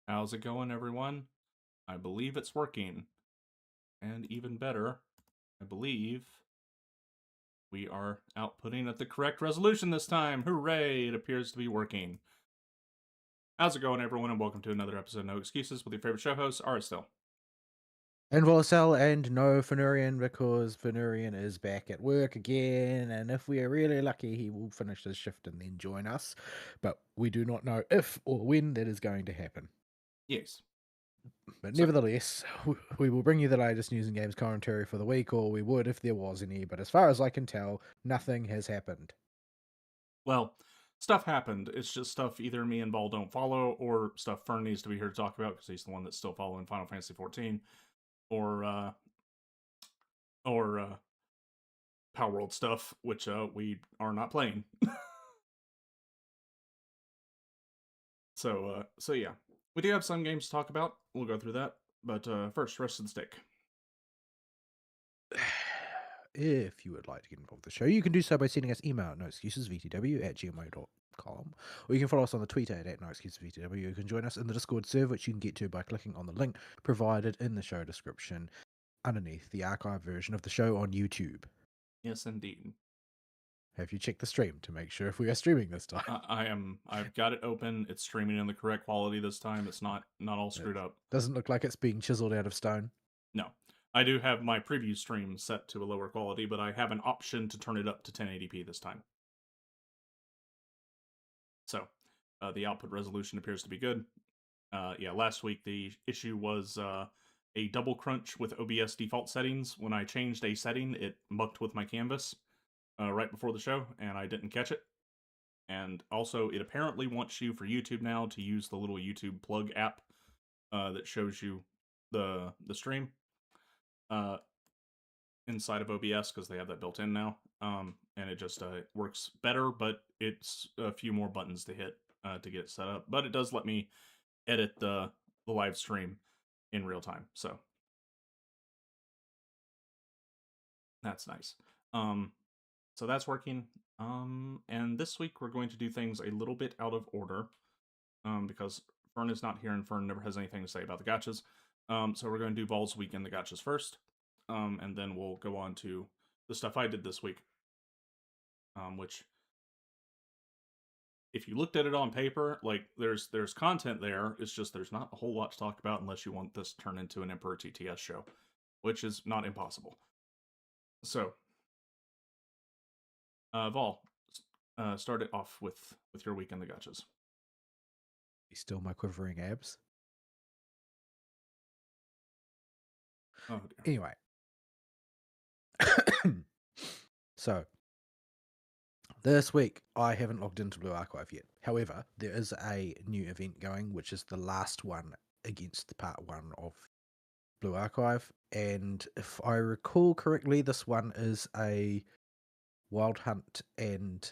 How's it going, everyone? I believe it's working. And even better, I believe we are outputting at the correct resolution this time. Hooray! It appears to be working. How's it going, everyone? And welcome to another episode of No Excuses with your favorite show host, Still. And Volacel and no Fenurian because Fenurian is back at work again, and if we are really lucky, he will finish his shift and then join us. But we do not know if or when that is going to happen. Yes. But So, nevertheless, we will bring you the latest news and games commentary for the week, or we would if there was any. But as far as I can tell, nothing has happened. well, stuff happened. It's just stuff either me and Vol don't follow, or stuff Fern needs to be here to talk about because he's the one that's still following Final Fantasy XIV, or or Power World stuff, which we are not playing. So yeah, we do have some games to talk about. We'll go through that, but first, rest of the stick. If you would like to get involved with the show, you can do so by sending us email at noexcusesvtw@gmail.com, or you can follow us on the Twitter at noexcusesvtw. You can join us in the Discord server, which you can get to by clicking on the link provided in the show description underneath the archive version of the show on YouTube. Yes, indeed. Have you checked the stream to make sure if we are streaming this time? I am. I've got it open. It's streaming in the correct quality this time. It's not all It screwed up. doesn't look like it's being chiseled out of stone. No, I do have my preview stream set to a lower quality, but I have an option to turn it up to 1080p this time. So the output resolution appears to be good. Yeah, last week the issue was a double crunch with OBS default settings. When I changed a setting, it mucked with my canvas right before the show, and I didn't catch it. And also, it apparently wants you for YouTube now to use the little YouTube plug app that shows you the stream inside of OBS because they have that built in now. And it just works better, but it's a few more buttons to hit to get it set up. But it does let me edit the live stream in real time, so that's nice. So that's working. And this week we're going to do things a little bit out of order. Because Fern is not here and Fern never has anything to say about the gotchas. So we're going to do Vol's week in the gotchas first, and then we'll go on to the stuff I did this week. Which, if you looked at it on paper, like there's content there. It's just there's not a whole lot to talk about unless you want this to turn into an Emperor TTS show, which is not impossible. So, Vol, start it off with your week in the gotchas. Still my quivering abs. Oh dear. Anyway. So, this week, I haven't logged into Blue Archive yet. However, there is a new event going, which is the last one against part 1 of Blue Archive. And if I recall correctly, this one is a Wild Hunt and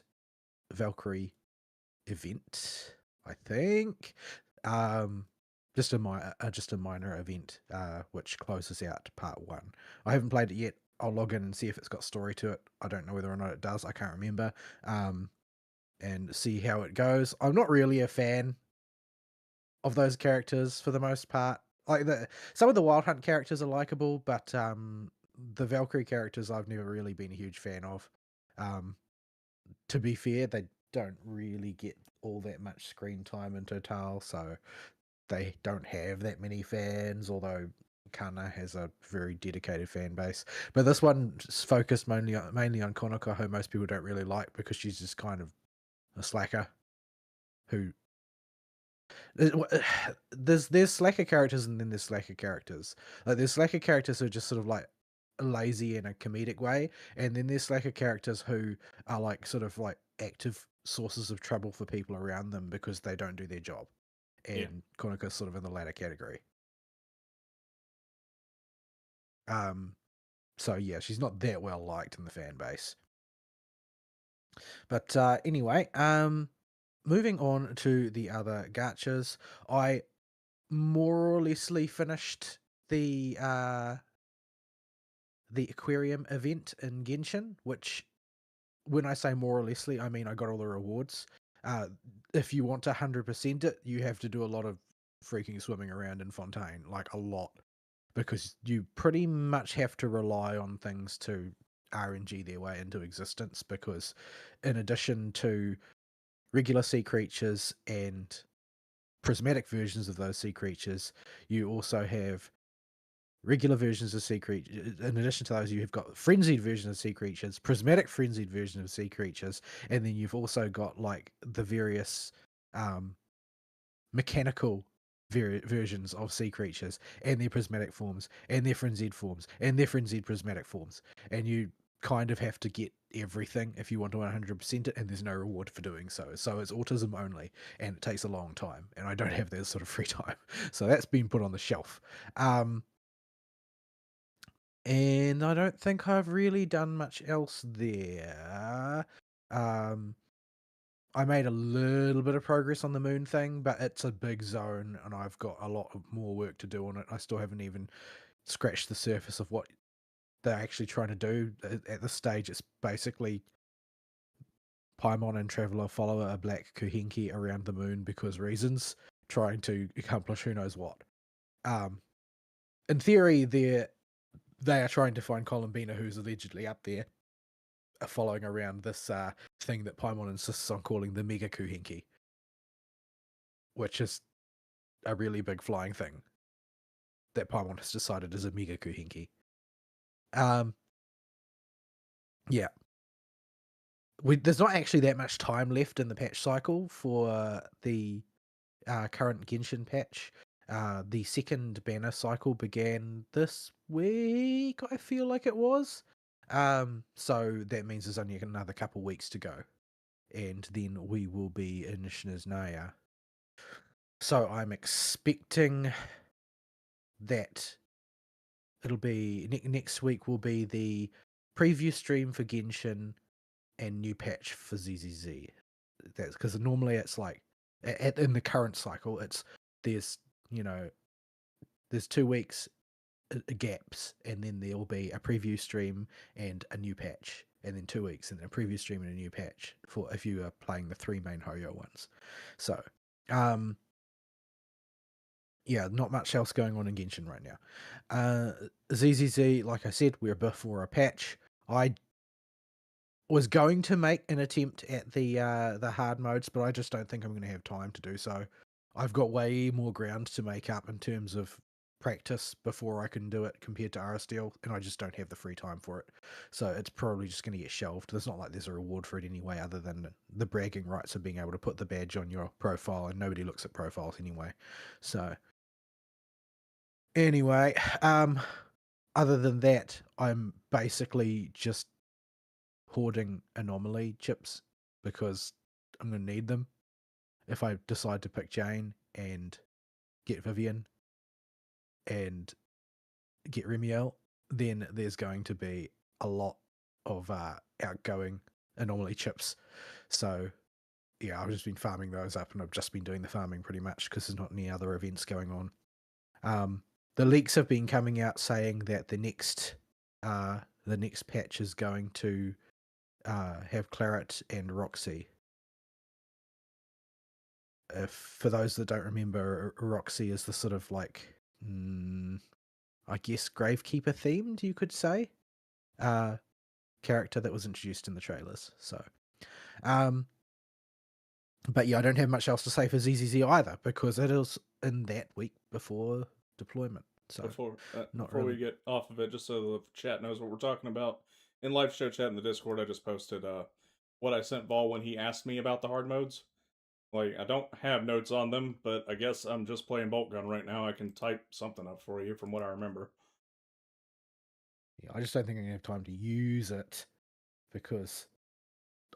Valkyrie event, I think. Just a minor event, which closes out part 1. I haven't played it yet. I'll log in and see if it's got story to it. I don't know whether or not it does. I can't remember. And see how it goes. I'm not really a fan of those characters for the most part. Like some of the Wild Hunt characters are likable, but the Valkyrie characters I've never really been a huge fan of. To be fair, they don't really get all that much screen time in Total, so they don't have that many fans, although Kana has a very dedicated fan base. But this one's focused mainly on Konoko, who most people don't really like because she's just kind of a slacker who there's slacker characters and then there's slacker characters. Like there's slacker characters who are just sort of like lazy in a comedic way, and then there's slacker characters who are like sort of like active sources of trouble for people around them because they don't do their job. Yeah. And Konoko's sort of in the latter category. So yeah, she's not that well liked in the fan base. But anyway, moving on to the other gachas, I more or lessly finished the aquarium event in Genshin, which when I say more or lessly, I mean I got all the rewards. If you want to 100% it, you have to do a lot of freaking swimming around in Fontaine, like a lot, because you pretty much have to rely on things to RNG their way into existence. Because in addition to regular sea creatures and prismatic versions of those sea creatures, you also have regular versions of sea creatures. In addition to those, you have got frenzied versions of sea creatures, prismatic frenzied versions of sea creatures, and then you've also got like the various um, mechanical versions of sea creatures and their prismatic forms and their frenzied forms and their frenzied prismatic forms, and you kind of have to get everything if you want to 100% it, and there's no reward for doing so. So it's autism only, and it takes a long time, and I don't have that sort of free time, so that's been put on the shelf. And I don't think I've really done much else there. Um, I made a little bit of progress on the moon thing, but it's a big zone and I've got a lot of more work to do on it. I still haven't even scratched the surface of what they're actually trying to do. At this stage, it's basically Paimon and Traveler follow a black Kuhenki around the moon because reasons, trying to accomplish who knows what. In theory, they are trying to find Columbina, who's allegedly up there, following around this thing that Paimon insists on calling the Mega Kuhenki, which is a really big flying thing that Paimon has decided is a Mega Kuhenki. Um, yeah. There's not actually that much time left in the patch cycle for the current Genshin patch. The second banner cycle began this week, I feel like it was. So that means there's only another couple weeks to go. And then we will be in Snezhnaya. So I'm expecting that it'll be next week will be the preview stream for Genshin and new patch for ZZZ. That's because normally it's like in the current cycle, it's there's you know there's 2 weeks gaps, and then there will be a preview stream and a new patch, and then 2 weeks and then a preview stream and a new patch for if you are playing the 3 main Hoyo ones. So, yeah, not much else going on in Genshin right now. ZZZ, like I said, we're before a patch. I was going to make an attempt at the hard modes, but I just don't think I'm going to have time to do so. I've got way more ground to make up in terms of practice before I can do it compared to RSDL, and I just don't have the free time for it. So it's probably just going to get shelved. There's not like there's a reward for it anyway, other than the bragging rights of being able to put the badge on your profile, and nobody looks at profiles anyway. So anyway, other than that, I'm basically just hoarding anomaly chips because I'm going to need them if I decide to pick Jane and get Vivian and get Remiel. Then there's going to be a lot of outgoing anomaly chips. So yeah, I've just been farming those up, and I've just been doing the farming pretty much because there's not any other events going on. The leaks have been coming out saying that the next patch is going to have Claret and Roxy. For those that don't remember, Roxy is the sort of like, I guess, Gravekeeper themed, you could say, character that was introduced in the trailers. So, but yeah, I don't have much else to say for ZZZ either because it is in that week before deployment. So not Before we really. get off of it, just so the chat knows what we're talking about, in live show chat in the Discord, I just posted what I sent Vol when he asked me about the hard modes. Like, I don't have notes on them, but I guess I'm just playing Boltgun right now. I can type something up for you from what I remember. Yeah, I just don't think I'm gonna have time to use it because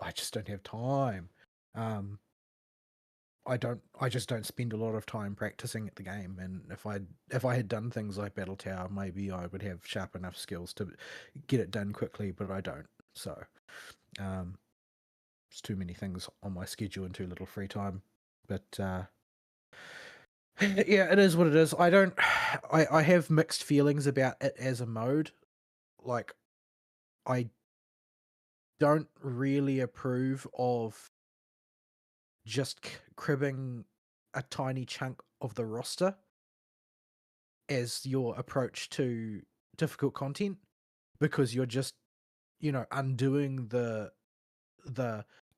I just don't have time. I just don't spend a lot of time practicing at the game, and if I had done things like Battle Tower, maybe I would have sharp enough skills to get it done quickly, but I don't. So it's too many things on my schedule and too little free time. But yeah, it is what it is. I have mixed feelings about it as a mode. Like, I don't really approve of just cribbing a tiny chunk of the roster as your approach to difficult content, because you're just, undoing the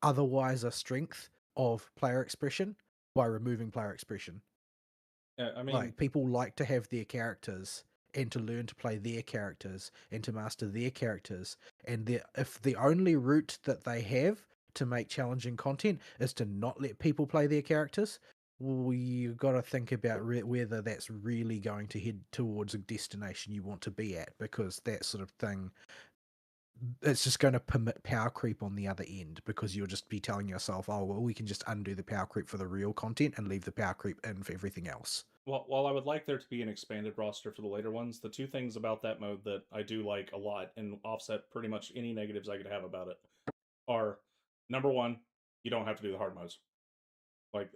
otherwise a strength of player expression by removing player expression. Yeah, I mean, Like, people like to have their characters and to learn to play their characters and to master their characters. And if the only route that they have to make challenging content is to not let people play their characters, well, you got to think about whether that's really going to head towards a destination you want to be at, because that sort of thing, it's just going to permit power creep on the other end, because you'll just be telling yourself, oh, well, we can just undo the power creep for the real content and leave the power creep in for everything else. well, while I would like there to be an expanded roster for the later ones, the two things about that mode that I do like a lot and offset pretty much any negatives I could have about it are, number one, you don't have to do the hard modes. Like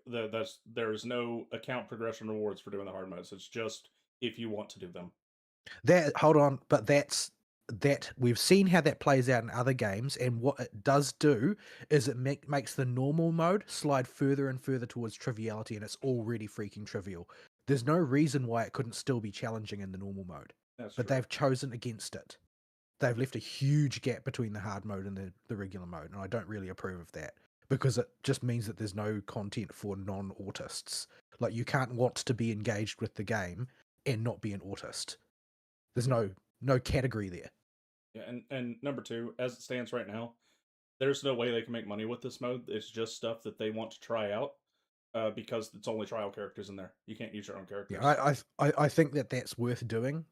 there's no account progression rewards for doing the hard modes. It's just if you want to do them. That hold on, but that we've seen how that plays out in other games, and what it does do is it makes the normal mode slide further and further towards triviality, and it's already freaking trivial. There's no reason why it couldn't still be challenging in the normal mode, That's but true. they've chosen against it. They've left a huge gap between the hard mode and the regular mode, and I don't really approve of that, because it just means that there's no content for non-autists. Like, you can't want to be engaged with the game and not be an autist. There's no category there. Yeah, and number two, as it stands right now, there's no way they can make money with this mode. It's just stuff that they want to try out, because it's only trial characters in there. You can't use your own Yeah, characters. I think that's worth doing.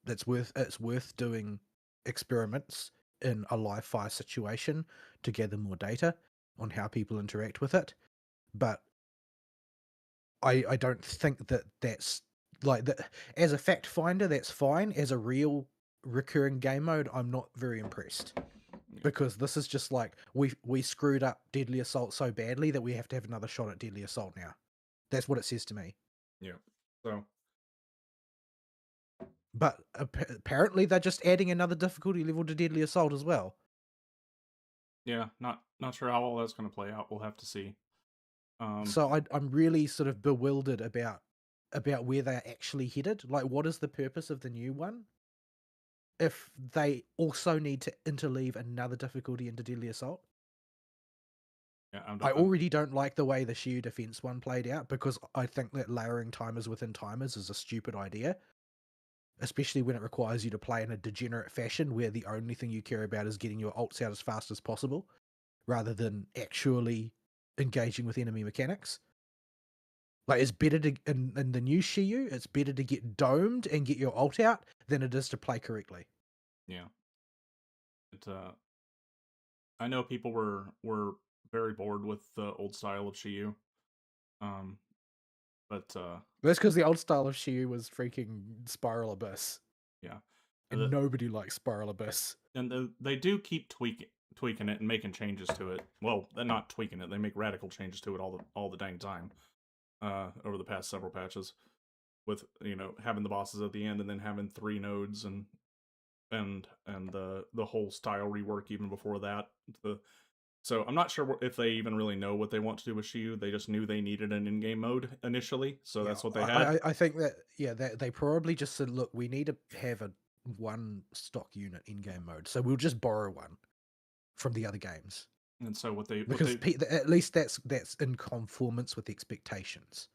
It's worth doing experiments in a live fire situation to gather more data on how people interact with it. But I don't think that's like that as a fact finder. That's fine. As a real recurring game mode, I'm not very impressed, Yeah, because this is just like we screwed up Deadly Assault so badly that we have to have another shot at Deadly Assault now. That's what it says to me. yeah. So But apparently they're just adding another difficulty level to Deadly Assault as well. yeah, not sure how all that's going to play out. We'll have to see. Um, So I'm really sort of bewildered about where they're actually headed. Like, what is the purpose of the new one if they also need to interleave another difficulty into Deadly Assault? yeah, I already don't like the way the Shield Defense one played out, because I think that layering timers within timers is a stupid idea, especially when it requires you to play in a degenerate fashion where the only thing you care about is getting your ults out as fast as possible, rather than actually engaging with enemy mechanics. Like, it's better to in the new Shiyu, it's better to get domed and get your ult out than it is to play correctly. yeah. It, I know people were very bored with the old style of Shiyu. Um, but That's because the old style of Shiyu was freaking Spiral Abyss, yeah, and the, nobody likes Spiral Abyss. and they do keep tweaking it and making changes to it. Well, they're not tweaking it; they make radical changes to it all the dang time. Over the past several patches, with having the bosses at the end and then having 3 nodes and the whole style rework even before that. So I'm not sure if they even really know what they want to do with Shiyu. They just knew they needed an in-game mode initially, so Yeah, that's what they had. I think that, yeah, that they probably just said, look, we need to have a one stock unit in game mode, so we'll just borrow one from the other games, And so what because they at least that's in conformance with expectations.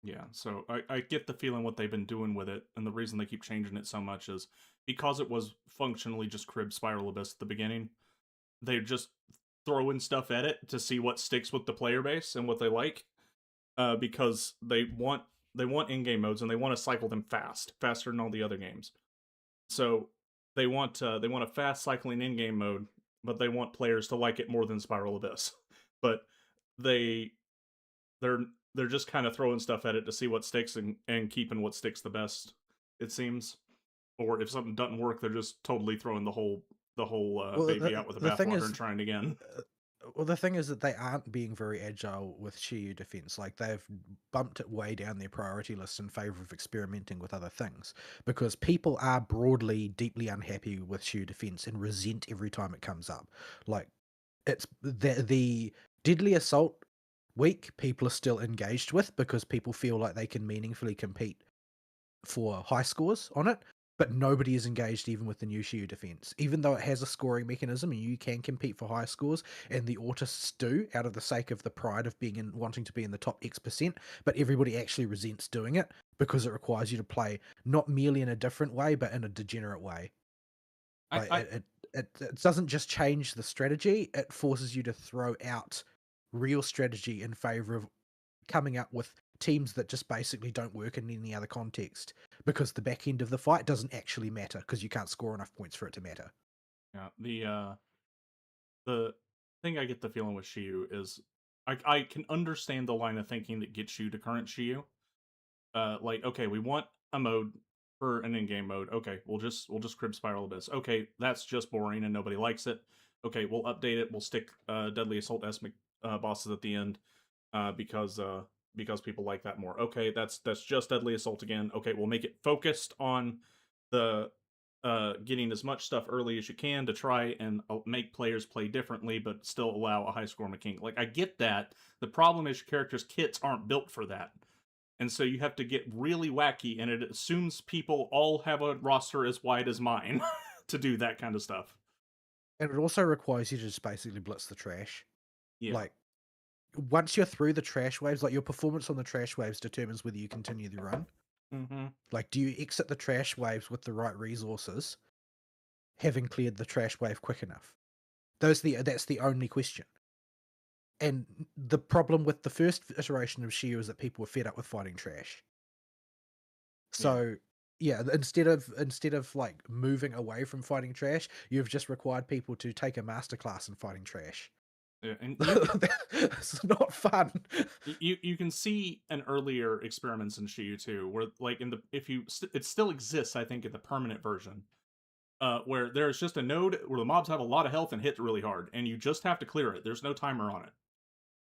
yeah, so I get the feeling what they've been doing with it, and the reason they keep changing it so much is because it was functionally just Crib Spiral Abyss at the beginning. They're just throwing stuff at it to see what sticks with the player base and what they like. Because they want in-game modes and they want to cycle them faster than all the other games. So they want a fast cycling in-game mode, but they want players to like it more than Spiral Abyss. But they they're they're just kind of throwing stuff at it to see what sticks and keeping what sticks the best, it seems. Or if something doesn't work, they're just totally throwing the whole Well, baby out with the the thing bathwater and is, trying again. uh, well, the thing is that they aren't being very agile with Shiyu defense. Like, they've bumped it way down their priority list in favor of experimenting with other things, because people are broadly deeply unhappy with Shiyu defense and resent every time it comes up. Like, it's the Deadly Assault week, people are still engaged with because people feel like they can meaningfully compete for high scores on it, but nobody is engaged even with the new Shield defense. Even though it has a scoring mechanism and you can compete for high scores, and the autists do out of the sake of the pride of being in wanting to be in the top X percent, but everybody actually resents doing it because it requires you to play not merely in a different way, but in a degenerate way. I, Like I it doesn't just change the strategy, it forces you to throw out real strategy in favor of coming up with teams that just basically don't work in any other context because the back end of the fight doesn't actually matter because you can't score enough points for it to matter. yeah, the thing I get the feeling with Shiyu is I can understand the line of thinking that gets you to current Shiyu. Like, okay, we want a mode for an in-game mode. Okay, we'll just crib spiral abyss. Okay, that's just boring and nobody likes it. Okay, we'll update it. We'll stick deadly assault esmic bosses at the end because people like that more. Okay, that's just deadly assault again. Okay, we'll make it focused on the getting as much stuff early as you can to try and make players play differently, but still allow a high score mechanic. Like, I get that. The problem is your character's kits aren't built for that. And so you have to get really wacky, and it assumes people all have a roster as wide as mine to do that kind of stuff. And it also requires you to just basically blitz the trash. Yeah. Like once you're through the trash waves, like your performance on the trash waves determines whether you continue the run. Mm-hmm. Like, do you exit the trash waves with the right resources, having cleared the trash wave quick enough? That's the only question. And the problem with the first iteration of Shield is that people were fed up with fighting trash. Yeah. So yeah, instead of like moving away from fighting trash, you've just required people to take a masterclass in fighting trash. Yeah. And It's not fun. you can see an earlier experiments in Shiyu too, where like in the if you it still exists, I think, in the permanent version, where there's just a node where the mobs have a lot of health and hit really hard, and you just have to clear it. There's no timer on it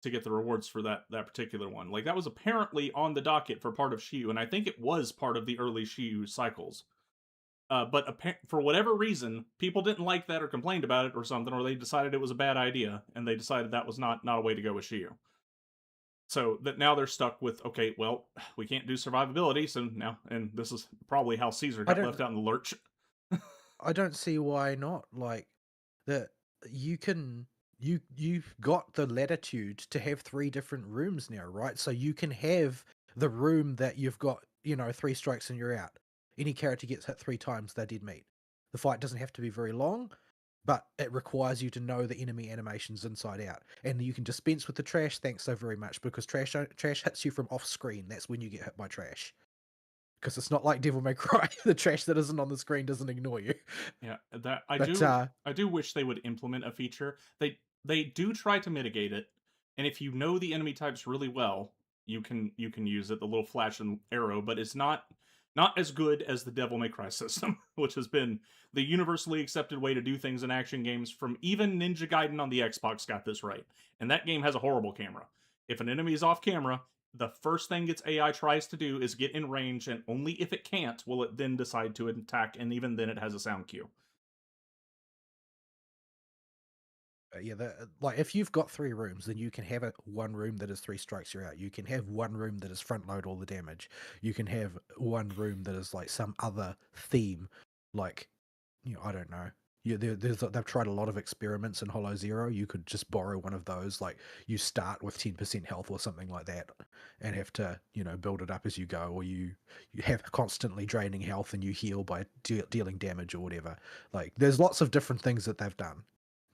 to get the rewards for that particular one. Like, that was apparently on the docket for part of Shiyu, and I think it was part of the early Shiyu cycles. But for whatever reason, people didn't like that or complained about it or something, or they decided it was a bad idea, and they decided that was not a way to go with Shiyu. So that now they're stuck with, okay, well, we can't do survivability, so now, and this is probably how Caesar I got don't left out in the lurch. I don't see why not. Like that you can you've got the latitude to have three different rooms now, right? So you can have the room that you've got, three strikes and you're out. Any character gets hit three times, they're dead meat. The fight doesn't have to be very long, but it requires you to know the enemy animations inside out. And you can dispense with the trash, thanks so very much, because trash hits you from off screen. That's when you get hit by trash. Because it's not like Devil May Cry. The trash that isn't on the screen doesn't ignore you. Yeah, that I But do. I do wish they would implement a feature. They do try to mitigate it, and if you know the enemy types really well, you can use it, the little flash and arrow. But it's not as good as the Devil May Cry system, which has been the universally accepted way to do things in action games. From even Ninja Gaiden on the Xbox got this right, and that game has a horrible camera. If an enemy is off camera, the first thing its AI tries to do is get in range, and only if it can't will it then decide to attack, and even then it has a sound cue. yeah, like if you've got three rooms, then you can have one room that is three strikes you're out. You can have one room that is front load all the damage. You can have one room that is like some other theme, like I don't know. Yeah, they've tried a lot of experiments in Hollow Zero. You could just borrow one of those, like you start with 10% health or something like that, and have to build it up as you go, or you have constantly draining health and you heal by dealing damage or whatever. Like there's lots of different things that they've done.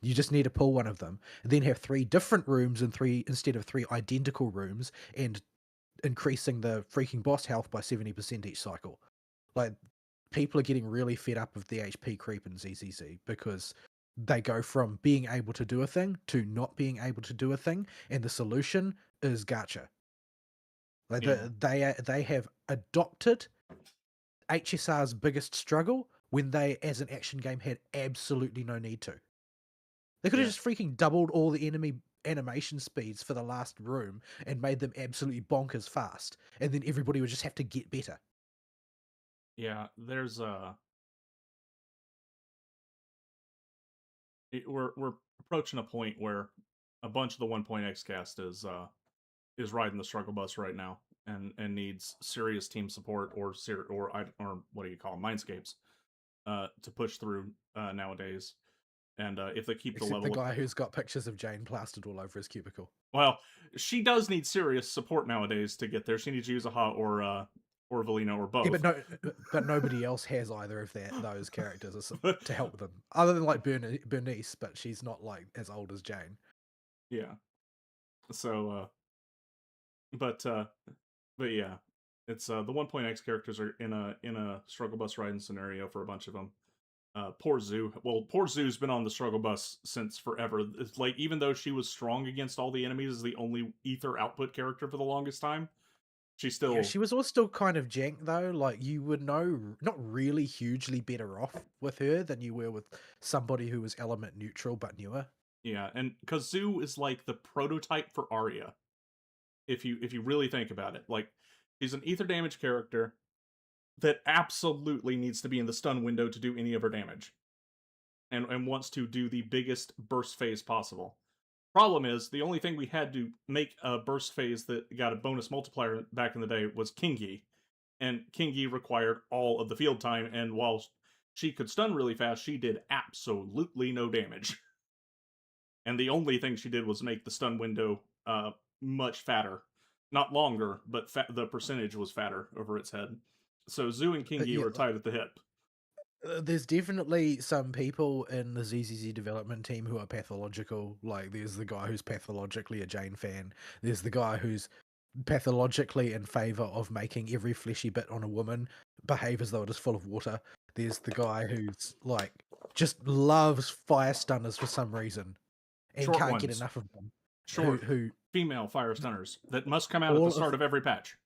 You just need to pull one of them, and then have three different rooms and three instead of three identical rooms, and increasing the freaking boss health by 70% each cycle. Like people are getting really fed up of the HP creep in ZZZ because they go from being able to do a thing to not being able to do a thing, and the solution is gacha. Like Yeah, they have adopted HSR's biggest struggle when they, as an action game, had absolutely no need to. They could have yeah, just freaking doubled all the enemy animation speeds for the last room and made them absolutely bonkers fast, and then everybody would just have to get better. yeah. We're approaching a point where a bunch of the 1.x cast is is riding the struggle bus right now and needs serious team support or what do you call them, mindscapes to push through nowadays. And if they keep the Except the level of guy who's got pictures of Jane plastered all over his cubicle. well, she does need serious support nowadays to get there. She needs Yuzaha or Valina or Yeah, both. but nobody else has either of those characters But to help them, other than like Bernice, but she's not like as old as Jane. yeah, so but uh, but yeah, it's the 1.x characters are in a struggle bus riding scenario for a bunch of them. Poor Zoo. Well, poor Zoo's been on the struggle bus since forever. It's like even though she was strong against all the enemies as the only ether output character for the longest time, she Yeah, still she was also still kind of jank though. Like you would know, not really hugely better off with her than you were with somebody who was element neutral but newer. yeah, and because Zoo is like the prototype for Arya. If you really think about it, like she's an ether damage character that absolutely needs to be in the stun window to do any of her damage, and wants to do the biggest burst phase possible. Problem is, the only thing we had to make a burst phase that got a bonus multiplier back in the day was Kingi, and Kingi required all of the field time, and while she could stun really fast, she did absolutely no damage. And the only thing she did was make the stun window much fatter. Not longer, but the percentage was fatter over its head. So Zoo and Kingi Yeah, were tied at the hip. there's definitely some people in the ZZZ development team who are pathological. Like, there's the guy who's pathologically a Jane fan. There's the guy who's pathologically in favor of making every fleshy bit on a woman behave as though it is full of water. There's the guy who's like just loves fire stunners for some reason and Short can't get ones. enough of them. Short Who female fire stunners that must come out at the all start of of every patch.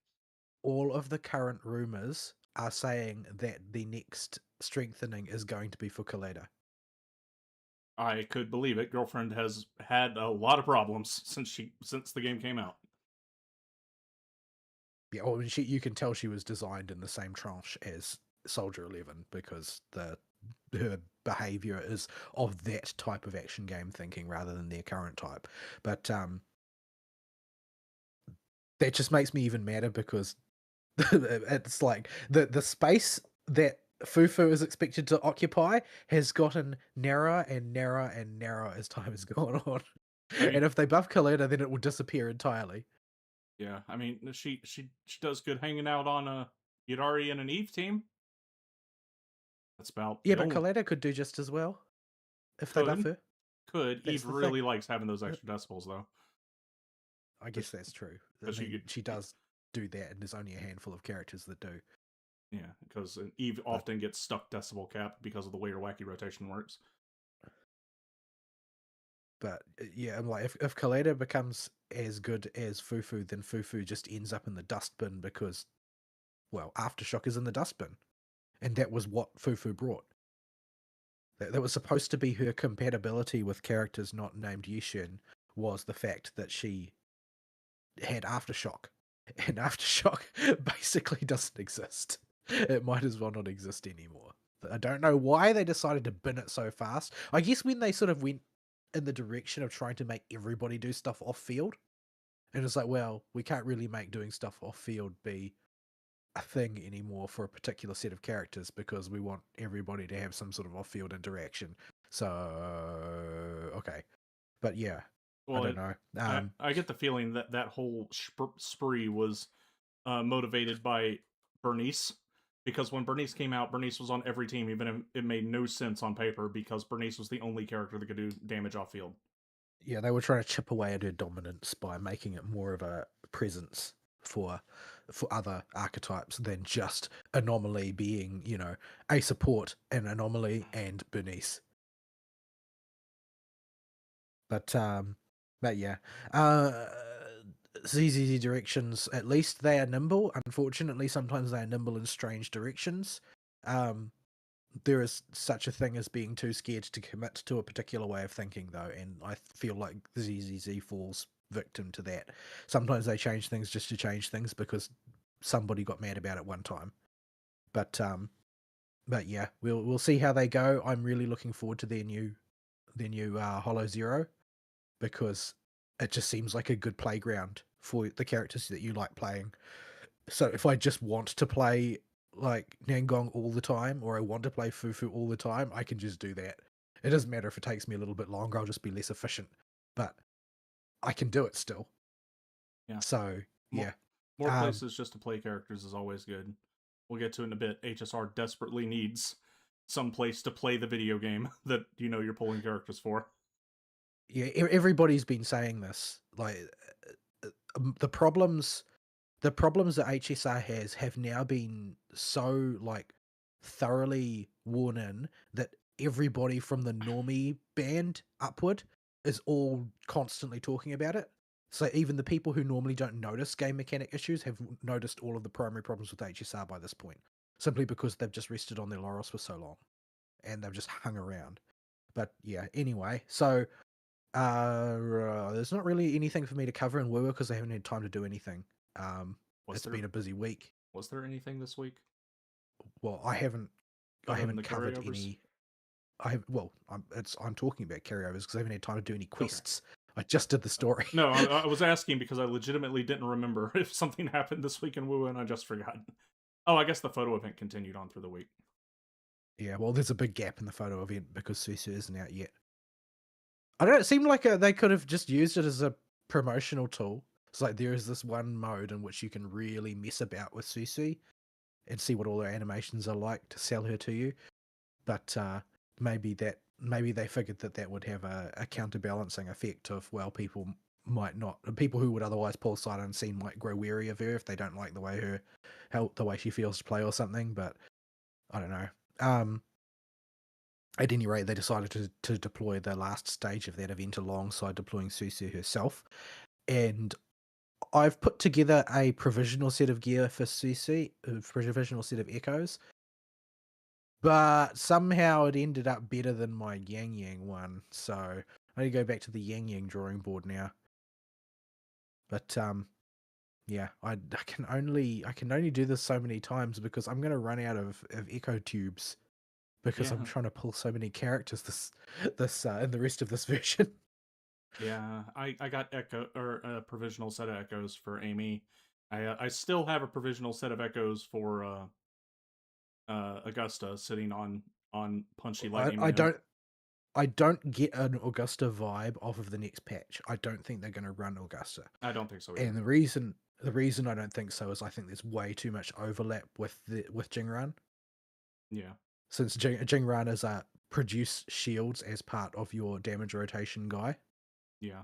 all of the current rumors are saying that the next strengthening is going to be for Kaleda. I could believe it. Girlfriend has had a lot of problems since the game came out. Yeah, well, you can tell she was designed in the same tranche as Soldier 11 because her behavior is of that type of action game thinking rather than their current type. But that just makes me even madder because it's like the space that Fufu is expected to occupy has gotten narrower and narrower and narrower as time has gone on. I mean, And if they buff Kaleda, then it will disappear entirely. yeah, I mean she does good hanging out on a Yidari and an Eve team. That's about Yeah, the but only Kaleda could do just as well if they buff could her. could That's Eve the thing. really likes having those extra decibels though, I guess that's true. I because mean, she does do that, and there's only a handful of characters that do. yeah, because Eve But often gets stuck decibel cap because of the way her wacky rotation works. yeah, I'm like, if Kaleda becomes as good as Fufu, then Fufu just ends up in the dustbin because, well, Aftershock is in the dustbin, and that was what Fufu brought. That was supposed to be her compatibility with characters not named Yishin, was the fact that she had Aftershock, and Aftershock basically doesn't exist. It might as well not exist anymore. I don't know why they decided to bin it so fast. I guess when they sort of went in the direction of trying to make everybody do stuff off field, and it's like, well, we can't really make doing stuff off field be a thing anymore for a particular set of characters because we want everybody to have some sort of off field interaction. So, okay. But yeah, I Well, don't know. I get the feeling that that whole spree was motivated by Bernice, because when Bernice came out, Bernice was on every team, even if it made no sense on paper, because Bernice was the only character that could do damage off field. Yeah, they were trying to chip away at her dominance by making it more of a presence for other archetypes than just Anomaly being, a support and Anomaly and Bernice. But yeah. Uh ZZZ directions, at least they are nimble. Unfortunately, sometimes they are nimble in strange directions. Um there is such a thing as being too scared to commit to a particular way of thinking, though, and I feel like ZZZ falls victim to that. Sometimes they change things just to change things because somebody got mad about it one time. But yeah, we'll see how they go. I'm really looking forward to their new Hollow Zero because it just seems like a good playground for the characters that you like playing. So if I just want to play like Nangong all the time, or I want to play Fufu all the time, I can just do that. It doesn't matter if it takes me a little bit longer, I'll just be less efficient. But I can do it still. Yeah. So More, yeah. more Um places just to play characters is always good. We'll get to it in a bit. HSR desperately needs some place to play the video game that you're pulling characters for. yeah, everybody's been saying this. Like the problems that HSR has have now been so like thoroughly worn in that everybody from the normie band upward is all constantly talking about it. So even the people who normally don't notice game mechanic issues have noticed all of the primary problems with HSR by this point, simply because they've just rested on their laurels for so long and they've just hung around. But yeah, anyway, so there's not really anything for me to cover in Woo because I haven't had time to do anything. Um, Was it's there been a busy week. was there anything this week Well, I other than haven't the covered carryovers? any. I'm talking about carryovers because I haven't had time to do any Okay. quests. I just did the story. No, I was asking because I legitimately didn't remember if something happened this week in Woo and I just forgot. Oh, I guess the photo event continued on through the week. Yeah, well, there's a big gap in the photo event because Susu isn't out yet. I don't. It seemed like they could have just used it as a promotional tool. It's like there is this one mode in which you can really mess about with Susu and see what all her animations are like to sell her to you. But maybe they figured that that would have a counterbalancing effect of, well, people who would otherwise pull sight unseen might grow weary of her if they don't like the way she feels to play or something. But I don't know. At any rate, they decided to deploy the last stage of that event alongside deploying Susu herself, and I've put together a provisional set of gear for Susu, a provisional set of echoes, but somehow it ended up better than my Yang Yang one, so I need to go back to the Yang Yang drawing board now. But yeah, I can only do this so many times because I'm gonna run out of echo tubes because I'm Yeah, trying to pull so many characters this in the rest of this version. yeah. I got echo or a provisional set of echoes for Amy. I still have a provisional set of echoes for Augusta sitting on Punchy I, Lightning I Man. don't I don't get an Augusta vibe off of the next patch. I don't think they're going to run Augusta. I don't think so either. And the reason I don't think so is I think there's way too much overlap with Jingran. Yeah, Since Jingran is produce shields as part of your damage rotation guy. yeah.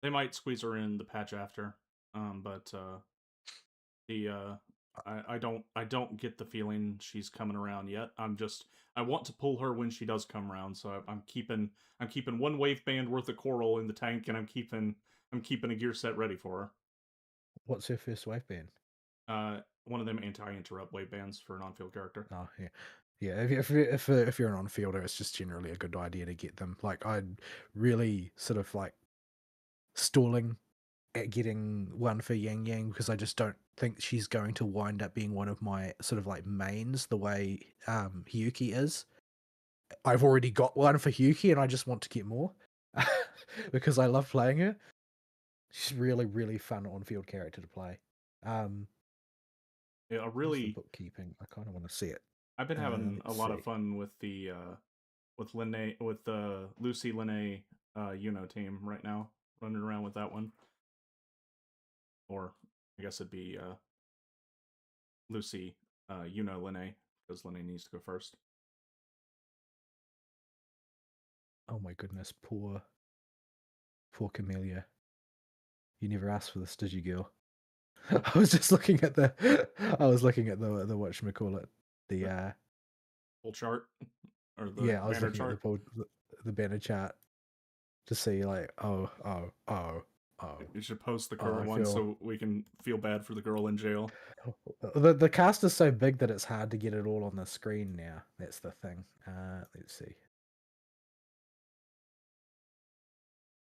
They might squeeze her in the patch after. But the I don't get the feeling she's coming around yet. I want to pull her when she does come around, so I'm keeping one wave band worth of coral in the tank, and I'm keeping a gear set ready for What's her first wave band? her. One of them anti-interrupt wave bands for an on-field character. Oh yeah, yeah. If you're an on-fielder, it's just generally a good idea to get them. Like I'd really sort of like stalling at getting one for Yang Yang because I just don't think she's going to wind up being one of my sort of like mains the way Hyuki is. I've already got one for Hyuki and I just want to get more because I love playing her. She's really, really fun on-field character to play. Um, Yeah, a where's the really bookkeeping? I kind of want to see it. I've been having a Let's lot of see. fun with the Lucy Linnae team right now, running around with that one. Or I guess it'd be Lucy Linnae, because Linnae needs to go first. Oh my goodness, poor Camellia. You never asked for this, did you, girl? I was just looking at the whatchamacallit. The Full chart or the yeah, I was banner looking at chart. the banner chart to see like, You should post the I current one feel so we can feel bad for the girl in jail. the cast is so big that it's hard to get it all on the screen now. That's the thing. Let's see.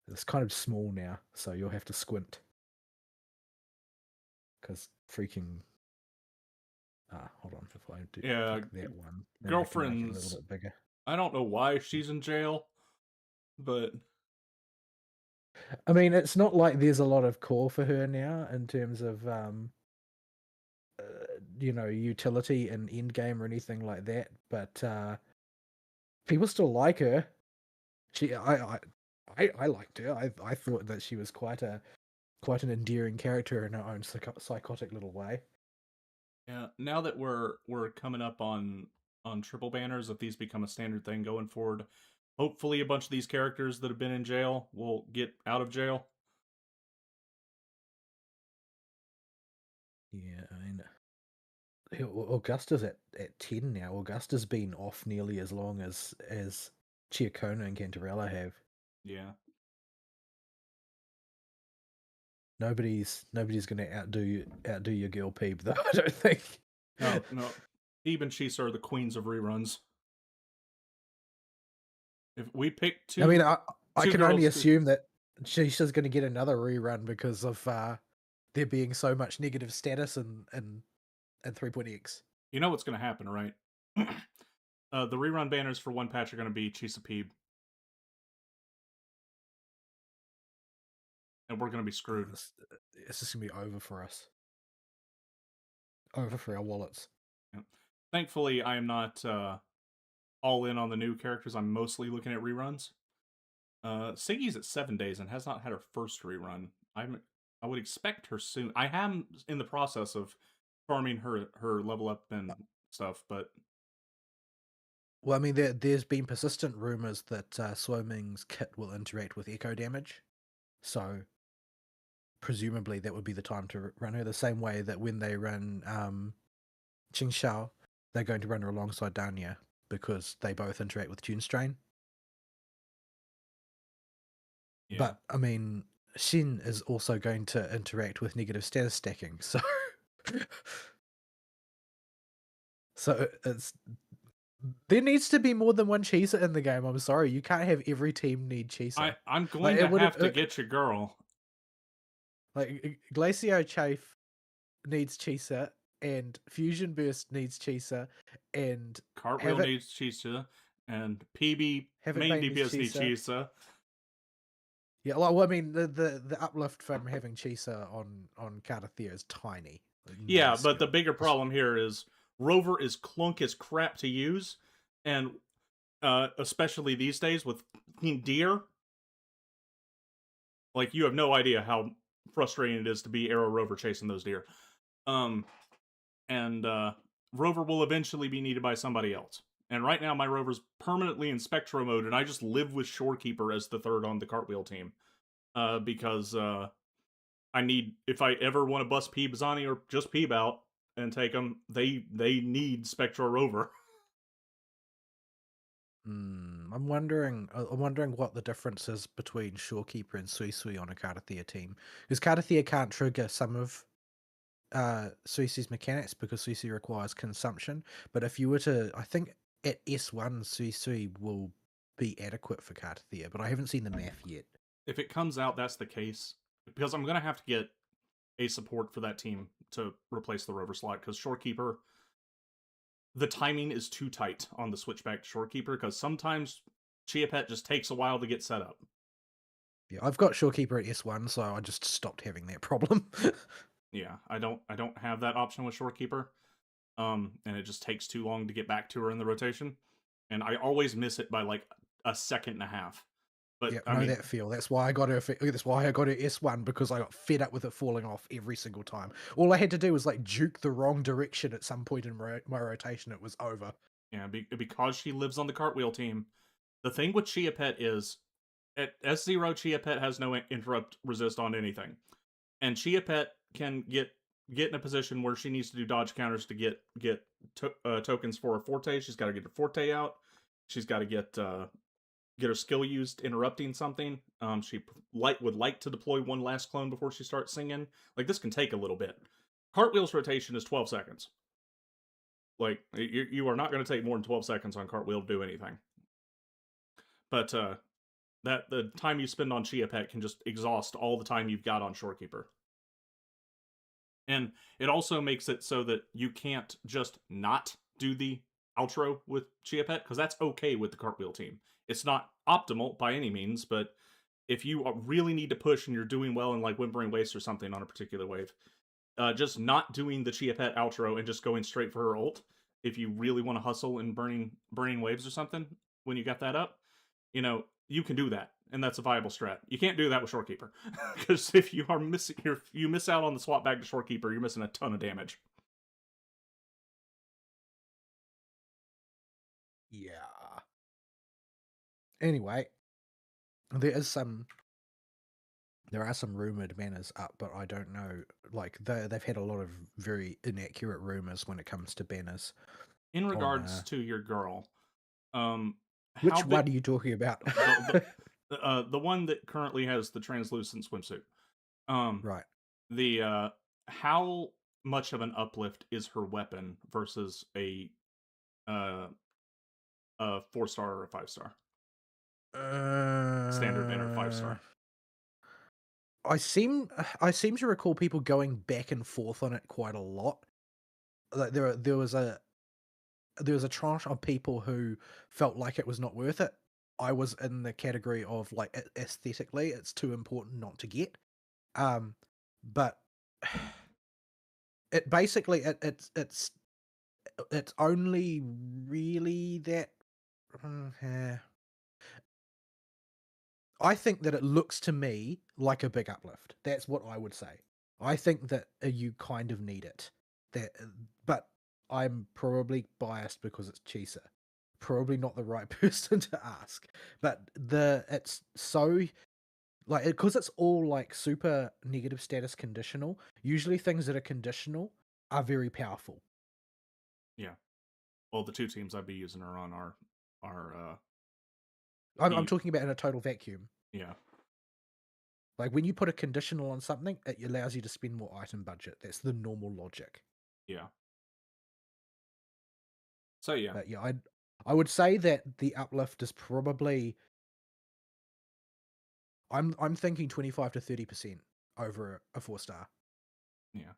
It's kind of small now, so you'll have to squint because freaking. Hold on. If I do Yeah, pick that one, then I can make it a little girlfriend's. bit bigger. I don't know why she's in jail, but I mean, it's not like there's a lot of core for her now in terms of utility in endgame or anything like that. But people still like her. She, I liked her. I thought that she was quite an endearing character in her own psychotic little way. Yeah, now that we're coming up on triple banners, if these become a standard thing going forward, hopefully a bunch of these characters that have been in jail will get out of jail. Yeah, I mean, Augusta's at 10 now. Augusta's been off nearly as long as Chiacona and Cantarella have. Yeah. Nobody's going to outdo your girl Peep though. I don't think. No, no. Eve and Chisa are the queens of reruns. If we pick I mean, two I two can only girls to, assume that Shisha's going to get another rerun because of there being so much negative status and 3.x. you know what's going to happen, right? The rerun banners for one patch are going to be Chisa Peeb, and we're going to be screwed. It's just going to be over for us. Over for our wallets. Yeah. Thankfully, I am not all in on the new characters. I'm mostly looking at reruns. Siggy's at 7 days and has not had her first rerun. I would expect her soon. I am in the process of farming her level up and stuff, but Well, I mean, there's been persistent rumors that Swimming's kit will interact with echo damage, so presumably that would be the time to run her the same way that when they run Qing Shao, they're going to run her alongside Danya because they both interact with Tune Strain. yeah. But I mean, Shin is also going to interact with negative status stacking, so so it's there needs to be more than one Cheeser in the game. I'm sorry, you can't have every team need Cheeser. I'm Like going it to would have have to get your girl. like Glacio Chafe needs Cheeser and Fusion Burst needs Cheeser and Cartwheel Havoc needs Chisa, and PB Havoc main Bane needs DPS needs Cheeser. Chisa. Yeah, well, I mean the uplift from having Cheeser on Cardathea is tiny, like Yeah, but the minuscule. bigger problem here is Rover is clunk as crap to use, and especially these days with deer, like you have no idea how frustrating it is to be Arrow Rover chasing those deer. Um, and Rover will eventually be needed by somebody else. And right now, my Rover's permanently in Spectro mode, and I just live with Shorekeeper as the third on the Cartwheel team. Because I need, if I ever want to bust P Bazani or just Peeb out and take them, they need Spectro Rover. I'm wondering what the difference is between Shorekeeper and Sui Sui on a Cardathea team, because Cardathea can't trigger some of Suisi's mechanics because Suisi requires consumption. But if you were to, I think at S1 Suisui will be adequate for Cardathea, but I haven't seen the math yet. If it comes out that's the case, because I'm gonna have to get a support for that team to replace the Rover slot, because Shorekeeper, the timing is too tight on the switchback to Shorekeeper, because sometimes Chia Pet just takes a while to get set up. Yeah, I've got Shorekeeper at S1, so I just stopped having that problem. Yeah, I don't have that option with Shorekeeper. And it just takes too long to get back to her in the rotation. And I always miss it by like a second and a half. But Yeah, I know mean, that feel. That's why I got her. That's why I got her S1 because I got fed up with it falling off every single time. All I had to do was like juke the wrong direction at some point in my rotation. It was over. yeah, because she lives on the Cartwheel team. The thing with Chia Pet is at S0, Chia Pet has no interrupt resist on anything, and Chia Pet can get in a position where she needs to do dodge counters to get tokens for her Forte. She's got to get her Forte out. She's got to get her skill used interrupting something. She would like to deploy one last clone before she starts singing. Like, this can take a little bit. Cartwheel's rotation is 12 seconds. Like, you are not going to take more than 12 seconds on Cartwheel to do anything. But that the time you spend on Chia Pet can just exhaust all the time you've got on Shorekeeper. And it also makes it so that you can't just not do the outro with Chia Pet, because that's okay with the Cartwheel team. It's not optimal by any means, but if you really need to push and you're doing well in like Whimpering Waste or something on a particular wave, just not doing the Chia Pet outro and just going straight for her ult. If you really want to hustle and burning waves or something when you got that up, you can do that, and that's a viable strat. You can't do that with Shorekeeper because if you are missing, if you miss out on the swap back to Shorekeeper, you're missing a ton of damage. Yeah. Anyway, there is some there are some rumored banners up, but I don't know. Like they've had a lot of very inaccurate rumors when it comes to banners In on. regards to your girl, how Which big one are you talking about? the one that currently has the translucent swimsuit? Um, Right. the how much of an uplift is her weapon versus uh a 4-star or a 5-star standard banner 5-star? I seem I seem to recall people going back and forth on it quite a lot. Like there was a tranche of people who felt like it was not worth it. I was in the category of like aesthetically, it's too important not to get. Um, but it basically it's only really that. Yeah. I think that it looks to me like a big uplift. That's what I would say. I think that you kind of need it. That, but I'm probably biased because it's Chisa. Probably not the right person to ask. But it's so like because it's all like super negative status conditional. Usually things that are conditional are very powerful. Yeah. Well, the two teams I'd be using her on are I'm the talking about in a total vacuum. yeah, Like when you put a conditional on something, it allows you to spend more item budget. That's the normal logic. yeah. So yeah, But yeah, I would say that the uplift is probably I'm thinking 25 to 30% over a 4-star. yeah,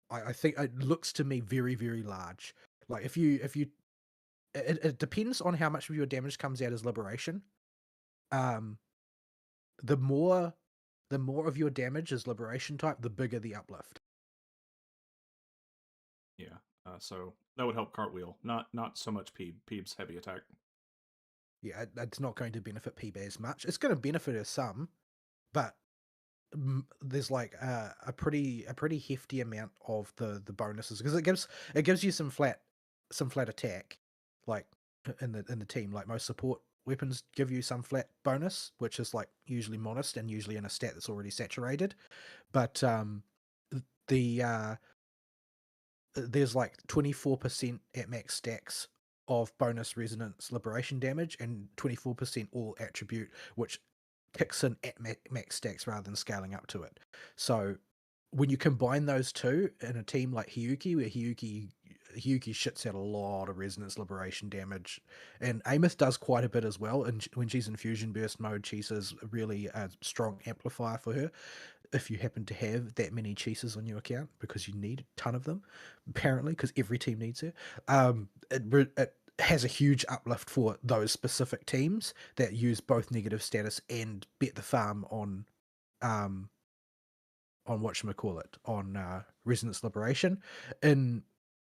I think it looks to me very, very large. Like if you it depends on how much of your damage comes out as liberation. Um the more the more of your damage is liberation type, the bigger the uplift. yeah. So that would help Cartwheel, not so much Peeb's heavy attack. Yeah, it's not going to benefit PB as much. It's going to benefit her some, but there's like a pretty hefty amount of the bonuses because it gives you some flat attack, like in the team. Like most support weapons give you some flat bonus, which is like usually modest and usually in a stat that's already saturated. But the there's like 24% at max stacks of bonus resonance liberation damage and 24% all attribute, which kicks in at max stacks rather than scaling up to it. So when you combine those two in a team like Hiyuki, where Hiyuki shits out a lot of resonance liberation damage, and Amith does quite a bit as well. And when she's in fusion burst mode, she's is really a strong amplifier for her if you happen to have that many cheeses on your account because you need a ton of them, apparently, because every team needs it. It has a huge uplift for those specific teams that use both negative status and bet the farm um on whatchamacallit, on resonance liberation. In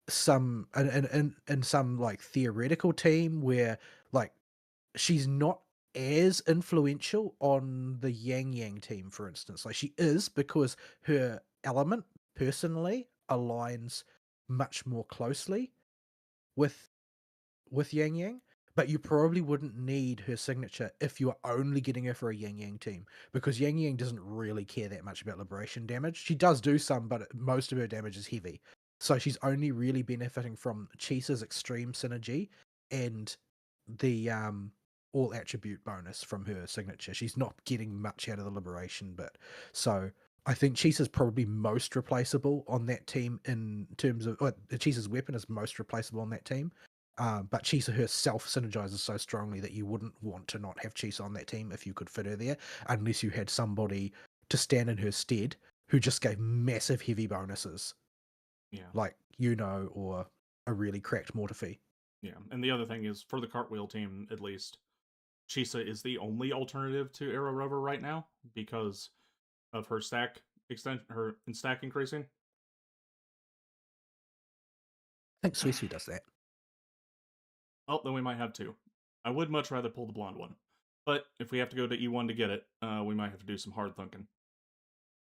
in some like theoretical team where like she's not as influential on the Yang Yang team, for instance. Like she is because her element personally aligns much more closely with Yang Yang. But you probably wouldn't need her signature if you are only getting her for a Yang Yang team, because Yang Yang doesn't really care that much about liberation damage. She does do some, but most of her damage is heavy. So she's only really benefiting from Chisa's extreme synergy and the all attribute bonus from her signature. She's not getting much out of the liberation bit. So I think Chisa's probably most replaceable on that team in terms of Chisa's weapon is most replaceable on that team. But Chisa herself synergizes so strongly that you wouldn't want to not have Chisa on that team if you could fit her there, unless you had somebody to stand in her stead who just gave massive heavy bonuses, Yeah, like or a really cracked Mortifi. yeah. And the other thing is for the Cartwheel team, at least, Chisa is the only alternative to Arrow Rover right now because of her stack increasing. I think Suisui does that. Oh, then we might have two. I would much rather pull the blonde one, but if we have to go to E1 to get it, we might have to do some hard thinking.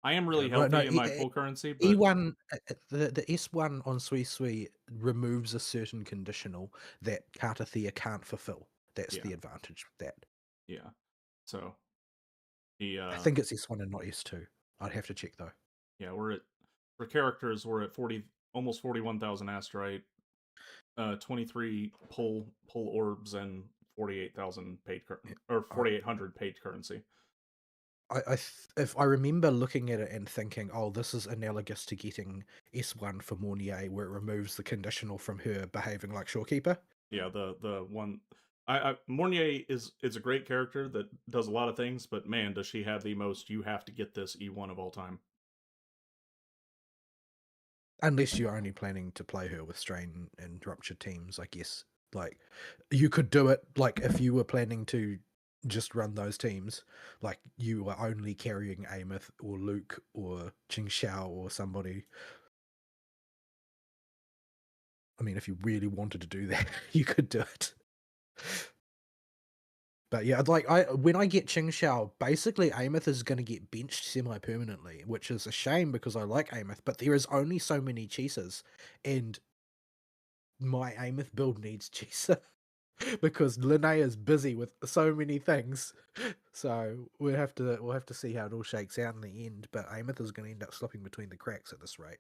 I am Yeah, really well, no, healthy in my pull currency, but E1, the S1 on Suisui removes a certain conditional that Kartathea can't fulfill. That's yeah, the advantage with that. yeah. So the I think it's S1 and not S2. I'd have to check though. yeah, we're at for characters we're at 40 almost 41,000 astrite, 23 pull orbs and 48,000 paid Yeah. or 4,800 paid currency. If I remember looking at it and thinking, oh, this is analogous to getting S1 for Mornier, where it removes the conditional from her behaving like Shorekeeper. Yeah, the one I Mornier is a great character that does a lot of things, but man, does she have the most you have to get this E1 of all time. Unless you're only planning to play her with strain and rupture teams, I guess. Like, you could do it, like, if you were planning to just run those teams, like, you were only carrying Ameth or Luke or Ching Xiao or somebody. I mean, if you really wanted to do that, you could do it. But yeah, like when I get Ching Xiao, basically Ameth is going to get benched semi-permanently, which is a shame because I like Ameth, but there is only so many Chisas, and my Ameth build needs Chisa because Linnea is busy with so many things. So we'll have to see how it all shakes out in the end. But Ameth is going to end up slipping between the cracks at this rate.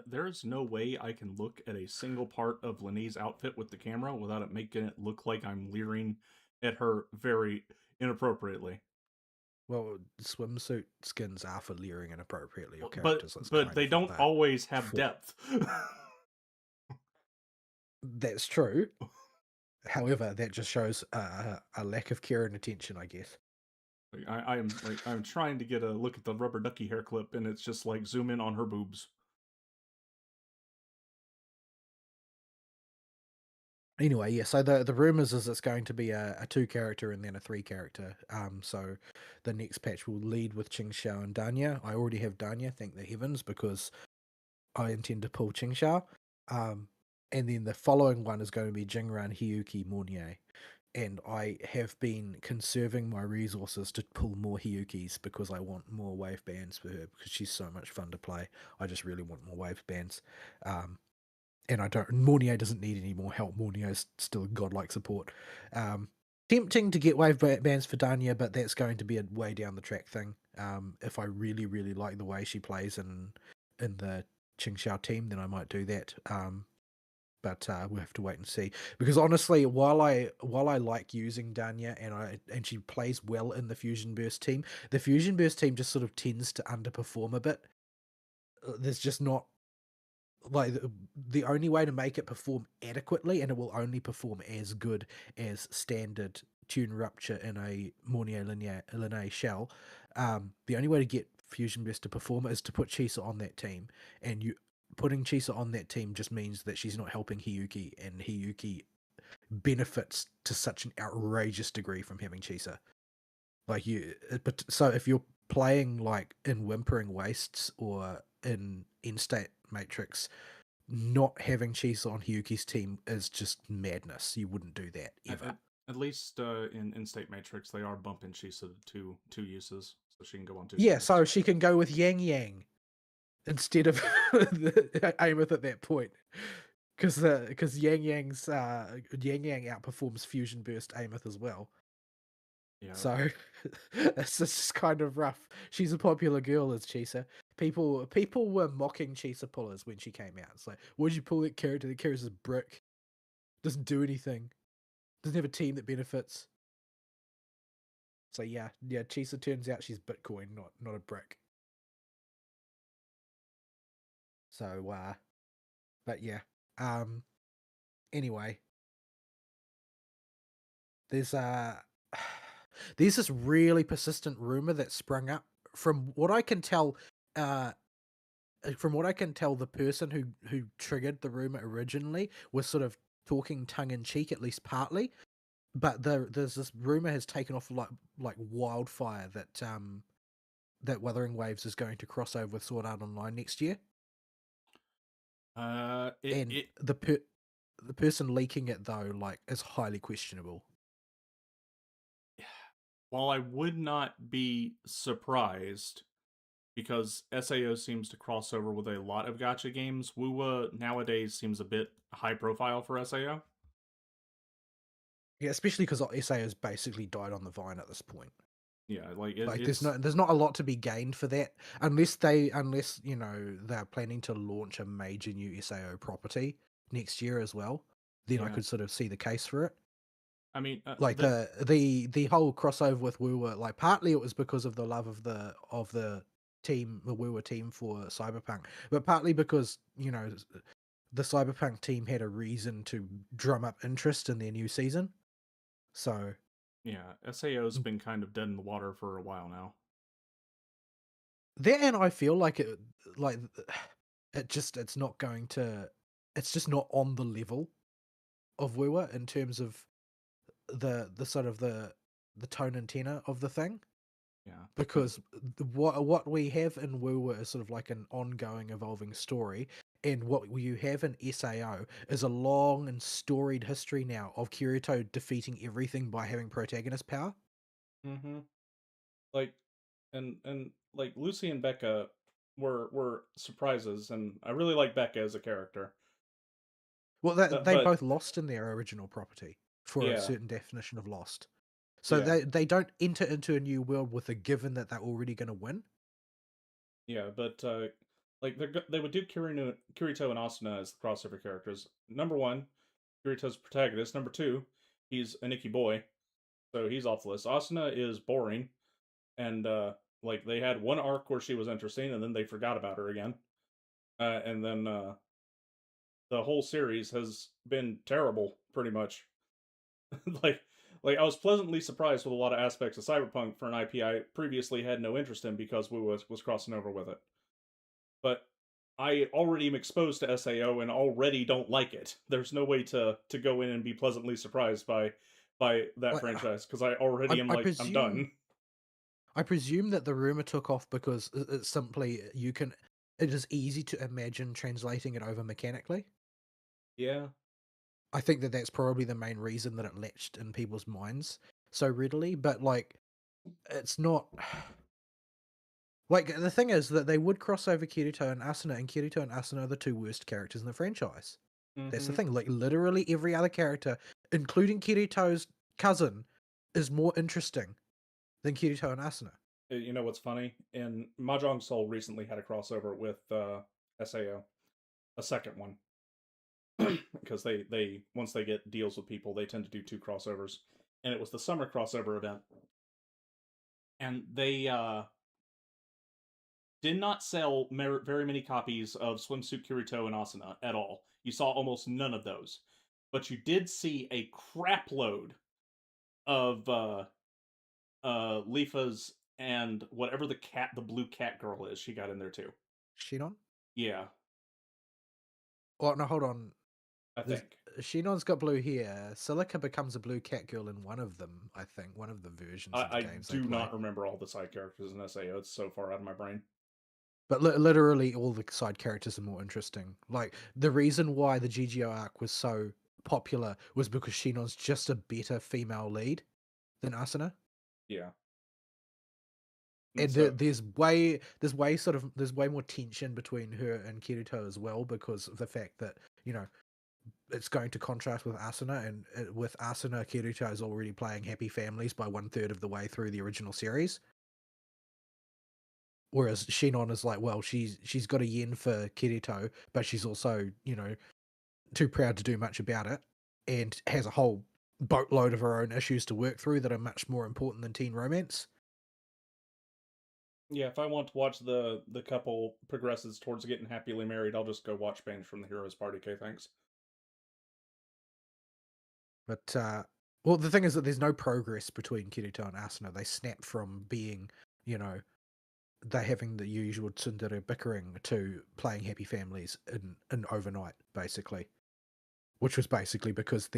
There's no way I can look at a single part of Linnea's outfit with the camera without it making it look like I'm leering at her very inappropriately. Well, swimsuit skins are for leering inappropriately or But characters. That's but kind they of what don't they're always have for. depth. That's true. However, that just shows a lack of care and attention, I guess. I'm trying to get a look at the rubber ducky hair clip, and it's just like zoom in on her boobs. Anyway, yeah. So the rumors is it's going to be a 2 character and then a 3 character. So the next patch will lead with Ching Xiao and Danya. I already have Danya, thank the heavens, because I intend to pull Ching Xiao. And then the following one is going to be Jingran, Hiyuki, Mornier. And I have been conserving my resources to pull more Hiyukis because I want more wave bands for her because she's so much fun to play. I just really want more wave bands. And I don't. Mornier doesn't need any more help. Mornier's still godlike support. Tempting to get wave bands for Danya, but that's going to be a way down the track thing. If I really, really like the way she plays in the Qingxiao team, then I might do that. But we'll have to wait and see. Because honestly, while I like using Danya and she plays well in the Fusion Burst team, the Fusion Burst team just sort of tends to underperform a bit. There's just not like the only way to make it perform adequately, and it will only perform as good as standard tune rupture in a Mornier linear shell. The only way to get Fusion Burst to perform is to put Chisa on that team, and you putting Chisa on that team just means that she's not helping Hiyuki, and Hiyuki benefits to such an outrageous degree from having Chisa. Like but so if you're playing like in Whimpering Wastes or in State Matrix, not having Chisa on Hiyuki's team is just madness. You wouldn't do that At, ever. at, at least in State Matrix, they are bumping Shisa to two uses, so she can go on two Yeah, screens. so she can go with Yang Yang instead of Ameth at that point. Because Yang Yang outperforms Fusion Burst Ameth as well. Yeah, So it's just kind of rough. She's a popular girl as Chisa. People were mocking Chisa pullers when she came out. It's like, why'd you pull that character? The character's a brick. Doesn't do anything. Doesn't have a team that benefits. So yeah, Chisa turns out she's Bitcoin, not a brick. So but yeah. Um anyway, there's there's this really persistent rumor that sprung up from what I can tell. From what I can tell, the person who triggered the rumor originally was sort of talking tongue in cheek, at least partly. but there's this rumor has taken off like wildfire that that Wuthering Waves is going to cross over with Sword Art Online next year, It and it the person leaking it though like is highly questionable. while I would not be surprised because SAO seems to cross over with a lot of gacha games, Wuwa nowadays seems a bit high profile for SAO. Yeah, especially because SA has basically died on the vine at this point. Yeah, like Like it's there's not a lot to be gained for that unless you know they're planning to launch a major new SAO property next year as well. Then I yeah. could sort of see the case for it. I mean, Like the whole crossover with Woowa, like partly it was because of the love of the team, the Woowa team for Cyberpunk, but partly because you know the Cyberpunk team had a reason to drum up interest in their new season. So yeah, SAO's been kind of dead in the water for a while now. that, and I feel like like it's not going to, it's just not on the level of Woowa in terms of the sort of the tone and tenor of the thing. Yeah, Because what we have in Woowa is sort of like an ongoing, evolving story, and what you have in SAO is a long and storied history now of Kirito defeating everything by having protagonist power. mm-hmm. Like, and like Lucy and Becca were surprises, and I really like Becca as a character. Well, they But both lost in their original property for a yeah, certain definition of lost. So yeah, they don't enter into a new world with a given that they're already going to win. yeah. But like they would do Kirito and Asuna as the crossover characters. Number one, Kirito's protagonist. Number two, he's a Nicky boy, so he's off the list. Asuna is boring, and like they had one arc where she was interesting, and then they forgot about her again. And then the whole series has been terrible, pretty much. like, like I was pleasantly surprised with a lot of aspects of Cyberpunk for an IP I previously had no interest in because we was crossing over with it. But I already am exposed to SAO and already don't like it. There's no way to go in and be pleasantly surprised by that Like franchise because I already am I like I'm presume done. I presume that the rumor took off because it's simply you can. It is easy to imagine translating it over mechanically. Yeah. I think that that's probably the main reason that it latched in people's minds so readily. But like, it's not like the thing is that they would cross over Kirito and Kirito and Asuna are the two worst characters in the franchise. That's the Mm-hmm. thing. Like, literally every other character, including Kirito's cousin, is more interesting than Kirito and Asuna. You know what's funny? In Mahjong Soul recently had a crossover with SAO, a second one. Because they once they get deals with people, they tend to do two crossovers, and it was the summer crossover event, and they did not sell very many copies of Swimsuit Kirito and Asuna at all. You saw almost none of those, but you did see a crap load of Leafa's and whatever the blue cat girl is. She got in there too. Shinon? Yeah, Oh no, hold on. I There's think. Shinon's got blue hair. Silica becomes a blue cat girl in one of them, I think. One of the versions of the I games they do play. not remember all the side characters in SAO. It's so far out of my brain. But literally, all the side characters are more interesting. Like, the reason why the GGO arc was so popular was because Shinon's just a better female lead than Asuna. Yeah. And And so there's way more tension between her and Kirito as well because of the fact that, you know, it's going to contrast with Asuna, and with Asuna, Kirito is already playing Happy Families by 1/3 of the way through the original series. Whereas Shinon is like, well, she's got a yen for Kirito, but she's also, you know, too proud to do much about it, and has a whole boatload of her own issues to work through that are much more important than teen romance. yeah, if I want to watch the couple progresses towards getting happily married, I'll just go watch Banned from the Heroes Party. Okay, thanks. But well, the thing is that there's no progress between Kirito and Asuna. They snap from being, you know, they having the usual tsundere bickering to playing happy families in overnight, basically. Which was basically because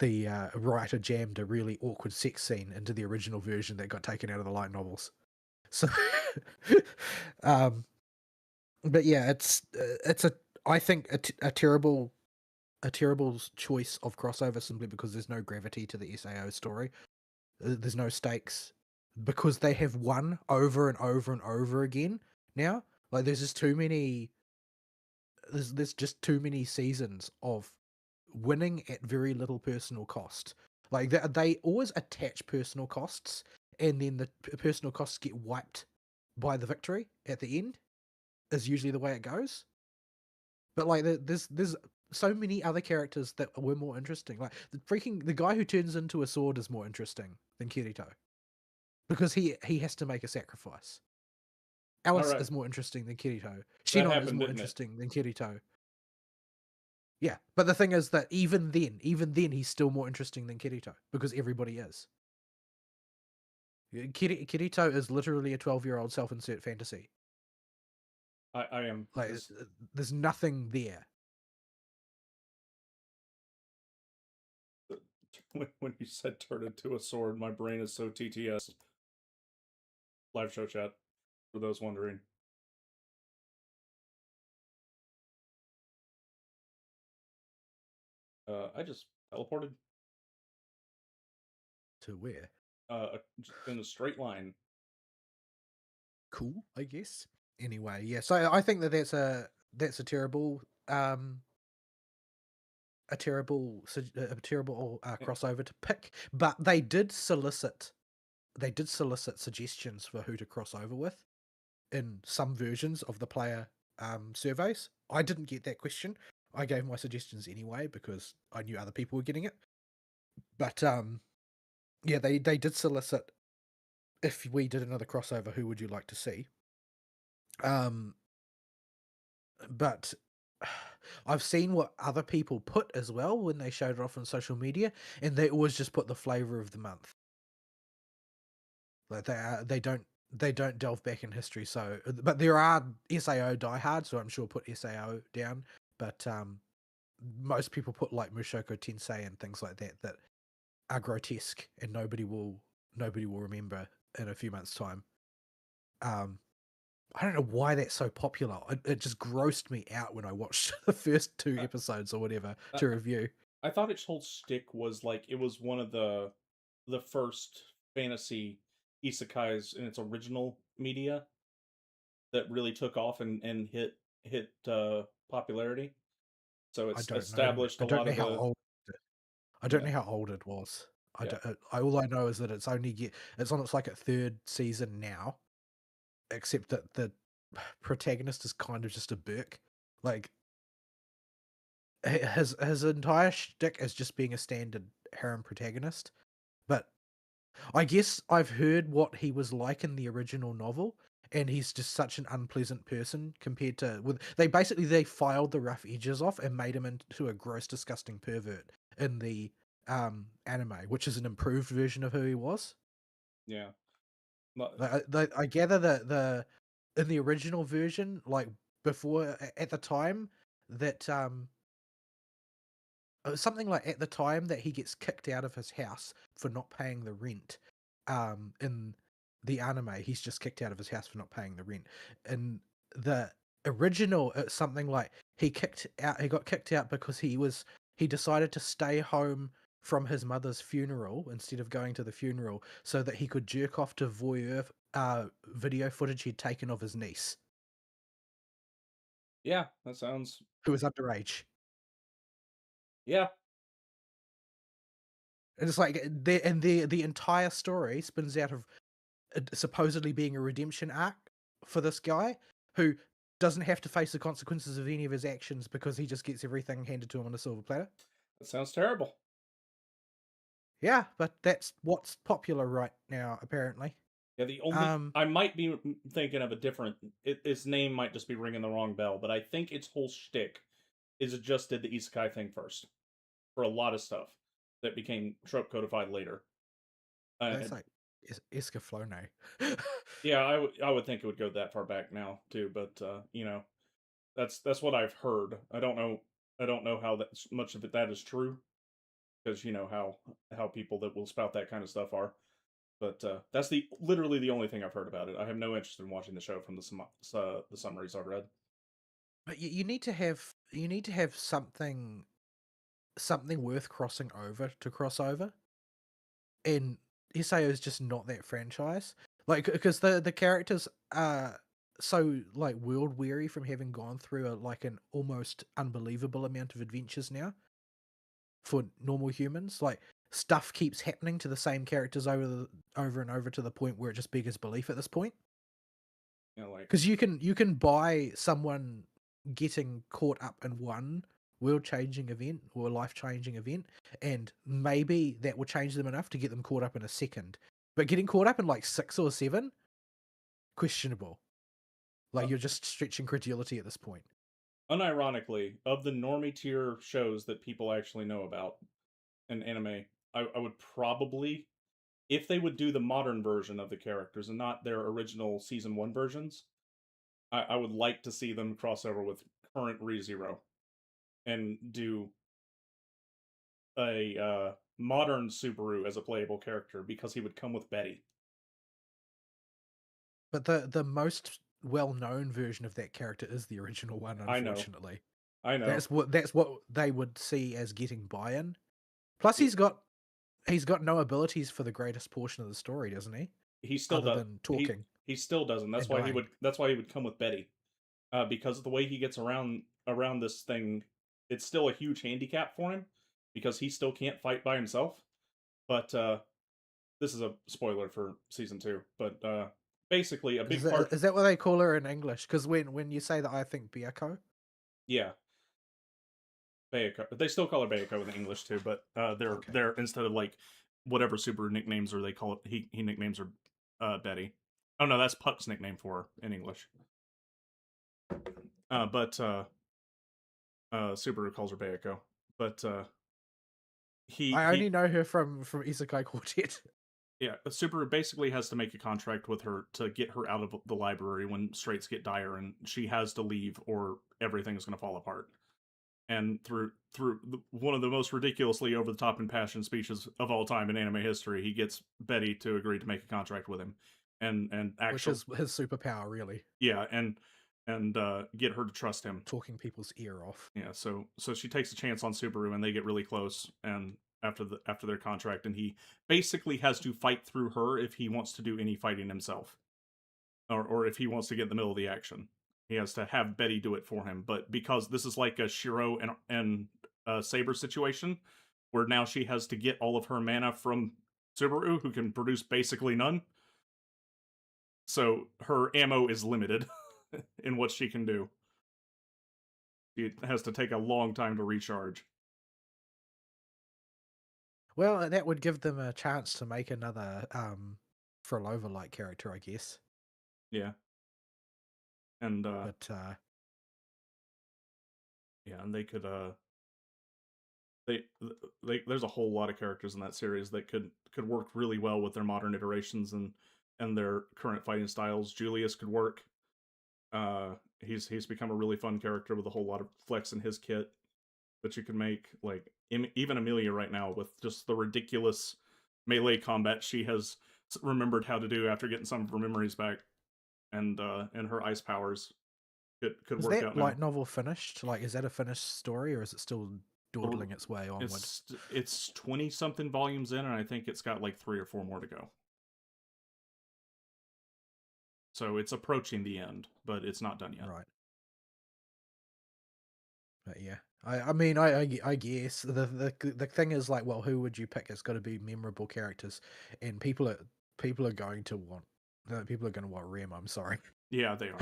the writer jammed a really awkward sex scene into the original version that got taken out of the light novels. So, um, but yeah, it's a I think a terrible choice of crossover simply because there's no gravity to the SAO story. There's no stakes because they have won over and over and over again now. Like there's just too many. There's just too many seasons of winning at very little personal cost. Like they always attach personal costs, and then the personal costs get wiped by the victory at the end. Is usually the way it goes. But like there's so many other characters that were more interesting. Like the guy who turns into a sword is more interesting than Kirito because he has to make a sacrifice. All Alice right, is more interesting than Kirito. that Shinon is happened, more didn't it? interesting than Kirito. Yeah, but the thing is that even then, he's still more interesting than Kirito because everybody is. Kirito is literally a 12-year-old self-insert fantasy. I am Like, this there's nothing there. when you said turn into a sword, my brain is so TTS. Live show chat for those wondering. I just teleported To where? in a straight line. Cool, I guess. Anyway, yeah. So I think that that's a terrible a terrible Eh, crossover to pick. But they did solicit suggestions for who to cross over with in some versions of the player surveys. I didn't get that question. I gave my suggestions anyway because I knew other people were getting it. But yeah, they did solicit if we did another crossover, who would you like to see? Um, but I've seen what other people put as well when they showed it off on social media, and they always just put the flavor of the month. Like they don't delve back in history. So, but there are Sao diehards, so I'm sure put Sao down. But most people put like Mushoku Tensei and things like that that are grotesque, and nobody will remember in a few months' time. Um, I don't know why that's so popular. It just grossed me out when I watched the first two I, episodes or whatever I to review. I thought its whole stick was like it was one of the first fantasy isekais in its original media that really took off and hit popularity. So I it's don't know. established I a don't lot know of how the old. I don't yeah know how old it was. I yeah don't. All I know is that it's on its like a third season now. Except that the protagonist is kind of just a Burke. Like his entire shtick is just being a standard harem protagonist. But I guess I've heard what he was like in the original novel, and he's just such an unpleasant person compared to with they filed the rough edges off and made him into a gross, disgusting pervert in the anime, which is an improved version of who he was. yeah. But I gather that the in the original version, like before at the time that something like at the time that he gets kicked out of his house for not paying the rent. In the anime, he's just kicked out of his house for not paying the rent. In the original, it's something like he got kicked out because he decided to stay home from his mother's funeral instead of going to the funeral so that he could jerk off to voyeur video footage he'd taken of his niece, yeah, that sounds who was underage. yeah. And it's like the entire story spins out of supposedly being a redemption arc for this guy who doesn't have to face the consequences of any of his actions because he just gets everything handed to him on a silver platter. That sounds terrible. Yeah, but that's what's popular right now, apparently. Yeah, the only Um, I might be thinking of a different. Its name might just be ringing the wrong bell, but I think its whole shtick is it just did the isekai thing first for a lot of stuff that became trope codified later. Uh, that's like Escaflowne. yeah, I would think it would go that far back now too, but that's what I've heard. I don't know how that much of it that is true. because you know how people that will spout that kind of stuff are. But that's the literally the only thing I've heard about it. I have no interest in watching the show from the summaries I've read. But you need to have something worth crossing over to cross over, and SAO is just not that franchise. Like, because the characters are so like world weary from having gone through like an almost unbelievable amount of adventures now for normal humans. Like, stuff keeps happening to the same characters over and over to the point where it just beggars belief at this point. You know, like Because you can buy someone getting caught up in one world-changing event or life-changing event, and maybe that will change them enough to get them caught up in a second. But getting caught up in like 6 or 7, questionable. uh, Like, you're just stretching credulity at this point. unironically, of the normie tier shows that people actually know about in anime, I would probably, if they would do the modern version of the characters and not their original season one versions, I would like to see them cross over with current ReZero and do a modern Subaru as a playable character because he would come with Betty. But the most well-known version of that character is the original one, I know, unfortunately. I know. That's what they would see as getting buy-in. Plus, Yeah, he's got no abilities for the greatest portion of the story, doesn't he? he still Other does. than talking He still doesn't. and dying. That's why he would come with Betty. Because of the way he gets around this thing, it's still a huge handicap for him because he still can't fight by himself. But this is a spoiler for season two. But basically, a big part. Is that what they call her in English? Because when you say that, I think Byaku. Yeah, Bayako. They still call her Bayako in English too, but Okay. they're instead of like whatever super nicknames or they call it, he nicknames her Betty. Oh no, that's Puck's nickname for her in English. But Subaru calls her Bayako. But I only he know her from Isekai Quartet. yeah, Subaru basically has to make a contract with her to get her out of the library when straits get dire, and she has to leave or everything's going to fall apart. And one of the most ridiculously over the top impassioned speeches of all time in anime history, he gets Betty to agree to make a contract with him, and Which actual is his superpower, really. yeah, and get her to trust him. Talking people's ear off. Yeah, so she takes a chance on Subaru, and they get really close. And after their contract, and he basically has to fight through her if he wants to do any fighting himself, or if he wants to get in the middle of the action, he has to have Betty do it for him. But because this is like a Shiro and Saber situation, where now she has to get all of her mana from Subaru, who can produce basically none, so her ammo is limited in what she can do. It has to take a long time to recharge. Well, that would give them a chance to make another Frolova like character, I guess. Yeah, and But yeah, and they could they, there's a whole lot of characters in that series that could work really well with their modern iterations and their current fighting styles. Julius could work. He's become a really fun character with a whole lot of flex in his kit that you can make. Like even Amelia right now with just the ridiculous melee combat she has remembered how to do after getting some of her memories back, and her ice powers could is work that out now. light novel finished? Like, is that a finished story, or is it still dawdling its way onward? It's 20 something volumes in, and I think it's got like 3 or 4 more to go. So it's approaching the end, but it's not done yet. Right. But yeah, I guess the thing is, like, well, who would you pick? It's got to be memorable characters, and people are going to want people are going to want Rem. I'm sorry. Yeah, they are.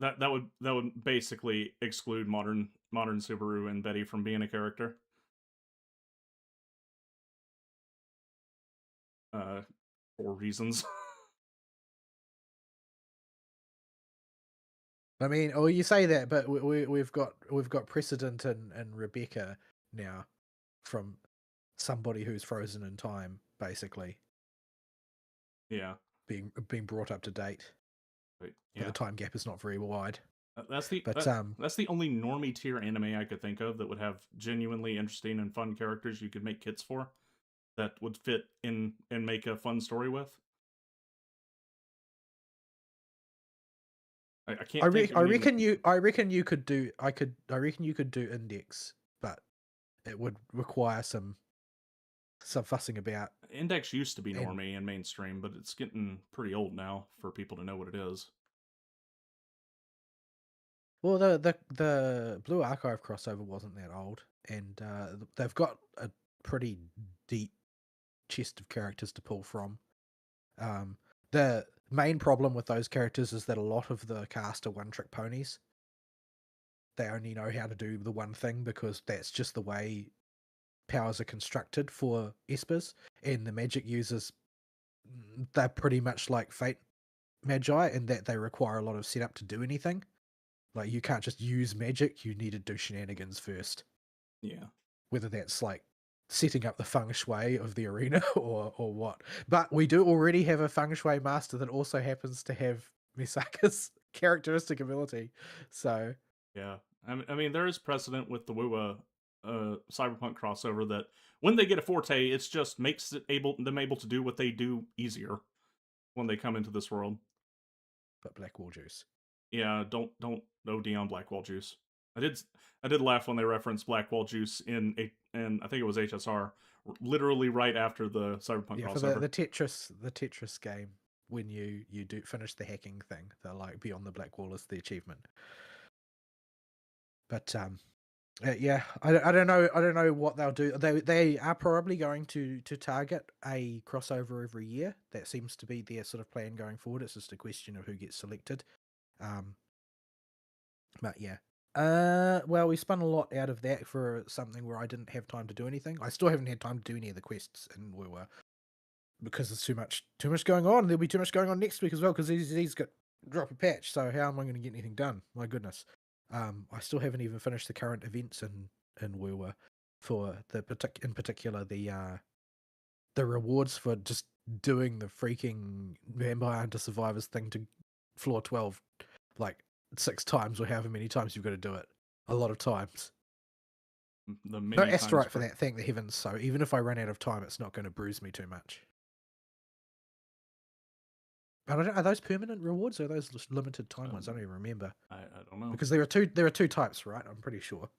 That would basically exclude modern Subaru and Betty from being a character. Uh, for reasons. I mean, oh, you say that, but we've got precedent in Rebecca now from somebody who's frozen in time, basically Yeah, being brought up to date, but but yeah, the time gap is not very wide. That's the But that's the only normie tier anime I could think of that would have genuinely interesting and fun characters you could make kits for that would fit in and make a fun story with. I can't think of any. I reckon you could do I reckon you could do Index, but it would require some fussing about. Index used to be And normie and mainstream, but it's getting pretty old now for people to know what it is. well, the Blue Archive crossover wasn't that old, and they've got a pretty deep chest of characters to pull from. The main problem with those characters is that a lot of the cast are one-trick ponies. They only know how to do the one thing because that's just the way powers are constructed for espers, and the magic users, they're pretty much like Fate Magi in that they require a lot of setup to do anything. Like, you can't just use magic, you need to do shenanigans first. Yeah. Whether that's like setting up the feng shui of the arena or what. But we do already have a feng shui master that also happens to have Misaka's characteristic ability. So Yeah. I mean, there is precedent with the WUA Cyberpunk crossover that when they get a forte, it's just makes it them able to do what they do easier when they come into this world. but Black Wall Juice. Yeah, don't OD on Blackwall Juice. I did I did laugh when they referenced Blackwall Juice in I think it was HSR, literally right after the Cyberpunk Yeah, for crossover. the Tetris game, when you do finish the hacking thing, they're like beyond the black wall is the achievement. But yeah, I don't know what they'll do. They are probably going to target a crossover every year. That seems to be their sort of plan going forward. It's just a question of who gets selected. But yeah. Well, we spun a lot out of that for something where I didn't have time to do anything. I still haven't had time to do any of the quests, and we were because there's too much going on. There'll be too much going on next week as well because he's got drop a patch. So how am I going to get anything done? My goodness. I still haven't even finished the current events in Woowa for in particular the rewards for just doing the freaking Vampire Hunter Survivors thing to floor 12 like 6 times or however many times you've got to do it. A lot of times. The No many times asteroid for that, thank the heavens. So even if I run out of time, it's not going to bruise me too much. I don't know, are those permanent rewards or are those just limited time ones? I don't even remember. I don't know. Because there are two types, right? I'm pretty sure.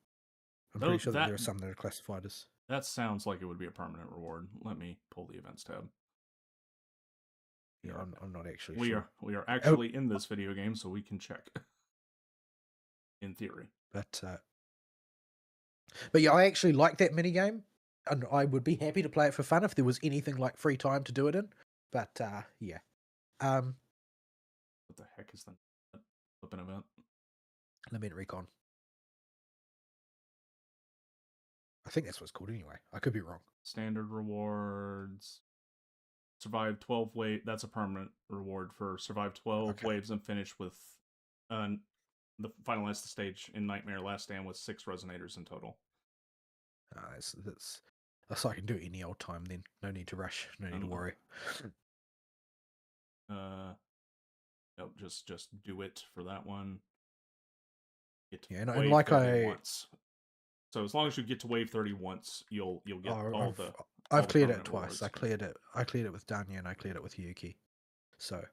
I'm pretty sure that That there are some that are classified as. that sounds like it would be a permanent reward. Let me pull the events tab. Yeah, I'm not actually we sure. We are actually in this video game, so we can check. In theory. But yeah, I actually like that mini game, and I would be happy to play it for fun if there was anything like free time to do it in. But yeah. What the heck is that flipping event? Lament Recon. I think that's what it's called anyway. I could be wrong. Standard rewards. Survive 12 wave. That's a permanent reward for survive 12 waves and finish with the finalize the stage in Nightmare Last Stand with 6 resonators in total. So I can do it any old time then. No need to rush. No need to worry. Nope, just do it for that one. And like once. So as long as you get to wave 30 once, you'll get I've cleared it twice. I cleared it with Danya and I cleared it with Yuki. So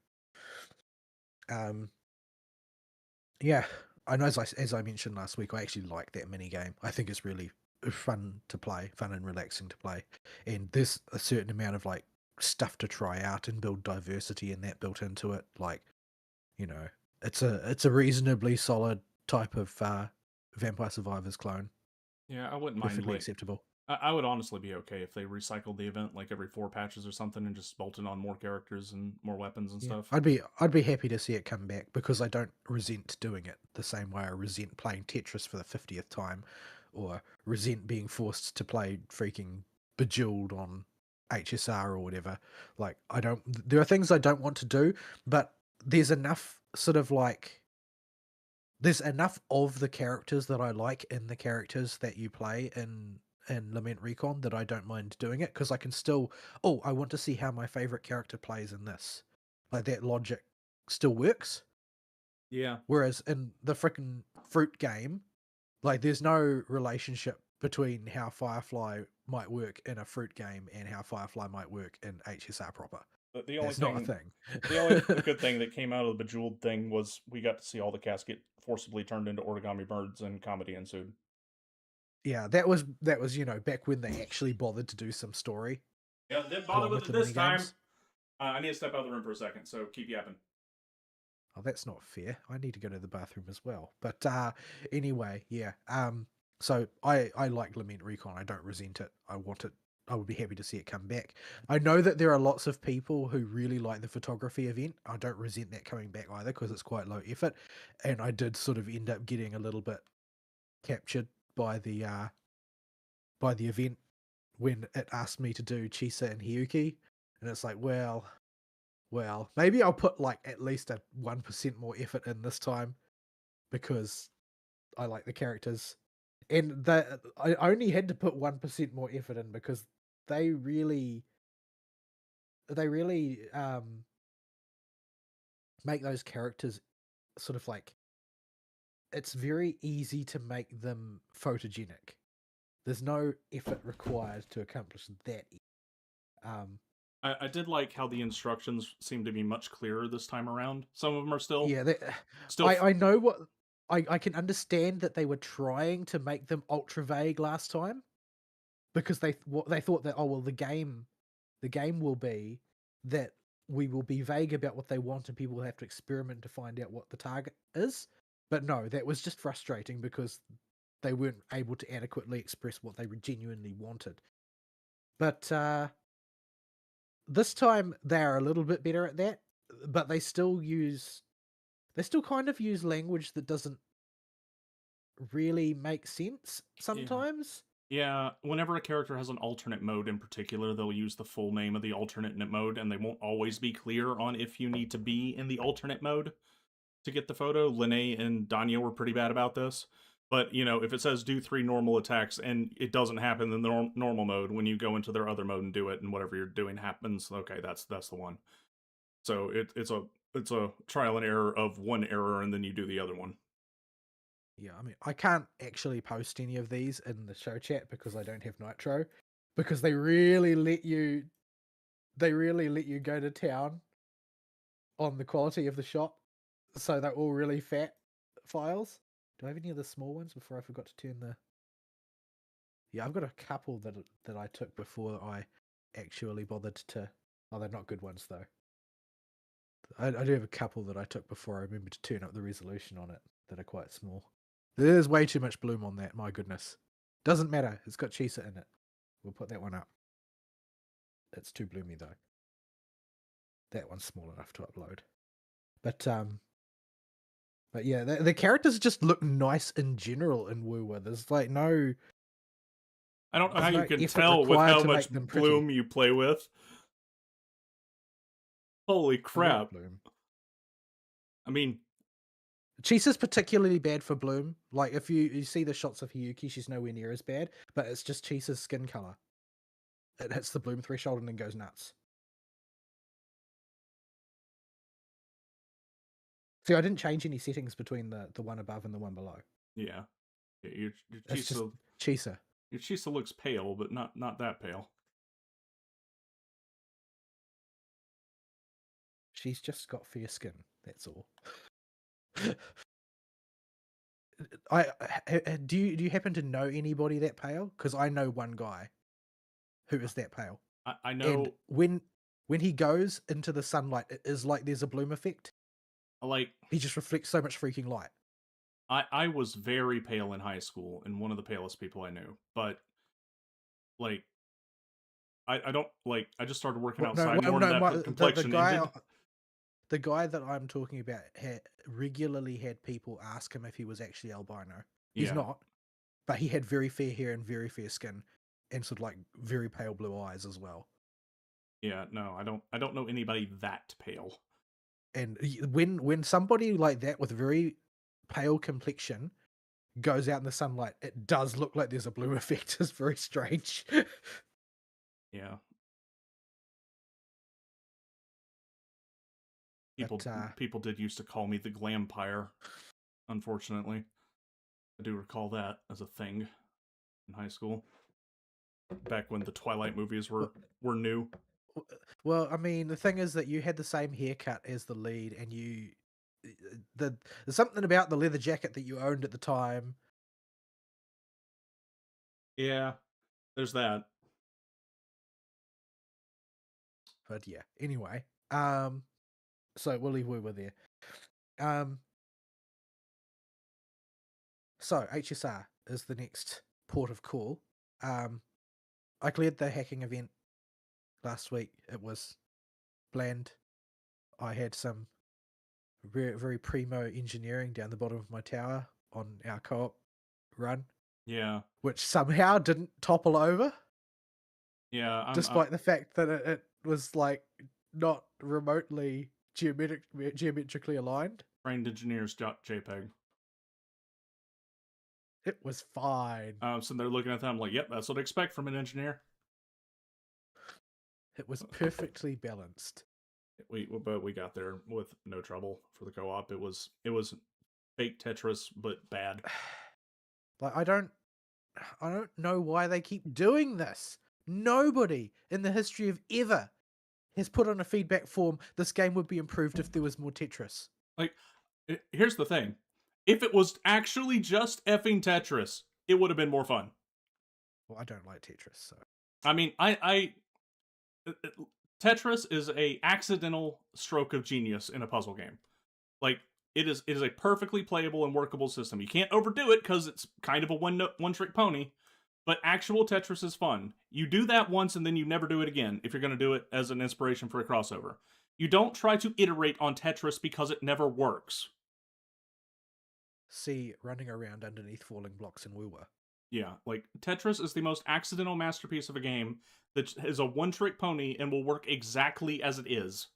yeah. I know as I mentioned last week, I actually like that mini game. I think it's really fun to play, fun and relaxing to play. And there's a certain amount of like stuff to try out and build diversity in that built into it. Like, you know, it's a reasonably solid type of Vampire Survivors clone. Yeah, I wouldn't mind. Perfectly acceptable. I would honestly be okay if they recycled the event like every 4 patches or something and just bolted on more characters and more weapons and stuff. I'd be happy to see it come back because I don't resent doing it the same way I resent playing Tetris for the 50th time or resent being forced to play freaking Bejeweled on HSR or whatever. Like, there are things I don't want to do, but there's enough there's enough of the characters that I like in the characters that you play in Lament Recon that I don't mind doing it because I can still, I want to see how my favorite character plays in this. Like, that logic still works. Yeah. Whereas in the frickin' fruit game, like, there's no relationship between how Firefly might work in a fruit game and how Firefly might work in HSR proper. The only It's not a thing, thing. the only good thing that came out of the Bejeweled thing was we got to see all the cast get forcibly turned into origami birds, and comedy ensued. Yeah, that was, you know, back when they actually bothered to do some story Yeah, didn't bother along with with it the this mini time. games. I need to step out of the room for a second, so keep yapping. Oh, that's not fair. I need to go to the bathroom as well. But anyway, yeah. So I like Lament Recon. I don't resent it. I want it. I would be happy to see it come back. I know that there are lots of people who really like the photography event. I don't resent that coming back either because it's quite low effort, and I did sort of end up getting a little bit captured by the event when it asked me to do Chisa and Hiyuki, and it's like, well, maybe I'll put like at least a 1% more effort in this time because I like the characters. And that I only had to put 1% more effort in because they really they really make those characters sort of like it's very easy to make them photogenic. There's no effort required to accomplish that. Um I did like how the instructions seem to be much clearer this time around. Some of them are yeah, still. I know what I can understand that they were trying to make them ultra vague last time because they thought that, oh well, the game will be that we will be vague about what they want and people will have to experiment to find out what the target is. But no, that was just frustrating because they weren't able to adequately express what they genuinely wanted. But this time they're a little bit better at that, but they still kind of use language that doesn't really make sense Yeah. sometimes. Yeah, whenever a character has an alternate mode in particular, they'll use the full name of the alternate mode, and they won't always be clear on if you need to be in the alternate mode to get the photo. Lene and Danya were pretty bad about this. But, if it says do 3 normal attacks and it doesn't happen in the normal mode, when you go into their other mode and do it, and whatever you're doing happens, okay, that's the one. So it's a trial and error of one error, and then you do the other one. Yeah, I mean, I can't actually post any of these in the show chat because I don't have Nitro, because they really let you go to town on the quality of the shot. So they're all really fat files. Do I have any of the small ones before I forgot to turn the Yeah, I've got a couple that I took before I actually bothered to Oh, they're not good ones though. I do have a couple that I took before I remembered to turn up the resolution on it that are quite small. There's way too much bloom on that, my goodness. Doesn't matter, it's got Chisa in it. We'll put that one up. It's too bloomy though. That one's small enough to upload. But yeah, the characters just look nice in general in Woowa. I don't know how There's you no can effort tell with required how to much make them pretty. bloom you play with. Holy I like crap. bloom. I mean, Chisa's particularly bad for bloom. Like if you see the shots of Hiyuki, she's nowhere near as bad, but it's just Chisa's skin color. It hits the bloom threshold and then goes nuts. See, I didn't change any settings between the one above and the one below. yeah. Your It's just Chisa, Chisa. your Chisa looks pale, but not that pale. She's just got fair skin. That's all. Do you happen to know anybody that pale? Because I know one guy who is that pale, I and know, when he goes into the sunlight, it is like there's a bloom effect. like, He just reflects so much freaking light. I was very pale in high school and one of the palest people I knew. But, like, I don't, like, I just started working outside Well, more and no, that the complexion guy ended. the guy that I'm talking about regularly had people ask him if he was actually albino. He's Yeah. not, but he had very fair hair and very fair skin, and sort of like very pale blue eyes as well. Yeah, no, I don't know anybody that pale. And when somebody like that with very pale complexion goes out in the sunlight, it does look like there's a blue effect. It's very strange. Yeah. People But people did used to call me the Glampire. Unfortunately, I do recall that as a thing in high school, back when the Twilight movies w- were new. well, I mean, the thing is that you had the same haircut as the lead, and there's something about the leather jacket that you owned at the time. Yeah, there's that. But yeah, anyway, so we'll leave where we're there. Um, so HSR is the next port of call. Um, I cleared the hacking event last week. It was bland. I had some very, very primo engineering down the bottom of my tower on our co-op run, Yeah, which somehow didn't topple over, yeah. despite the fact that it was like not remotely geometrically aligned. Trained engineers JPEG. It was fine. So they're looking at that. I'm like, yep, that's what I expect from an engineer. It was perfectly balanced. But we got there with no trouble for the co-op. It was fake Tetris, but bad. Like I don't know why they keep doing this. Nobody in the history of ever has put on a feedback form this game would be improved if there was more Tetris. Like, here's the thing: if it was actually just effing Tetris, it would have been more fun. Well, I don't like Tetris, so I mean, Tetris is a accidental stroke of genius in a puzzle game. Like, it is a perfectly playable and workable system. You can't overdo it because it's kind of a one trick pony. But actual Tetris is fun. You do that once and then you never do it again if you're going to do it as an inspiration for a crossover. You don't try to iterate on Tetris because it never works. see running around underneath falling blocks in Woowa. Yeah, like Tetris is the most accidental masterpiece of a game that is a one trick pony and will work exactly as it is.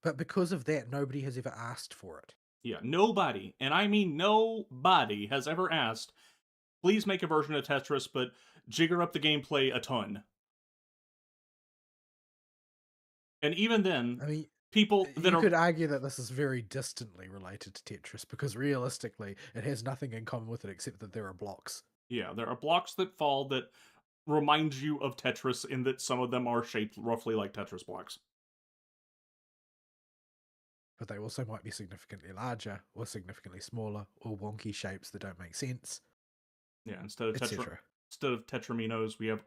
But because of that, nobody has ever asked for it. Yeah, nobody, and I mean nobody, has ever asked, please make a version of Tetris, but jigger up the gameplay a ton. And even then, I mean, people that you are could argue that this is very distantly related to Tetris because realistically, it has nothing in common with it except that there are blocks. yeah, there are blocks that fall that remind you of Tetris in that some of them are shaped roughly like Tetris blocks. But they also might be significantly larger or significantly smaller or wonky shapes that don't make sense, Yeah, etc. instead of tetraminos, we have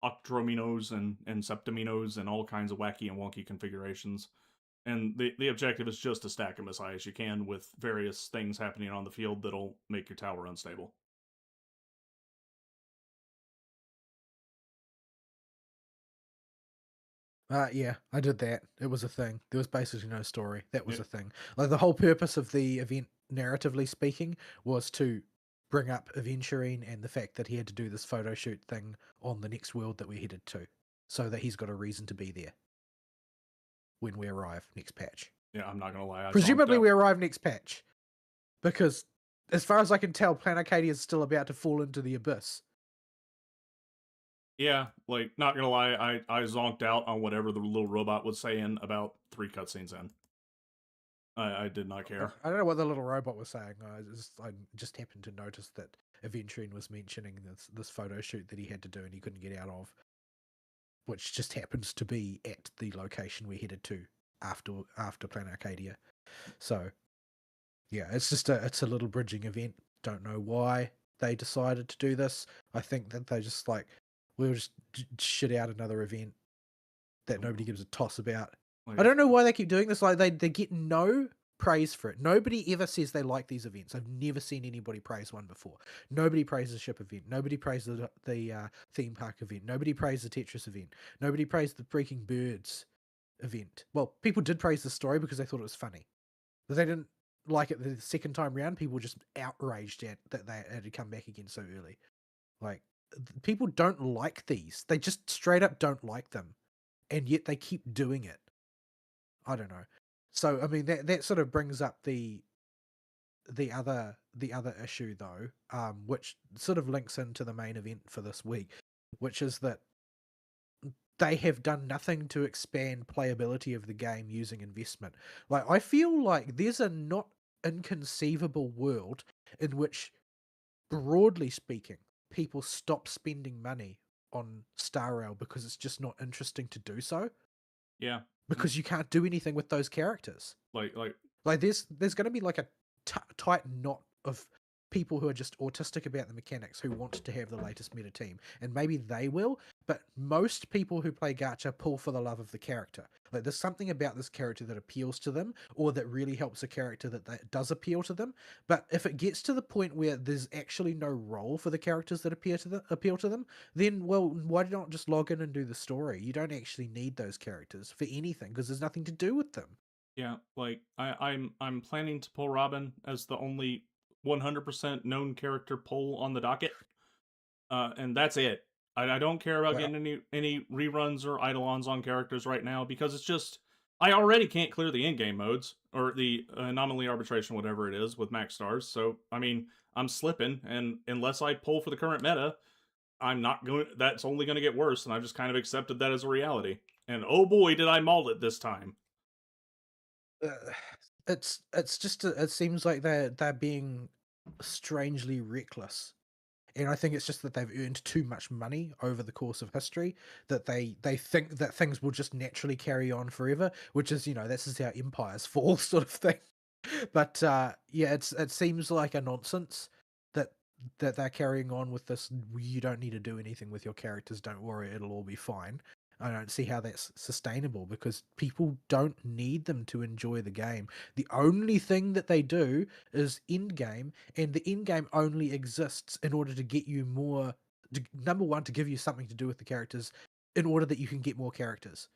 octorominos and septaminos and all kinds of wacky and wonky configurations. And the objective is just to stack them as high as you can with various things happening on the field that'll make your tower unstable. Yeah, I did that. It was a thing. There was basically no story. That was It, a thing. Like the whole purpose of the event, narratively speaking, was to bring up Aventurine and the fact that he had to do this photo shoot thing on the next world that we're headed to, so that he's got a reason to be there when we arrive next patch. yeah, I'm not gonna lie, I zonked Presumably, out. we arrive next patch, because as far as I can tell, Plan Arcadia is still about to fall into the abyss. Yeah, like not gonna lie, I zonked out on whatever the little robot was saying about 3 cutscenes in. I did not care. I don't know what the little robot was saying. I just happened to notice that Aventurine was mentioning this photo shoot that he had to do and he couldn't get out of, which just happens to be at the location we headed to after Plan Arcadia. So yeah, it's a little bridging event. Don't know why they decided to do this. I think that they just like we'll just shit out another event that nobody gives a toss about. Like, I don't know why they keep doing this. Like they get no praise for it. Nobody ever says they like these events. I've never seen anybody praise one before. Nobody praises the ship event. Nobody praised the theme park event. Nobody praised the Tetris event. Nobody praised the freaking birds event. Well, people did praise the story because they thought it was funny, but they didn't like it the second time round. People were just outraged at that they had to come back again so early. Like people don't like these. They just straight up don't like them, and yet they keep doing it. I don't know. So I mean that sort of brings up the other issue though, which sort of links into the main event for this week, which is that they have done nothing to expand playability of the game using investment. Like, I feel like there's a not inconceivable world in which, broadly speaking, people stop spending money on Star Rail because it's just not interesting to do so, Yeah, because you can't do anything with those characters. like Like, there's going to be like a tight knot of people who are just autistic about the mechanics who want to have the latest meta team, and maybe they will. But most people who play gacha pull for the love of the character. Like, there's something about this character that appeals to them, or that really helps a character that does appeal to them. But if it gets to the point where there's actually no role for the characters that appeal to them, then, well, why not just log in and do the story? You don't actually need those characters for anything because there's nothing to do with them. yeah, like I'm planning to pull Robin as the only 100% known character pull on the docket, and that's it. I don't care about Well, getting any reruns or eidolons on characters right now because it's just I already can't clear the in-game modes or the anomaly arbitration, whatever it is, with max stars. So I mean, I'm slipping, and unless I pull for the current meta, I'm not going. That's only going to get worse, and I've just kind of accepted that as a reality. And oh boy, did I maul it this time. uh, it's just it seems like they're being strangely reckless, and I think it's just that they've earned too much money over the course of history, that they think that things will just naturally carry on forever, which is, this is how empires fall, sort of thing. But yeah, it seems like a nonsense that they're carrying on with this. You don't need to do anything with your characters. Don't worry, it'll all be fine. I don't see how that's sustainable because people don't need them to enjoy the game. The only thing that they do is end game, and the end game only exists in order to get you more. Number one, to give you something to do with the characters, in order that you can get more characters.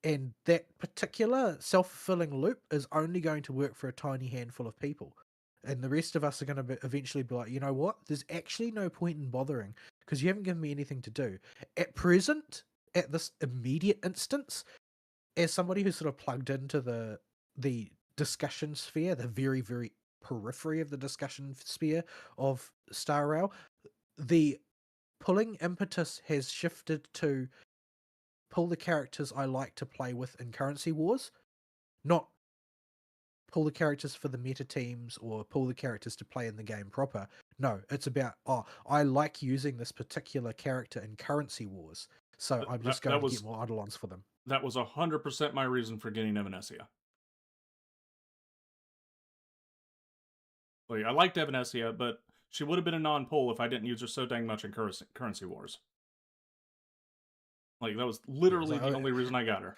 And that particular self-fulfilling loop is only going to work for a tiny handful of people. And the rest of us are going to eventually be like, you know what? There's actually no point in bothering because you haven't given me anything to do. At present, at this immediate instance, as somebody who's sort of plugged into the discussion sphere, the very, very periphery of the discussion sphere of Star Rail, the pulling impetus has shifted to pull the characters I like to play with in currency wars, not pull the characters for the meta teams or pull the characters to play in the game proper. No, it's about, oh, I like using this particular character in currency wars, so I'm That just going to get more eidolons for them. that was 100% my reason for getting Evanesia. Like I liked Evanesia, but she would have been a non-pull if I didn't use her so dang much in currency wars. Like that was Yeah, so literally the only reason I got her.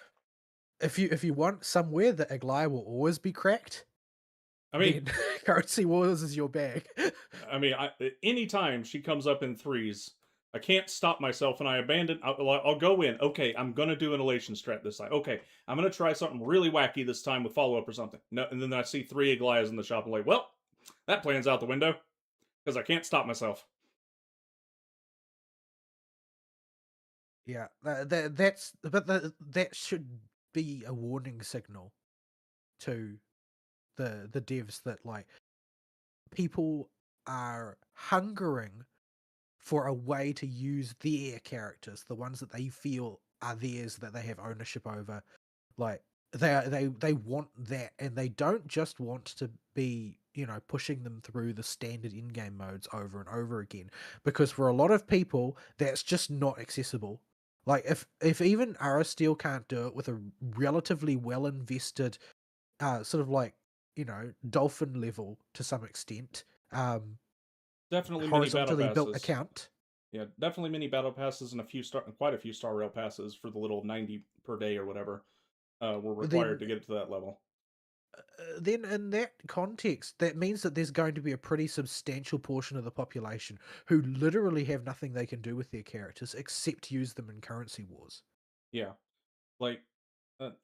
if you want somewhere that Aglaya will always be cracked, I mean, then currency wars is your bag. anytime she comes up in threes, I can't stop myself and I abandon. I'll go in. Okay, I'm gonna do an elation strat this time. Okay, I'm gonna try something really wacky this time with follow up or something. No, and then I see three Aglias in the shop. I'm like, well, that plan's out the window because I can't stop myself. Yeah, that should be a warning signal to the devs that, like, people are hungering for a way to use their characters, the ones that they feel are theirs, that they have ownership over. Like, they want that, and they don't just want to be, pushing them through the standard in-game modes over and over again. Because for a lot of people, that's just not accessible. Like, if even Aristeel can't do it with a relatively well invested, sort of like, dolphin level to some extent, Definitely mini battle horizontally built passes. account, Yeah, definitely mini battle passes and quite a few star rail passes for the little 90 per day or whatever were required then to get it to that level. then in that context, that means that there's going to be a pretty substantial portion of the population who literally have nothing they can do with their characters except use them in currency wars. Yeah, like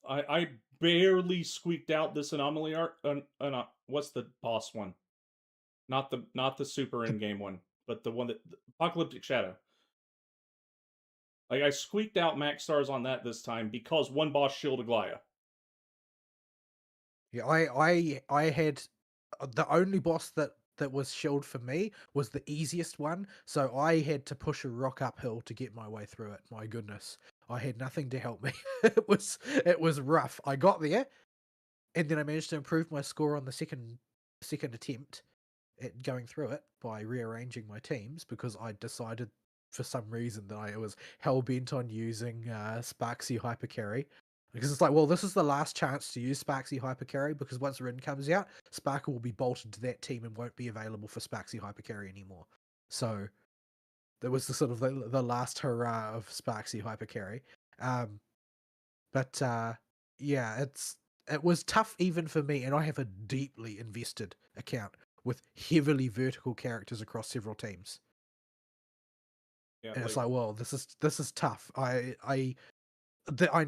I barely squeaked out this anomaly art. What's the boss one? Not the super The, in game one, but the one that Apocalyptic Shadow. Like I squeaked out max stars on that this time because one boss shield Aglaya. yeah, I had the only boss that was shield for me was the easiest one, so I had to push a rock uphill to get my way through it. My goodness, I had nothing to help me. It was rough. I got there, and then I managed to improve my score on the second attempt at going through it by rearranging my teams because I decided for some reason that I was hell bent on using Sparksy Hypercarry. Because it's like, well, this is the last chance to use Sparksy Hypercarry because once Rin comes out, Sparkle will be bolted to that team and won't be available for Sparksy Hypercarry anymore. So that was the sort of the last hurrah of Sparksy Hypercarry. Um, but yeah, it was tough even for me, and I have a deeply invested account with heavily vertical characters across several teams. Yeah, And it's like like, well, this is tough. I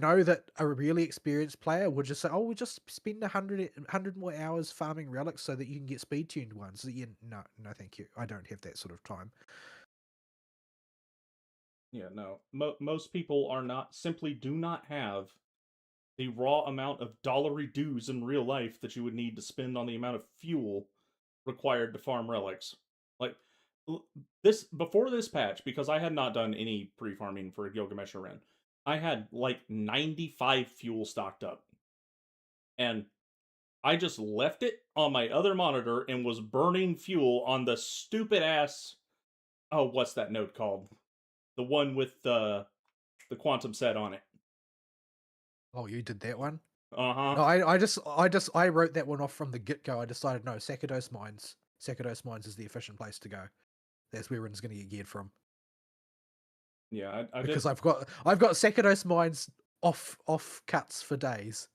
know that a really experienced player would just say, "Oh, we just spend 100 more hours farming relics so that you can get speed tuned ones." Yeah, no, no, thank you. I don't have that sort of time. yeah, no. Most people are not simply do not have the raw amount of dollary dues in real life that you would need to spend on the amount of fuel required to farm relics. Like this before this patch, because I had not done any pre-farming for Gilgamesh or Ren, I had like 95 fuel stocked up. And I just left it on my other monitor and was burning fuel on the stupid ass. Oh, what's that node called? The one with the quantum set on it. Oh, you did that one? Uh huh. No, I wrote that one off from the get go. I decided no, Sakados Mines. Sakados Mines is the efficient place to go. That's where Rin's going to get geared from Yeah, I because did. I've got Sakados Mines off cuts for days.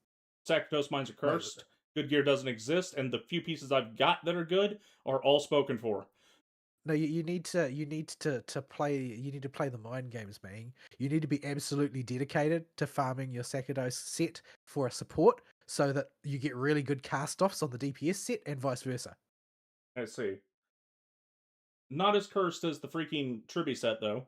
Sacratos mines are Like cursed. Good gear doesn't exist, and the few pieces I've got that are good are all spoken for. no, you need to play the mind games, man. You need to be absolutely dedicated to farming your Sakados set for a support so that you get really good cast offs on the DPS set and vice versa. I see. Not as cursed as the freaking Tribi set, though.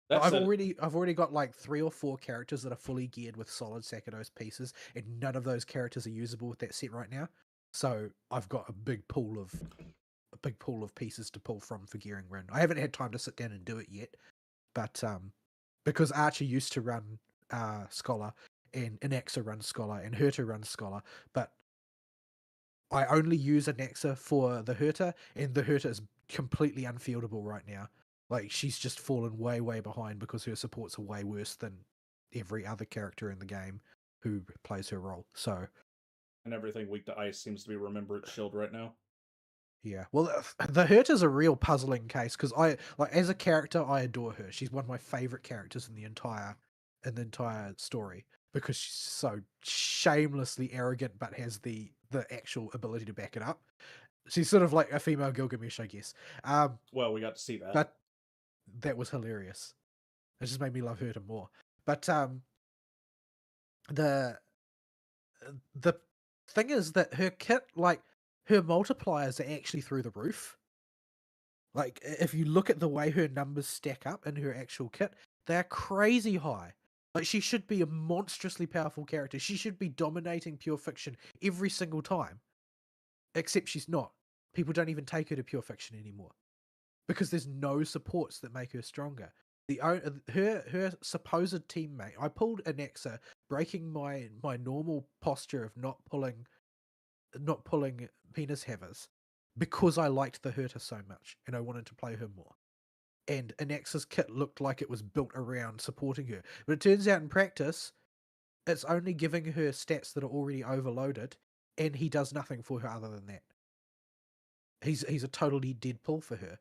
That I've set, already I've already got like 3 or 4 characters that are fully geared with solid Sakados pieces, and none of those characters are usable with that set right now. So I've got a big pool of pieces to pull from for gearing Rin. I haven't had time to sit down and do it yet, but because Archer used to run Scholar, and Anaxa runs Scholar, and Herta runs Scholar, but I only use Anaxa for the Herta, and the Herta is completely unfieldable right now. Like, she's just fallen way, way behind because her supports are way worse than every other character in the game who plays her role. So, and everything weak to ice seems to be Remembrance Shield right now. yeah. Well, the Herta's a real puzzling case because as a character, I adore her. She's one of my favorite characters in the entire story because she's so shamelessly arrogant but has the actual ability to back it up. She's sort of like a female Gilgamesh, I guess. Um, Well, we got to see that. but that was hilarious. It just made me love her more. But the the thing is that her kit, like her multipliers, are actually through the roof. Like if you look at the way her numbers stack up in her actual kit, they're crazy high. Like she should be a monstrously powerful character. She should be dominating pure fiction every single time. Except she's not. People don't even take her to pure fiction anymore, because there's no supports that make her stronger. Her supposed teammate. I pulled Anaxa, breaking my normal posture of not pulling penis havers, because I liked the Herta so much and I wanted to play her more. And Anaxa's kit looked like it was built around supporting her, but it turns out in practice it's only giving her stats that are already overloaded, and he does nothing for her other than that. He's a totally dead pull for her,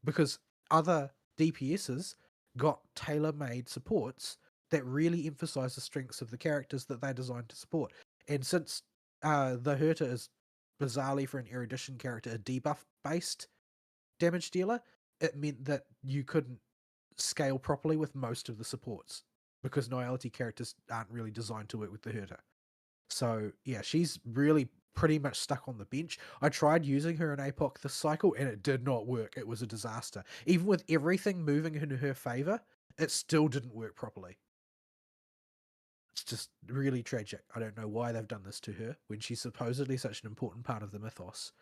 because other DPSs got tailor-made supports that really emphasize the strengths of the characters that they're designed to support. And since the Herta is bizarrely for an erudition character a debuff-based damage dealer, it meant that you couldn't scale properly with most of the supports because Niality characters aren't really designed to work with the Herta. So yeah, she's really pretty much stuck on the bench. I tried using her in APOC this cycle and it did not work. It was a disaster. Even with everything moving in her favor, it still didn't work properly. It's just really tragic. I don't know why they've done this to her when she's supposedly such an important part of the mythos.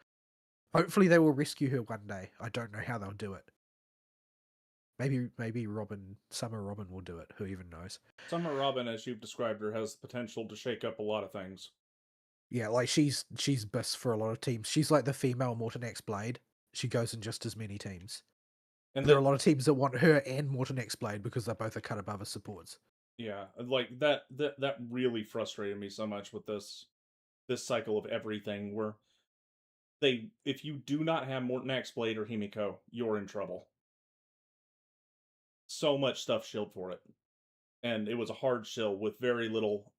Hopefully they will rescue her one day. I don't know how they'll do it. Maybe Summer Robin will do it. Who even knows? Summer Robin, as you've described her, has the potential to shake up a lot of things. Yeah, like she's best for a lot of teams. She's like the female Morton X Blade. She goes in just as many teams. And There are that, a lot of teams that want her and Morton X Blade because they're both a cut above as supports. yeah, like that really frustrated me so much with this cycle of everything where if you do not have Morton X Blade or Himiko, you're in trouble. So much stuff shilled for it, and it was a hard shill with very little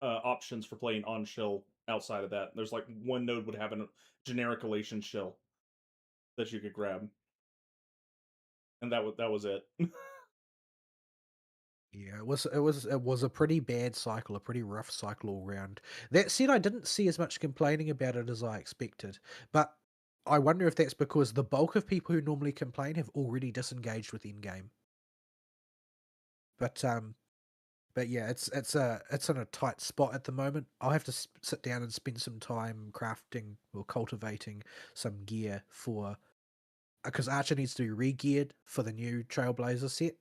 options for playing on shill outside of that. There's like one node would have a generic elation shill that you could grab, and that was it. Yeah, it was a pretty bad cycle, a pretty rough cycle all round. That said, I didn't see as much complaining about it as I expected, but I wonder if that's because the bulk of people who normally complain have already disengaged with Endgame. But but yeah, it's in a tight spot at the moment. I'll have to sit down and spend some time crafting or cultivating some gear for because Archer needs to be re-geared for the new Trailblazer set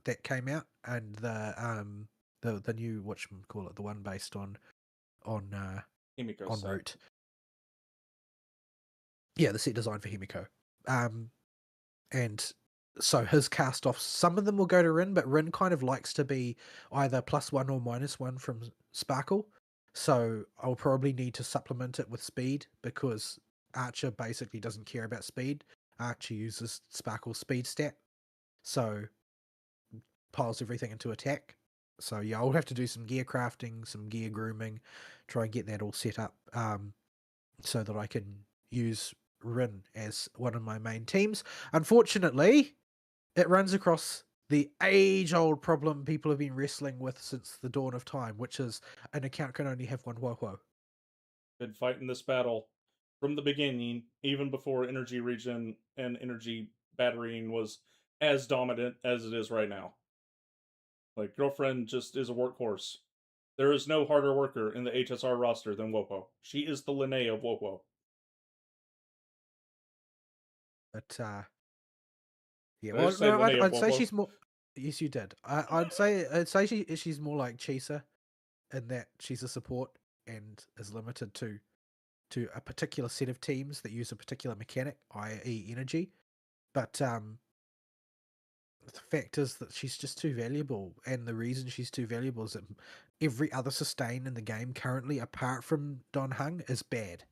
that came out, and the new whatchamacallit, the one based on Himiko on set. Root. Yeah, the set design for Himiko. And so his cast offs, some of them will go to Rin, but Rin kind of likes to be either +1 or -1 from Sparkle. So I'll probably need to supplement it with speed because Archer basically doesn't care about speed. Archer uses Sparkle speed stat. So piles everything into attack. So yeah, I'll have to do some gear crafting, some gear grooming, try and get that all set up so that I can use Rin as one of my main teams. Unfortunately, it runs across the age-old problem people have been wrestling with since the dawn of time, which is an account can only have one Wowo. Been fighting this battle from the beginning, even before energy regen and energy batterying was as dominant as it is right now. Like, girlfriend just is a workhorse. There is no harder worker in the HSR roster than Wopo. She is the Linnea of Wopo. But yeah, Did I well, just say no, Linnea of I'd say Wopo? she's more. Yes, you did. I'd say she's more like Chisa in that she's a support and is limited to a particular set of teams that use a particular mechanic, i.e., energy. But the fact is that she's just too valuable, and the reason she's too valuable is that every other sustain in the game currently, apart from Don Hung, is bad.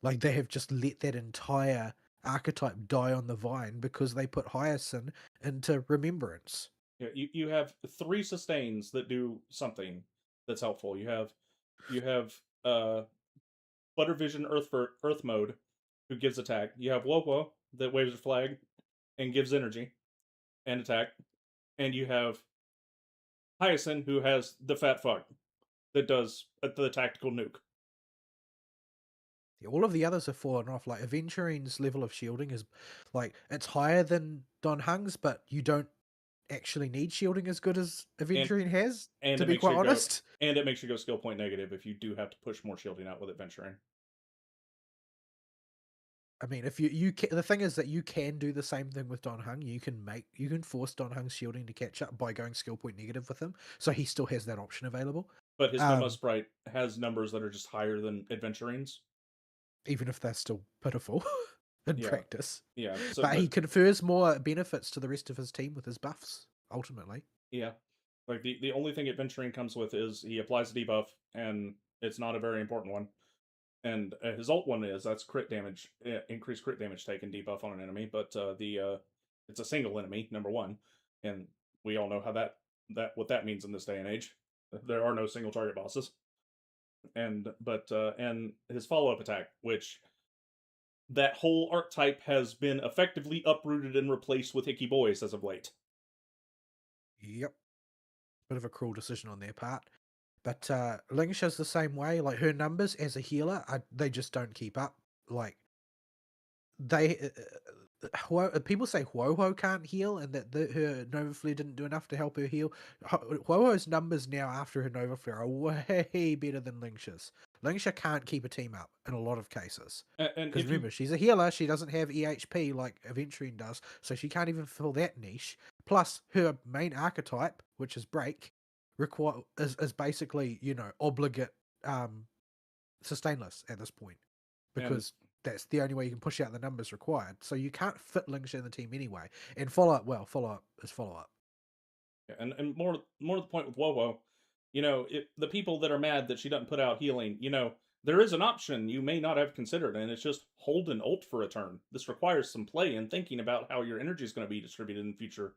Like they have just let that entire archetype die on the vine because they put Hyacinth into Remembrance. Yeah, you have three sustains that do something that's helpful. You have Butter Vision Earth for Earth mode, who gives attack. You have Wopo that waves a flag and gives energy and attack, and you have Hyacinth who has the fat fuck that does the tactical nuke. Yeah, all of the others have fallen off. Like Aventurine's level of shielding is like it's higher than Don Hung's, but you don't actually need shielding as good as And Aventurine has, and to it be makes quite you go honest. and it makes you go skill point negative if you do have to push more shielding out with adventuring. I mean, if you can, the thing is that you can do the same thing with Don Hung. You can force Don Hung's shielding to catch up by going skill point negative with him, so he still has that option available. But his Memo Um, Sprite has numbers that are just higher than adventurine's. even if they're still pitiful in Yeah, practice, yeah. So, but he but confers more benefits to the rest of his team with his buffs. Ultimately, yeah, like the only thing adventuring comes with is he applies a debuff, and it's not a very important one. And his ult one is that's crit damage, increased crit damage taken debuff on an enemy. But the it's a single enemy, number one, and we all know how that what that means in this day and age. There are no single target bosses. And his follow up attack, which that whole archetype has been effectively uprooted and replaced with Hickey Boys as of late. yep, bit of a cruel decision on their part. But Lingsha's the same way. Like her numbers as a healer, they just don't keep up. Like they people say Huoho can't heal and that her Nova Flare didn't do enough to help her heal. Huoho's numbers now after her Nova Flare are way better than Lingsha's. Lingsha can't keep a team up in a lot of cases. And Because if you remember, she's a healer. She doesn't have EHP like Aventurine does, so she can't even fill that niche. Plus, her main archetype, which is Break, is basically obligate sustainless at this point and because that's the only way you can push out the numbers required. So you can't fit Lingsha in the team anyway. And follow up is follow up. and more to the point with Wowo, the people that are mad that she doesn't put out healing, there is an option you may not have considered, and it's just hold an ult for a turn. This requires some play and thinking about how your energy is going to be distributed in future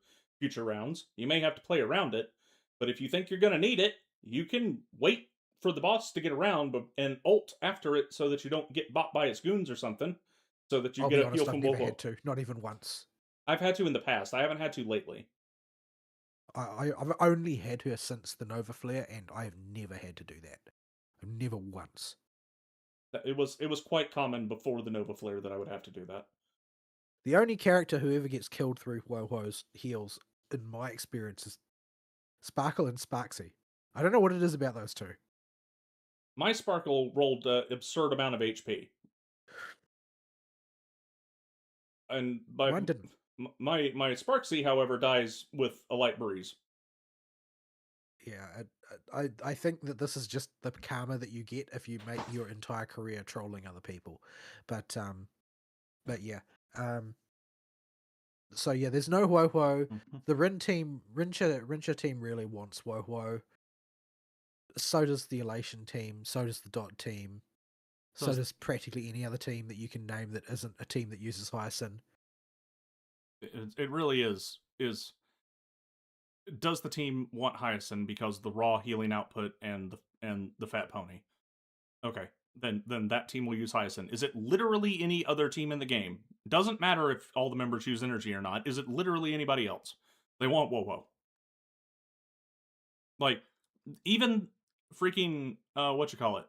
rounds. You may have to play around it, but if you think you're going to need it, you can wait for the boss to get around and ult after it so that you don't get bought by its goons or something, so that you I'll get be a heal honest, I've from never had Wowo. to, not even once. I've had to in the past. I haven't had to lately. I've only had her since the Nova Flare, and I have never had to do that. I've never once. It was quite common before the Nova Flare that I would have to do that. The only character who ever gets killed through Wowo's heals, in my experience, is Sparkle and Sparksy. I don't know what it is about those two. My Sparkle rolled an absurd amount of HP, and Mine didn't. my Sparksy, however, dies with a light breeze. Yeah, I think that this is just the karma that you get if you make your entire career trolling other people. But yeah. Um so yeah, there's no Wowo. Mhm. The Rincha team really wants Wowo. So does the Elation team, so does the Dot team, So so does practically any other team that you can name that isn't a team that uses Hyacinth. it really is. Does the team want Hyacinth because of the raw healing output and the fat pony? Okay, then that team will use Hyacinth. Is it literally any other team in the game? Doesn't matter if all the members use energy or not. Is it literally anybody else? They want Wowo. Like, even freaking what you call it,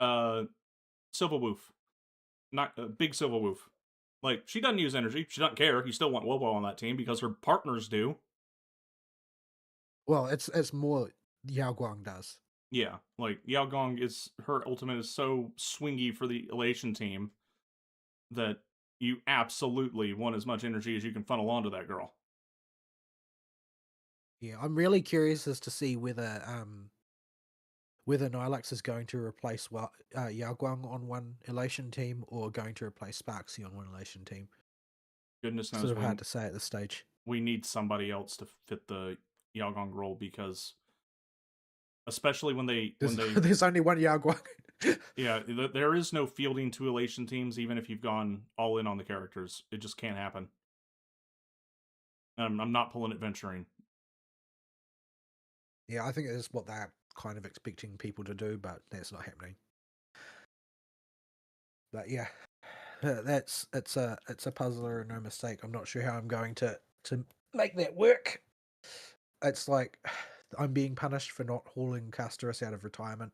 uh, Silva Woof, not big Silva Woof. Like, she doesn't use energy. She doesn't care. You still want Wowo on that team because her partners do. Well, it's more Yao Guang does. Yeah, like Yao Gong is her ultimate is so swingy for the Elation team that you absolutely want as much energy as you can funnel onto that girl. Yeah, I'm really curious as to see whether Nihilux is going to replace Yao Guang on one Elation team or going to replace Sparksy on one Elation team. Goodness Sort knows of hard to say at this stage. we need somebody else to fit the Yao Gong role because especially when There's they there's only one Yao Guang. yeah, there is no fielding to Elation teams even if you've gone all in on the characters. It just can't happen. I'm not pulling adventuring. Yeah, I think it's what they're kind of expecting people to do, but that's not happening. But yeah, it's a puzzler and no mistake. I'm not sure how I'm going to make that work. It's like I'm being punished for not hauling Casterus out of retirement.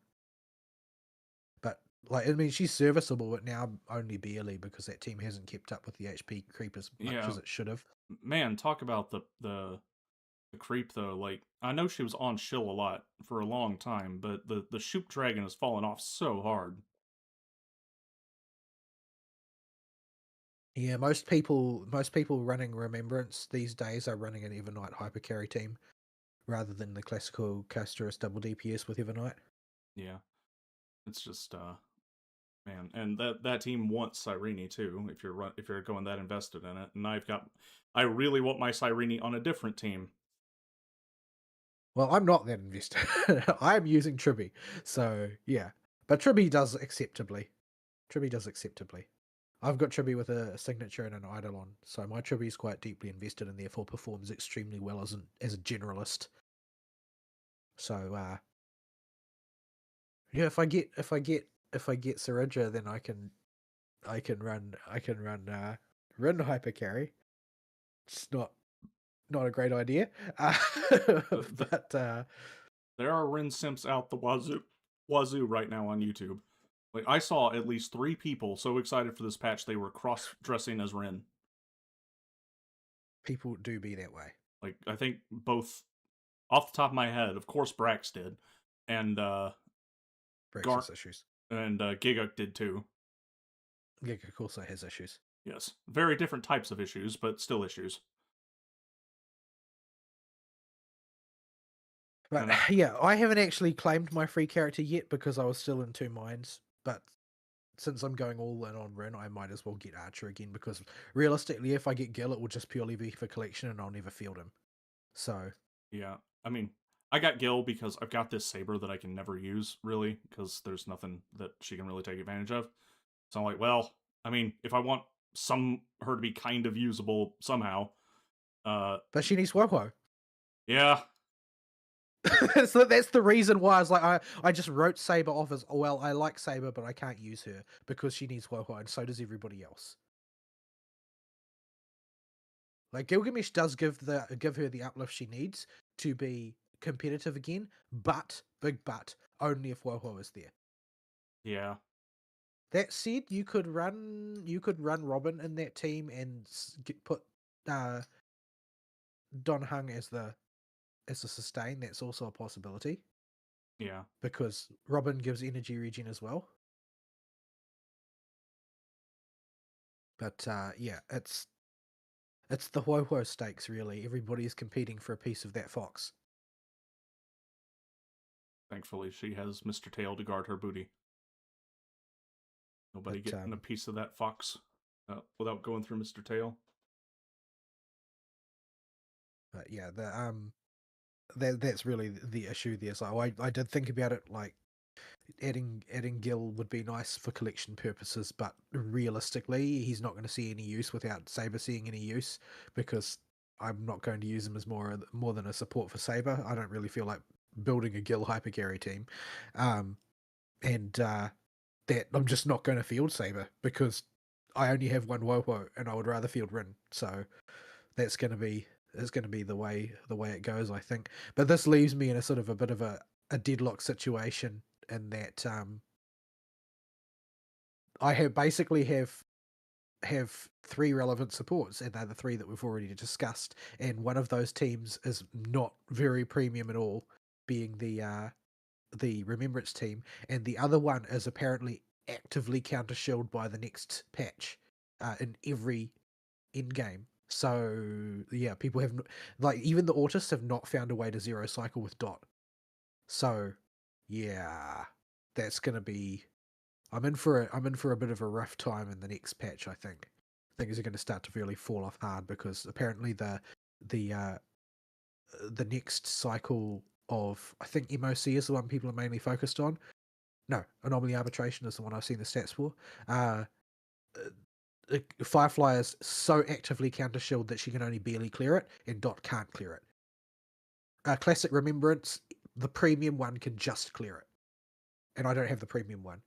But like, I mean, she's serviceable, but now only barely because that team hasn't kept up with the HP creep as much Yeah, as it should have. man, talk about the creep though. Like I know she was on shill a lot for a long time, but the shoop dragon has fallen off so hard. Yeah, most people running Remembrance these days are running an Evernight hypercarry team rather than the classical Casterus double DPS with Evernight. Yeah, it's just man, and that team wants Cyrene too. If you're going that invested in it, and I really want my Cyrene on a different team. Well, I'm not that invested. I'm using Tribby, so yeah. But Tribby does acceptably. Tribby does acceptably. I've got Tribby with a signature and an Eidolon, so my Tribby is quite deeply invested and therefore performs extremely well as a generalist. So yeah, if I get Syringa, then run hyper carry. It's not a great idea, The, but there are Rin simps out the wazoo right now on YouTube. Like I saw at least 3 people so excited for this patch they were cross dressing as Rin. people do be that way. Like I think both off the top of my head, of course Brax did, and Brex's issues. and Giguk did too. Giga also has issues. Yes, very different types of issues, but still issues. But And yeah, I haven't actually claimed my free character yet because I was still in two minds. But since I'm going all in on Rin, I might as well get Archer again because realistically, if I get Gil, it will just purely be for collection and I'll never field him. So, yeah, I mean, I got Gil because I've got this saber that I can never use really because there's nothing that she can really take advantage of. So I'm like, well, I mean, if I want her to be kind of usable somehow, uh, but she needs Woho. yeah, So that's the reason why I was like, I just wrote Saber off as, well, I like Saber, but I can't use her because she needs Woho, and so does everybody else. Like Gilgamesh does give her the uplift she needs to be competitive again, but big but only if Woho is there. yeah, That said, you could run Robin in that team and put uh, Don Hung as a sustain. That's also a possibility yeah. because Robin gives energy regen as well. But yeah, it's the Woho stakes really. Everybody's competing for a piece of that fox. Thankfully, she has Mr. Tail to guard her booty. Nobody But getting a piece of that fox without going through Mr. Tail. yeah, that's really the issue there. So I did think about it, like adding Gil would be nice for collection purposes, but realistically, he's not going to see any use without Saber seeing any use because I'm not going to use him as more than a support for Saber. I don't really feel like building a Gil hyper carry team, and that I'm just not going to field Saber because I only have one Wopo and I would rather field Rin. So that's going to be the way it goes, I think. But this leaves me in a sort of a bit of a deadlock situation in that I have three relevant supports, and they're the three that we've already discussed. And one of those teams is not very premium at all, being the Remembrance team, and the other one is apparently actively counter shielded by the next patch in every end game. So yeah, people have like even the autists have not found a way to zero cycle with Dot. So yeah, that's gonna be. I'm in for a bit of a rough time in the next patch. I think things are going to start to really fall off hard because apparently the uh, the next cycle of I think MOC is the one people are mainly focused on. No, Anomaly Arbitration is the one I've seen the stats for. Uh, Firefly is so actively counter shield that she can only barely clear it, and Dot can't clear it. Classic Remembrance, the premium one can just clear it, and I don't have the premium one.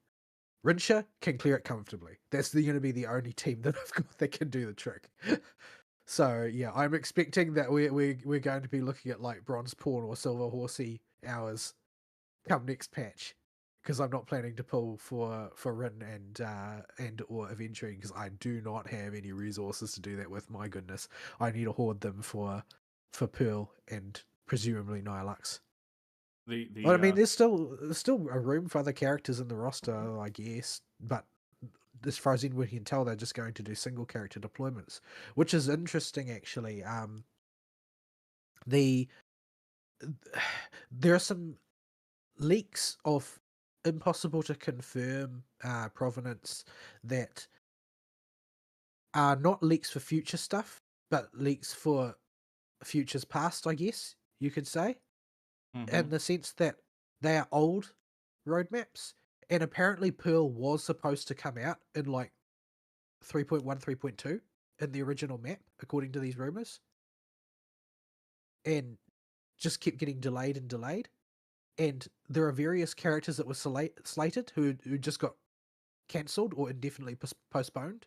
Rincha can clear it comfortably. That's going to be the only team that I've got that can do the trick. So yeah, I'm expecting that we're going to be looking at like bronze pawn or silver horsey hours come next patch because I'm not planning to pull for Rin and or Aventuring because I do not have any resources to do that with. My goodness, I need to hoard them for Pearl and presumably Nihilux. But I mean, there's still a room for other characters in the roster, I guess. But as far as we can tell, they're just going to do single character deployments, which is interesting actually. The there are some leaks of impossible to confirm provenance that are not leaks for future stuff, but leaks for futures past, I guess you could say, Mm-hmm. in the sense that they are old roadmaps. And apparently, Pearl was supposed to come out in like 3.1, 3.2 in the original map, according to these rumors, and just kept getting delayed and delayed. And there are various characters that were slated who just got cancelled or indefinitely postponed.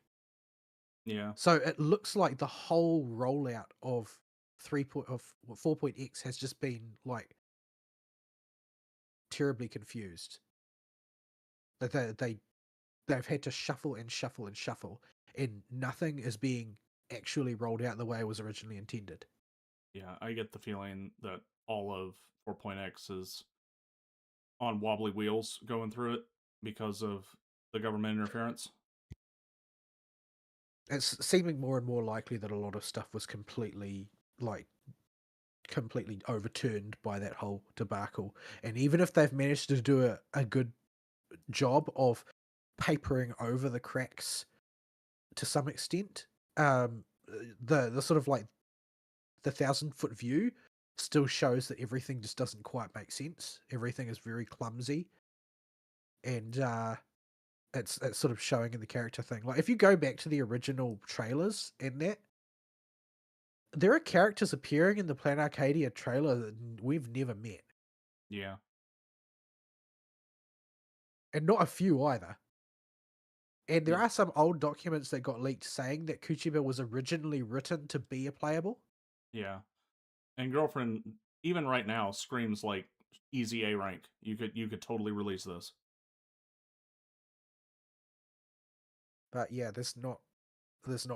Yeah, So it looks like the whole rollout of 4.x has just been like terribly confused. That they've had to shuffle and shuffle and shuffle, and nothing is being actually rolled out the way it was originally intended. yeah. I get the feeling that all of 4.x is on wobbly wheels going through it. because of the government interference. It's seeming more and more likely that a lot of stuff was like completely overturned by that whole debacle. And even if they've managed to do a good job of papering over the cracks to some extent, the sort of like the 1,000-foot view still shows that everything just doesn't quite make sense. Everything is very clumsy, and it's sort of showing in the character thing. Like if you go back to the original trailers and that, there are characters appearing in the Plan Arcadia trailer that we've never met, Yeah, and not a few either. And there yeah, are some old documents that got leaked saying that Kuchiba was originally written to be a playable. yeah. And girlfriend, even right now, screams like easy A rank. You could totally release this. But yeah, there's not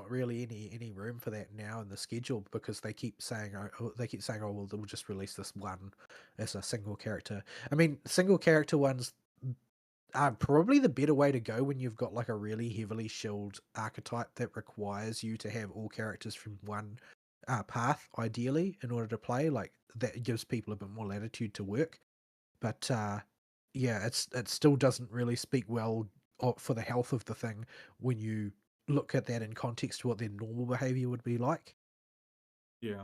really any room for that now in the schedule because they keep saying, oh well, they'll just release this one as a single character. I mean, single character ones are probably the better way to go when you've got like a really heavily shelled archetype that requires you to have all characters from one path, ideally, in order to play. Like that gives people a bit more latitude to work. But yeah, it still doesn't really speak well for the health of the thing when you look at that in context to what their normal behavior would be like. Yeah,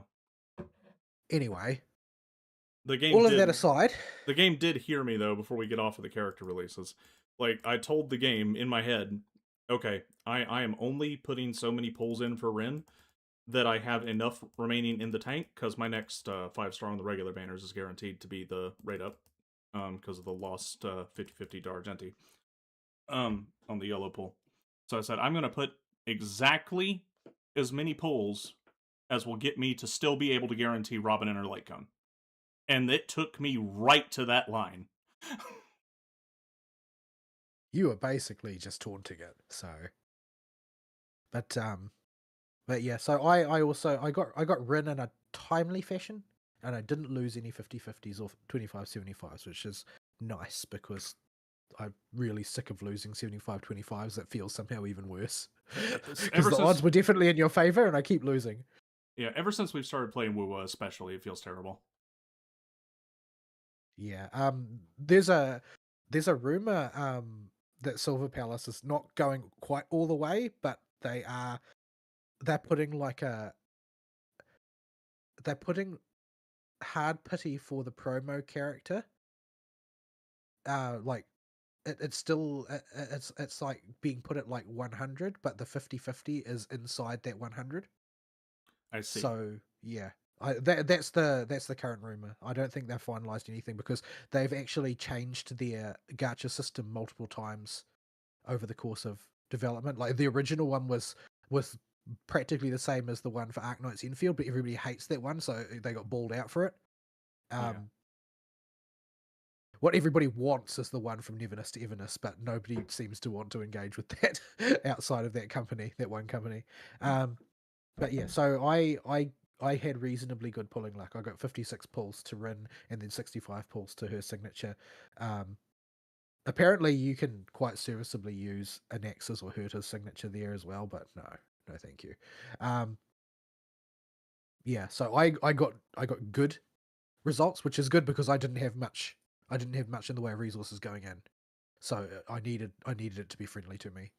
Anyway, the game all of that did aside, the game did hear me though before we get off of the character releases. Like I told the game in my head, okay, I am only putting so many pulls in for Rin that I have enough remaining in the tank because my next 5-star on the regular banners is guaranteed to be the rate up because of the lost 50/50 to Argenti on the yellow pull. So I said I'm gonna put exactly as many pulls as will get me to still be able to guarantee Robin and her light cone. And it took me right to that line. you are basically just taunting it. So, but but yeah, so I got Rin in a timely fashion, and I didn't lose any 50/50s or 25/75s, which is nice because I'm really sick of losing 75/25s. That feels somehow even worse because Ever the odds since were definitely in your favor, and I keep losing. yeah, ever since we've started playing Wuwa, especially, it feels terrible. Yeah. There's a rumor that Silver Palace is not going quite all the way, but they're putting like a they're putting hard pity for the promo character. Like it's still it's like being put at like 100, but the 50/50 is inside that 100. I see. So yeah, that's the current rumor. I don't think they've finalized anything because they've actually changed their gacha system multiple times over the course of development. Like the original one was practically the same as the one for Arknight's Enfield, but everybody hates that one, so they got balled out for it. Yeah. Um, what everybody wants is the one from Neverness to Everness, but nobody seems to want to engage with that outside of that one company. Um, But yeah, so I had reasonably good pulling luck. I got 56 pulls to Rin and then 65 pulls to her signature. Um, Apparently you can quite serviceably use Anax's or Herta's signature there as well, but no, thank you. Um, yeah, so I got good results, which is good because I didn't have much. I didn't have much in the way of resources going in, so I needed it to be friendly to me.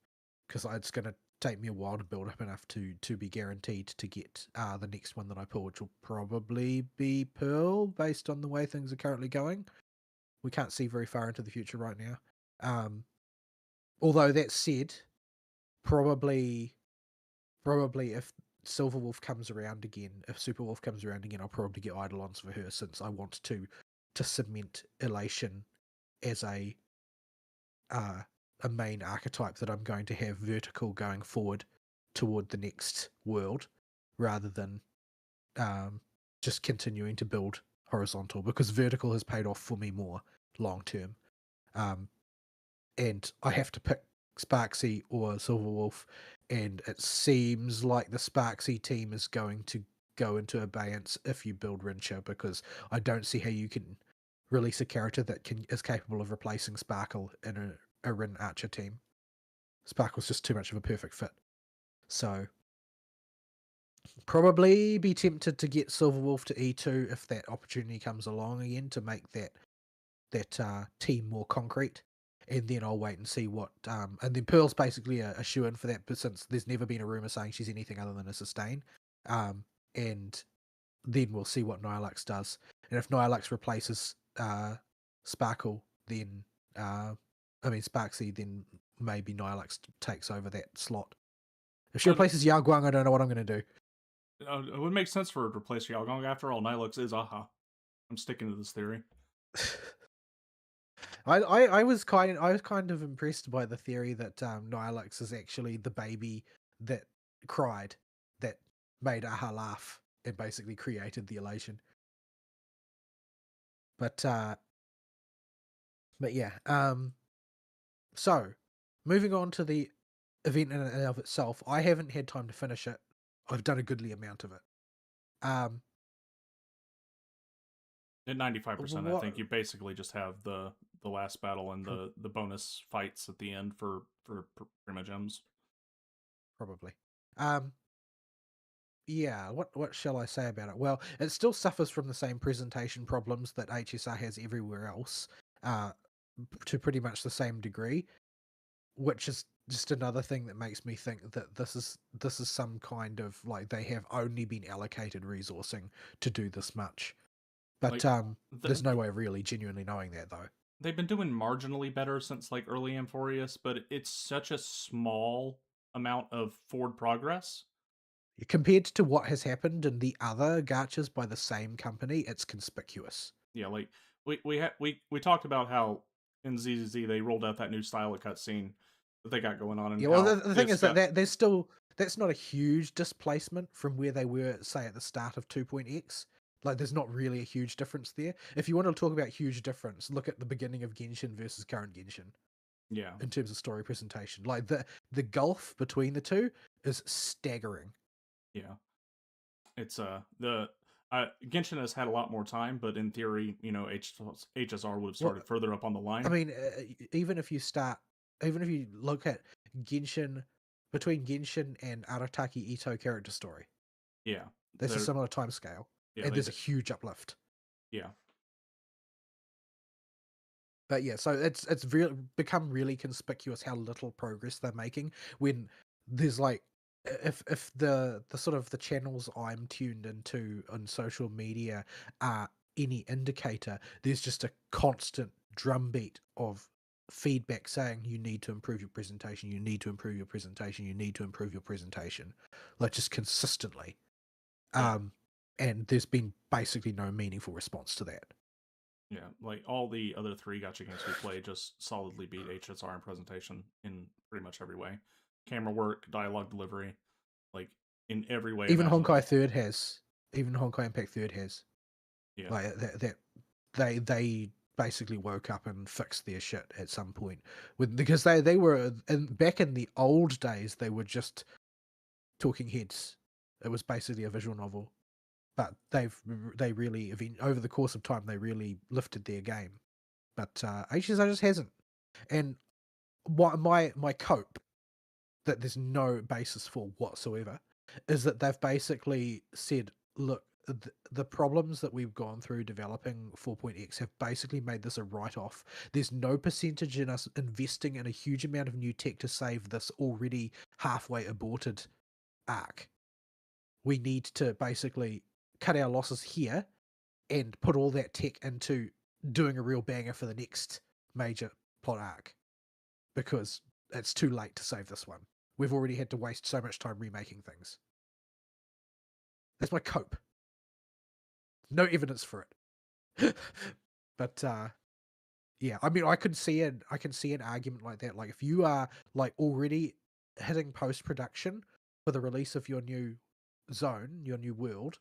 Because it's going to take me a while to build up enough to be guaranteed to get the next one that I pull, which will probably be Pearl, based on the way things are currently going. We can't see very far into the future right now. Um, Although that said, probably if Silverwolf comes around again, if Superwolf comes around again, I'll probably get Eidolons for her since I want to cement Elation as uh, a main archetype that I'm going to have vertical going forward toward the next world, rather than um, just continuing to build horizontal, because vertical has paid off for me more long term. Um, and I have to pick Sparksy or Silverwolf, and it seems like the Sparksy team is going to go into abeyance if you build Rincha, because I don't see how you can release a character that is capable of replacing Sparkle a Rin Archer team. Sparkle's just too much of a perfect fit. So probably be tempted to get Silverwolf to E2 if that opportunity comes along again to make that team more concrete. And then I'll wait and see what. And then Pearl's basically a shoe in for that, but since there's never been a rumor saying she's anything other than a sustain. And then we'll see what Nihilux does. And if Nihilux replaces Sparkle, then Sparksy, then maybe Nihilux takes over that slot. If she Uh, replaces Yaguang, I don't know what I'm going to do. it would make sense for her to replace Xiaogong. After all, Nihilux is Aha. I'm sticking to this theory. I was kind of impressed by the theory that Nihilux is actually the baby that cried, that made Aha laugh and basically created the elation. But yeah. So moving on to the event in and of itself, I haven't had time to finish it. I've done a goodly amount of it. At 95%, I What think you basically just have the last battle and the bonus fights at the end for Prima Gems. probably. Yeah, what shall I say about it? Well, it still suffers from the same presentation problems that HSR has everywhere else, uh, to pretty much the same degree, which is just another thing that makes me think that this is some kind of like they have only been allocated resourcing to do this much. But Like there's no the, way of really genuinely knowing that though. they've been doing marginally better since like early Amphorius, but it's such a small amount of forward progress. Compared to what has happened in the other gachas by the same company, it's conspicuous. Yeah, like we talked about how in ZZZ they rolled out that new style of cutscene that they got going on, and Yeah, well, how the thing it's is that, got there's still that's not a huge displacement from where they were, say, at the start of 2.x. Like, there's not really a huge difference there. If you want to talk about huge difference, look at the beginning of Genshin versus current Genshin yeah, in terms of story presentation. Like the gulf between the two is staggering. yeah. It's the Genshin has had a lot more time, but in theory, HSR would have Well, started further up on the I line. mean, even if you look at Genshin between Genshin and Arataki Ito character story, Yeah, there's a they're similar time scale, yeah and there's a huge uplift. yeah. But yeah, so it's become really conspicuous how little progress they're making when there's like if the sort of the channels I'm tuned into on social media are any indicator, there's just a constant drumbeat of feedback saying you need to improve your presentation, you need to improve your presentation, you need to improve your presentation, like just consistently. Yeah. And there's been basically no meaningful response to that. Yeah, like all the other three gotcha games we played just solidly beat HSR in presentation in pretty much every way. Camera work, dialogue delivery, like in every way Even Honkai imaginable. Third has, even Honkai Impact Third has, Yeah, like that they basically woke up and fixed their shit at some point with because they were back in the old days they were just talking heads. It was basically a visual novel, but they really over the course of time they really lifted their game. But HSI just hasn't. And what my cope that there's no basis for whatsoever is that they've basically said, look, the problems that we've gone through developing 4.x have basically made this a write-off. There's no percentage in us investing in a huge amount of new tech to save this already halfway aborted arc. We need to basically cut our losses here and put all that tech into doing a real banger for the next major plot arc because it's too late to save this one. We've already had to waste so much time remaking things. That's my cope. No evidence for it. But yeah, I mean I can see an argument like that. Like if you are like already hitting post production for the release of your new zone, your new world,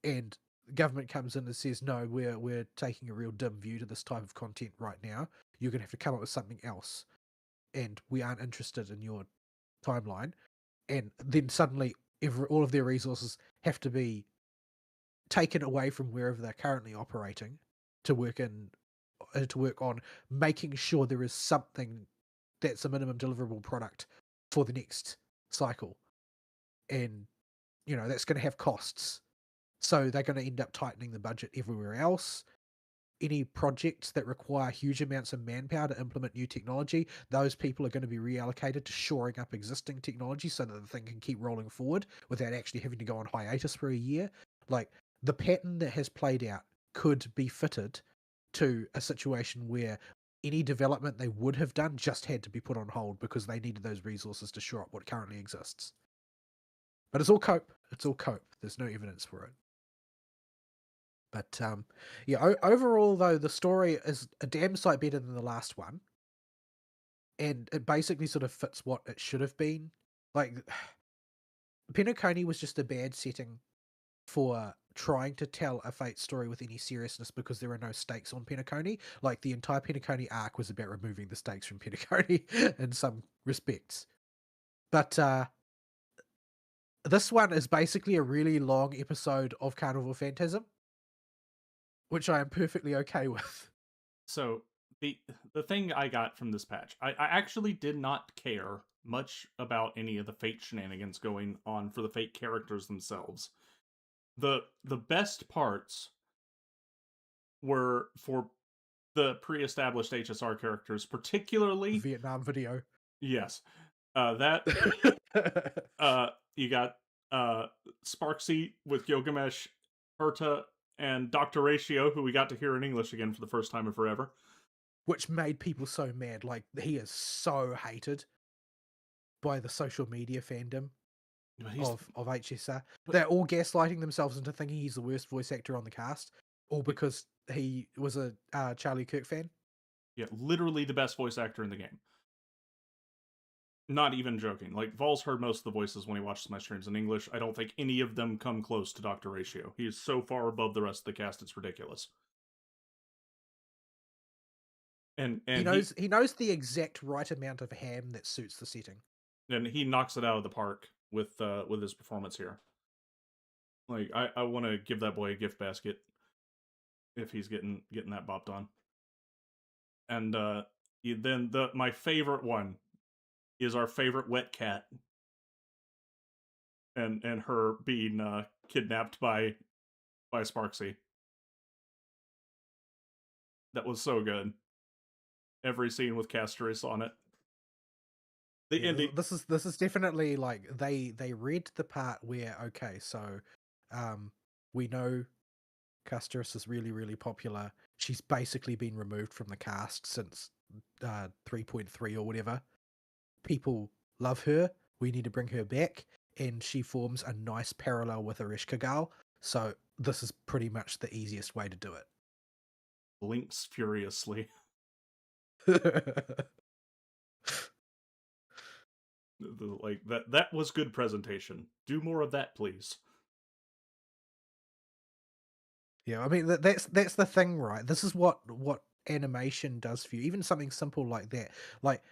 and the government comes in and says, no, we're taking a real dim view to this type of content right now. You're gonna have to come up with something else. And we aren't interested in your timeline. And then suddenly all of their resources have to be taken away from wherever they're currently operating to work on making sure there is something that's a minimum deliverable product for the next cycle, and that's going to have costs. So they're going to end up tightening the budget everywhere else. Any projects that require huge amounts of manpower to implement new technology, those people are going to be reallocated to shoring up existing technology so that the thing can keep rolling forward without actually having to go on hiatus for a year. Like, the pattern that has played out could be fitted to a situation where any development they would have done just had to be put on hold because they needed those resources to shore up what currently exists. But it's all cope. It's all cope. There's no evidence for it. But yeah, overall though, the story is a damn sight better than the last one, and it basically sort of fits what it should have been. Like, Penacony was just a bad setting for trying to tell a Fate story with any seriousness because there are no stakes on Penacony. Like, the entire Penacony arc was about removing the stakes from Penacony in some respects. But this one is basically a really long episode of Carnival Phantasm, which I am perfectly okay with. So the thing I got from this patch, I actually did not care much about any of the Fate shenanigans going on for the Fate characters themselves. The best parts were for the pre-established HSR characters, particularly. Vietnam video. Yes, that you got Sparksy with Gilgamesh, Herta, and Dr. Ratio, who we got to hear in English again for the first time in forever. Which made people so mad. Like, he is so hated by the social media fandom of HSR. They're all gaslighting themselves into thinking he's the worst voice actor on the cast, all because he was a Charlie Kirk fan. Yeah, literally the best voice actor in the game. Not even joking. Like, Vol's heard most of the voices when he watches my streams in English. I don't think any of them come close to Dr. Ratio. He is so far above the rest of the cast, it's ridiculous. And he knows the exact right amount of ham that suits the setting. And he knocks it out of the park with his performance here. Like, I want to give that boy a gift basket if he's getting that bopped on. And then my favorite one is our favorite wet cat, and her being kidnapped by Sparksy. That was so good. Every scene with Castris on it. The ending. This is definitely like they read the part where, okay, so we know Castris is really, really popular. She's basically been removed from the cast since 3.3 or whatever. People love her. We need to bring her back, and she forms a nice parallel with Ereshkigal. Gal. So this is pretty much the easiest way to do it. Blinks furiously. Like, that was good presentation. Do more of that, please. Yeah, I mean that's the thing, right? This is what animation does for you. Even something simple like that. Like,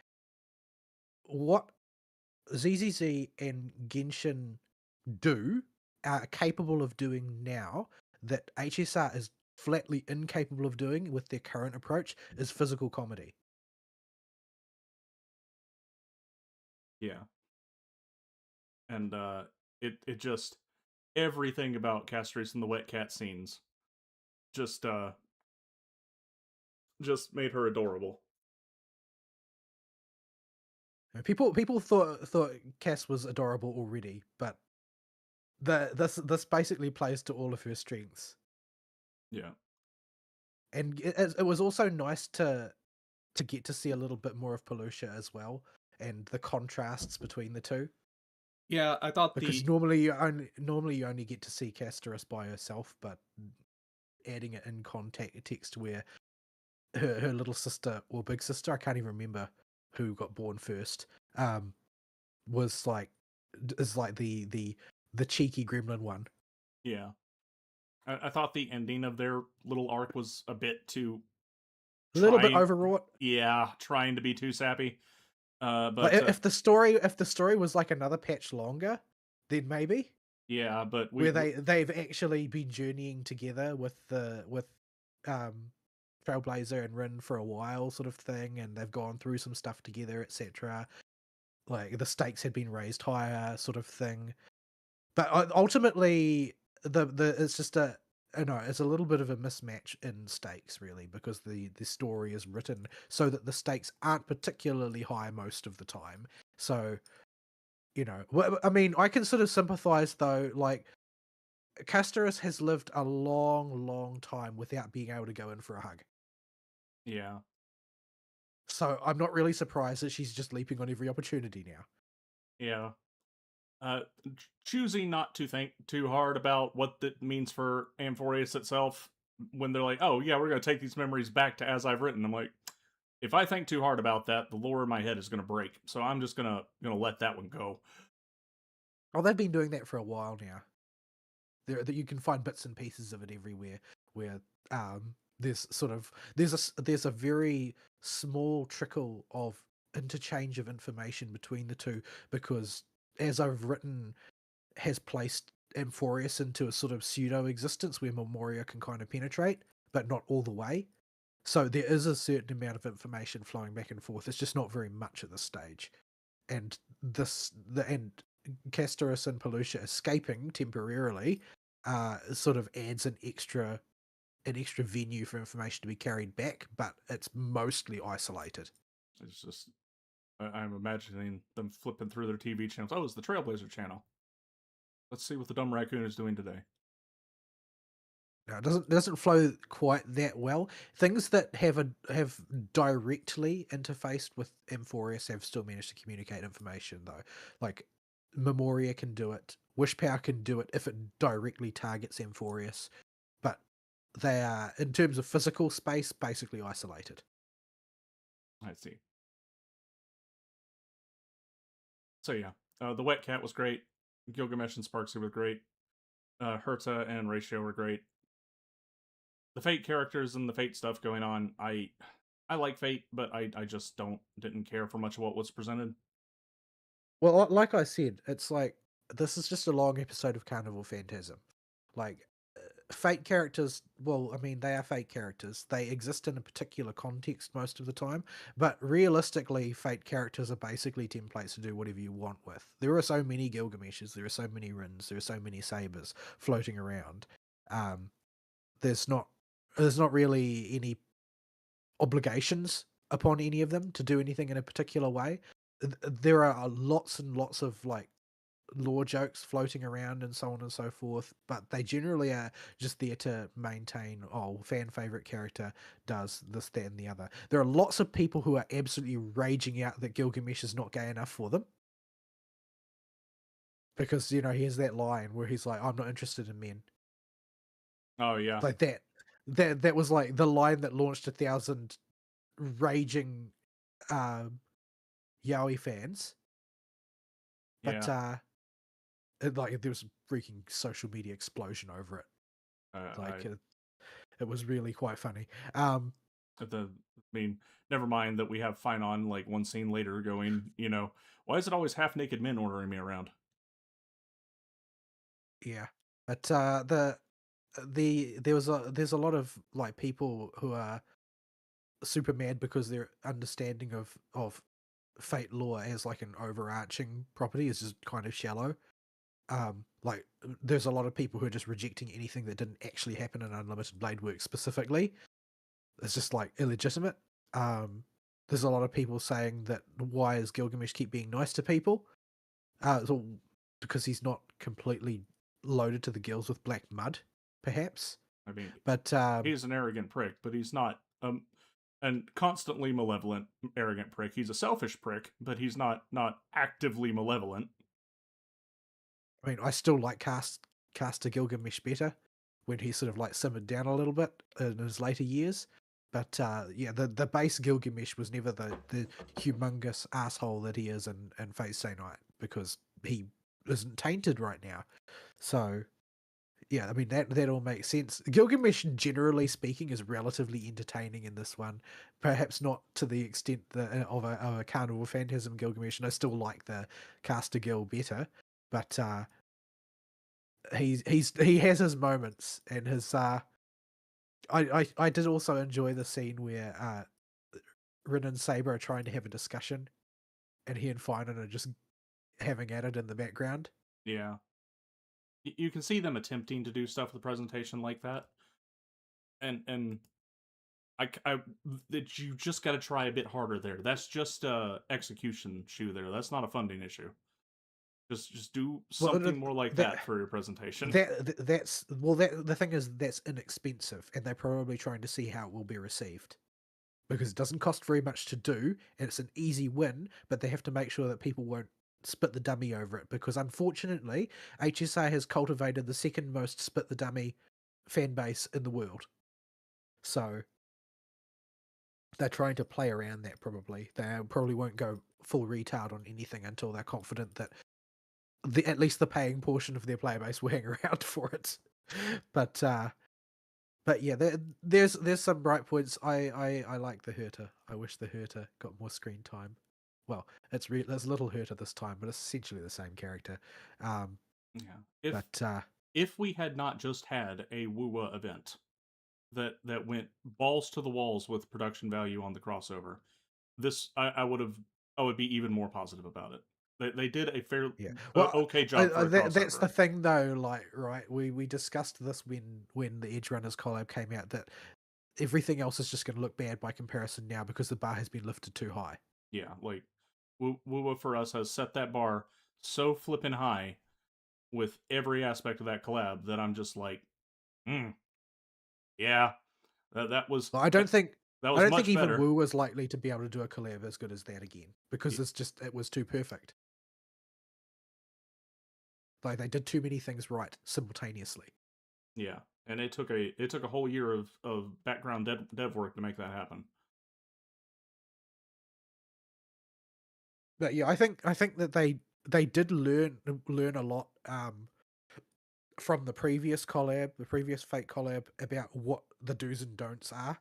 what ZZZ and Genshin are capable of doing now that HSR is flatly incapable of doing with their current approach is physical comedy. Yeah. And it just, everything about Castris and the wet cat scenes just made her adorable. People thought Cass was adorable already, but this basically plays to all of her strengths. Yeah. And it was also nice to get to see a little bit more of Pelucia as well, and the contrasts between the two. Yeah, I thought because normally you only get to see Castoris by herself, but adding it in context where her little sister or big sister, I can't even remember who got born first, was like the cheeky gremlin one. Yeah. I thought the ending of their little arc was a bit too A little bit overwrought. Yeah, trying to be too sappy. But like, if the story was like another patch longer, then maybe. Yeah, but where they've actually been journeying together with Trailblazer and Rin for a while, sort of thing, and they've gone through some stuff together, etc. Like the stakes had been raised higher, sort of thing. But ultimately, the it's just a I know it's a little bit of a mismatch in stakes, really, because the story is written so that the stakes aren't particularly high most of the time. So I mean, I can sort of sympathize though. Like Casterus has lived a long, long time without being able to go in for a hug. Yeah. So I'm not really surprised that she's just leaping on every opportunity now. Yeah. Choosing not to think too hard about what that means for Amphorius itself when they're like, "Oh yeah, we're gonna take these memories back to as I've written." I'm like, if I think too hard about that, the lore in my head is gonna break. So I'm just gonna let that one go. Oh, they've been doing that for a while now. There that you can find bits and pieces of it everywhere where there's a very small trickle of interchange of information between the two because as I've written has placed Amphorius into a sort of pseudo existence where Memoria can kind of penetrate, but not all the way. So there is a certain amount of information flowing back and forth. It's just not very much at this stage. And and Castorus and Pelusia escaping temporarily sort of adds an extra venue for information to be carried back, but it's mostly isolated. It's just I'm imagining them flipping through their TV channels. Oh, it's the Trailblazer channel. Let's see what the dumb raccoon is doing today. No, it doesn't flow quite that well. Things that have directly interfaced with Amphorius have still managed to communicate information though. Like Memoria can do it, Wishpower can do it if it directly targets Amphorius, but they are in terms of physical space basically isolated. I see. So yeah, the Wet Cat was great. Gilgamesh and Sparksy were great. Herta and Ratio were great. The Fate characters and the Fate stuff going on, I like Fate, but I just didn't care for much of what was presented. Well, like I said, it's like this is just a long episode of Carnival Phantasm. Like fake characters, well, I mean, they are fake characters. They exist in a particular context most of the time, but realistically, fake characters are basically templates to do whatever you want with. There are so many Gilgameshes, there are so many Rins, there are so many Sabers floating around. Um, there's not there's not really any obligations upon any of them to do anything in a particular way. There are lots and lots of like lore jokes floating around and so on and so forth, but they generally are just there to maintain, oh, fan favorite character does this, that, and the other. There are lots of people who are absolutely raging out that Gilgamesh is not gay enough for them because, he has that line where he's like, I'm not interested in men. Oh yeah, Like that. That was like the line that launched 1,000 raging um, Yowie fans. But yeah. like there was a freaking social media explosion over it. Like I it was really quite funny. Um, the I mean, never mind that we have Fine on like one scene later going, why is it always half naked men ordering me around? yeah, but there's a lot of like people who are super mad because their understanding of Fate lore as like an overarching property is just kind of shallow. Like there's a lot of people who are just rejecting anything that didn't actually happen in Unlimited Blade Works specifically. It's just like illegitimate. Um, there's a lot of people saying that why does Gilgamesh keep being nice to people? So because he's not completely loaded to the gills with black mud, perhaps. I mean, But he's an arrogant prick, but he's not and constantly malevolent, arrogant prick. He's a selfish prick, but he's not actively malevolent. I mean, I still like Caster Gilgamesh better when he sort of like simmered down a little bit in his later years. But yeah, the base Gilgamesh was never the humongous asshole that he is in Fate Stay Night because he isn't tainted right now. So yeah, I mean that all makes sense. Gilgamesh, generally speaking, is relatively entertaining in this one. Perhaps not to the extent of a Carnival Phantasm Gilgamesh, and I still like the Caster Gil better. But he has his moments, and his I did also enjoy the scene where Rin and Saber are trying to have a discussion, and he and Finan are just having at it in the background. Yeah, you can see them attempting to do stuff with the presentation like that, and I that you just got to try a bit harder there. That's just a execution issue there. That's not a funding issue. Just do Well, something more like that that for your presentation. that's well, that the thing is that's inexpensive, and they're probably trying to see how it will be received because it doesn't cost very much to do, and it's an easy win. But they have to make sure that people won't spit the dummy over it because unfortunately, HSA has cultivated the second most spit the dummy fan base in the world. So they're trying to play around that probably. They probably won't go full retard on anything until they're confident that at least the paying portion of their player base will hang around for it. But but yeah, there's some bright points. I like the Herta. I wish the Herta got more screen time. Well, there's little Herta this time, but it's essentially the same character. Um, Yeah. If but if we had not just had a WUWA event that went balls to the walls with production value on the crossover, I would be even more positive about it. They did a fair yeah, well, okay job for a that's crossover. the thing though. Like, right, we discussed this when the Edge Runners collab came out that everything else is just going to look bad by comparison now because the bar has been lifted too high. Yeah, like WUWA for us has set that bar so flippin' high with every aspect of that collab that I'm just like, mm, yeah, that was Like, that, that I was don't think much even better. Wu was likely to be able to do a collab as good as that again because it was too perfect. Like they did too many things right simultaneously. Yeah, and it took a whole year of background dev work to make that happen. But yeah, I think that they did learn a lot from the previous collab, the previous fake collab about what the do's and don'ts are.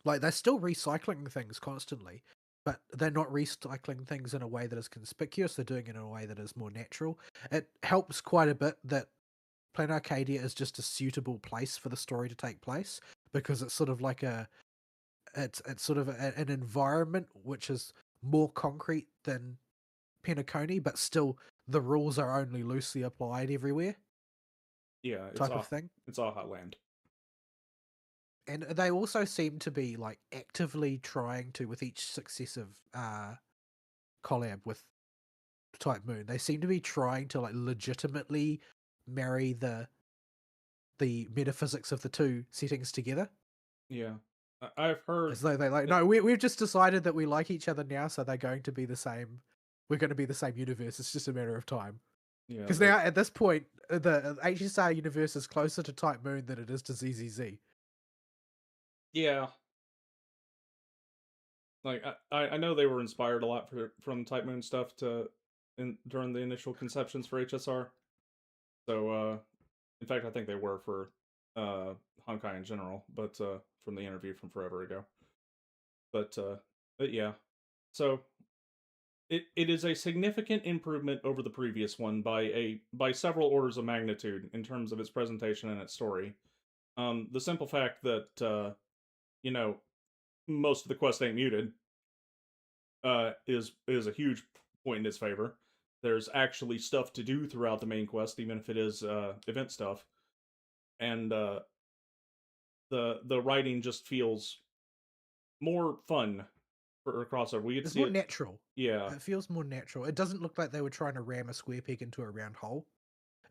Like they're still recycling things constantly, but they're not recycling things in a way that is conspicuous. They're doing it in a way that is more natural. It helps quite a bit that Plain Arcadia is just a suitable place for the story to take place because it's sort of like it's sort of an environment which is more concrete than Penacony, but still the rules are only loosely applied everywhere, Yeah, type of thing. it's all hot land. And they also seem to be like actively trying to, with each successive collab with Type Moon, they seem to be trying to like legitimately marry the metaphysics of the two settings together. Yeah, I've heard As though they like, that. no, we've just decided that we like each other now, so they're going to be the same. We're going to be the same universe. It's just a matter of time. Yeah, Because now, at this point, the HSR universe is closer to Type Moon than it is to ZZZ. yeah, like I know they were inspired a lot from Type Moon stuff during the initial conceptions for HSR. So in fact, I think they were for Honkai in general, but from the interview from forever ago. But uh, but yeah, so it is a significant improvement over the previous one by several orders of magnitude in terms of its presentation and its story. The simple fact that you know most of the quest ain't muted is a huge point in its favor. There's actually stuff to do throughout the main quest, even if it is event stuff, and the writing just feels more fun for a crossover. We could It's see more it, natural. yeah, It feels more natural. It doesn't look like they were trying to ram a square peg into a round hole.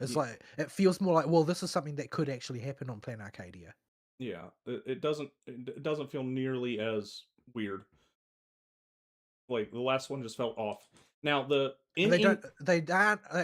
It's y- like it feels more like, well, this is something that could actually happen on Plan Arcadia. yeah. It doesn't feel nearly as weird. Like the last one just felt off. Now the And in they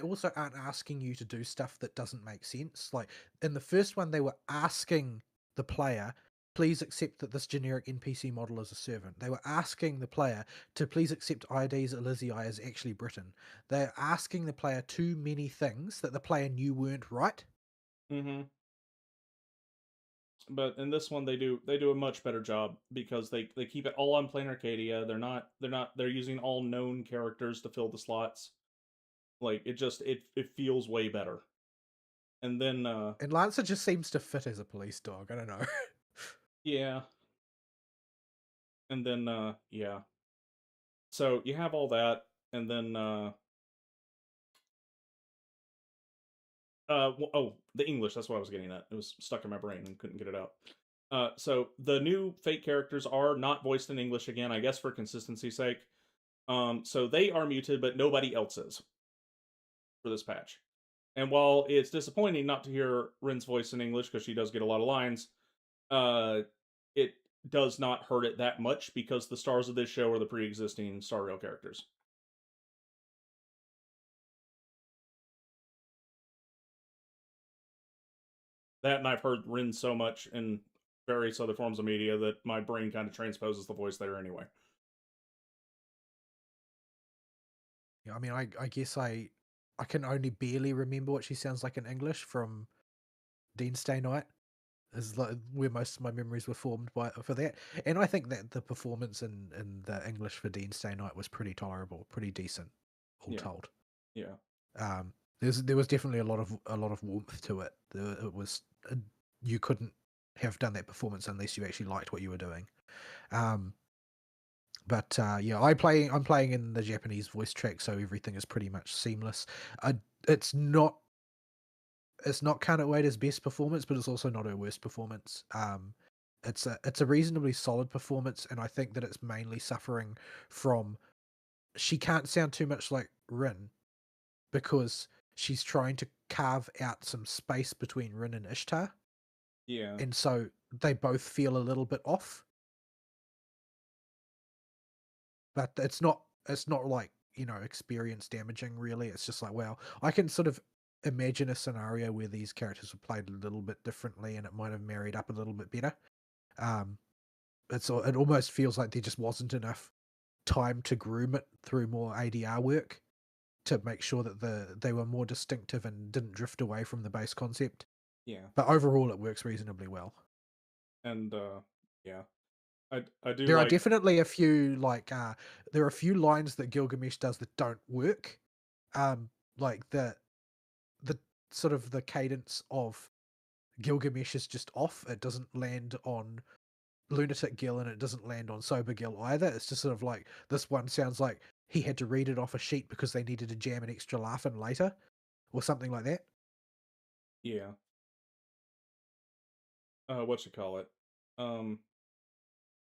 also aren't asking you to do stuff that doesn't make sense. Like in the first one, they were asking the player, please accept that this generic NPC model is a servant. They were asking the player to please accept IDs Elysiae is actually Britain. They're asking the player too many things that the player knew weren't right. hmm but in this one they do a much better job because they keep it all on plain Arcadia. They're using all known characters to fill the slots. Like it feels way better. And then And Lancer just seems to fit as a police dog. I don't know. yeah, and then yeah. So you have all that, and then oh, the English. That's what I was getting at. It was stuck in my brain and couldn't get it out. So the new fake characters are not voiced in English again, I guess for consistency's sake. So they are muted, but nobody else is for this patch. And while it's disappointing not to hear Rin's voice in English because she does get a lot of lines, uh, it does not hurt it that much because the stars of this show are the pre-existing Star Rail characters. That, and I've heard Rin so much in various other forms of media that my brain kind of transposes the voice there anyway. Yeah, I mean, I guess I can only barely remember what she sounds like in English from Dean Stay Night. Is like where most of my memories were formed by for that. And I think that the performance in the English for Dean Stay Night was pretty tolerable, pretty decent, all Yeah, told. yeah, There was definitely a lot of warmth to it. It was you couldn't have done that performance unless you actually liked what you were doing. Um, but yeah, I'm playing in the Japanese voice track, so everything is pretty much seamless. It's not Kanawada's best performance, but it's also not her worst performance. It's a reasonably solid performance, and I think that it's mainly suffering from she can't sound too much like Rin because she's trying to carve out some space between Rin and Ishtar, yeah, and so they both feel a little bit off. But it's not like, you know, experience damaging really. It's just like, well, I can sort of imagine a scenario where these characters were played a little bit differently and it might have married up a little bit better. Um, it almost feels like there just wasn't enough time to groom it through more ADR work to make sure that they were more distinctive and didn't drift away from the base concept. yeah, But overall, it works reasonably well. and yeah, I do There are like definitely a few there are a few lines that Gilgamesh does that don't work. Like the sort of the cadence of Gilgamesh is just off. It doesn't land on Lunatic Gil and it doesn't land on Sober Gil either. It's just sort of like this one sounds like he had to read it off a sheet because they needed to jam an extra laugh in later or something like that. yeah, what you call it. Um,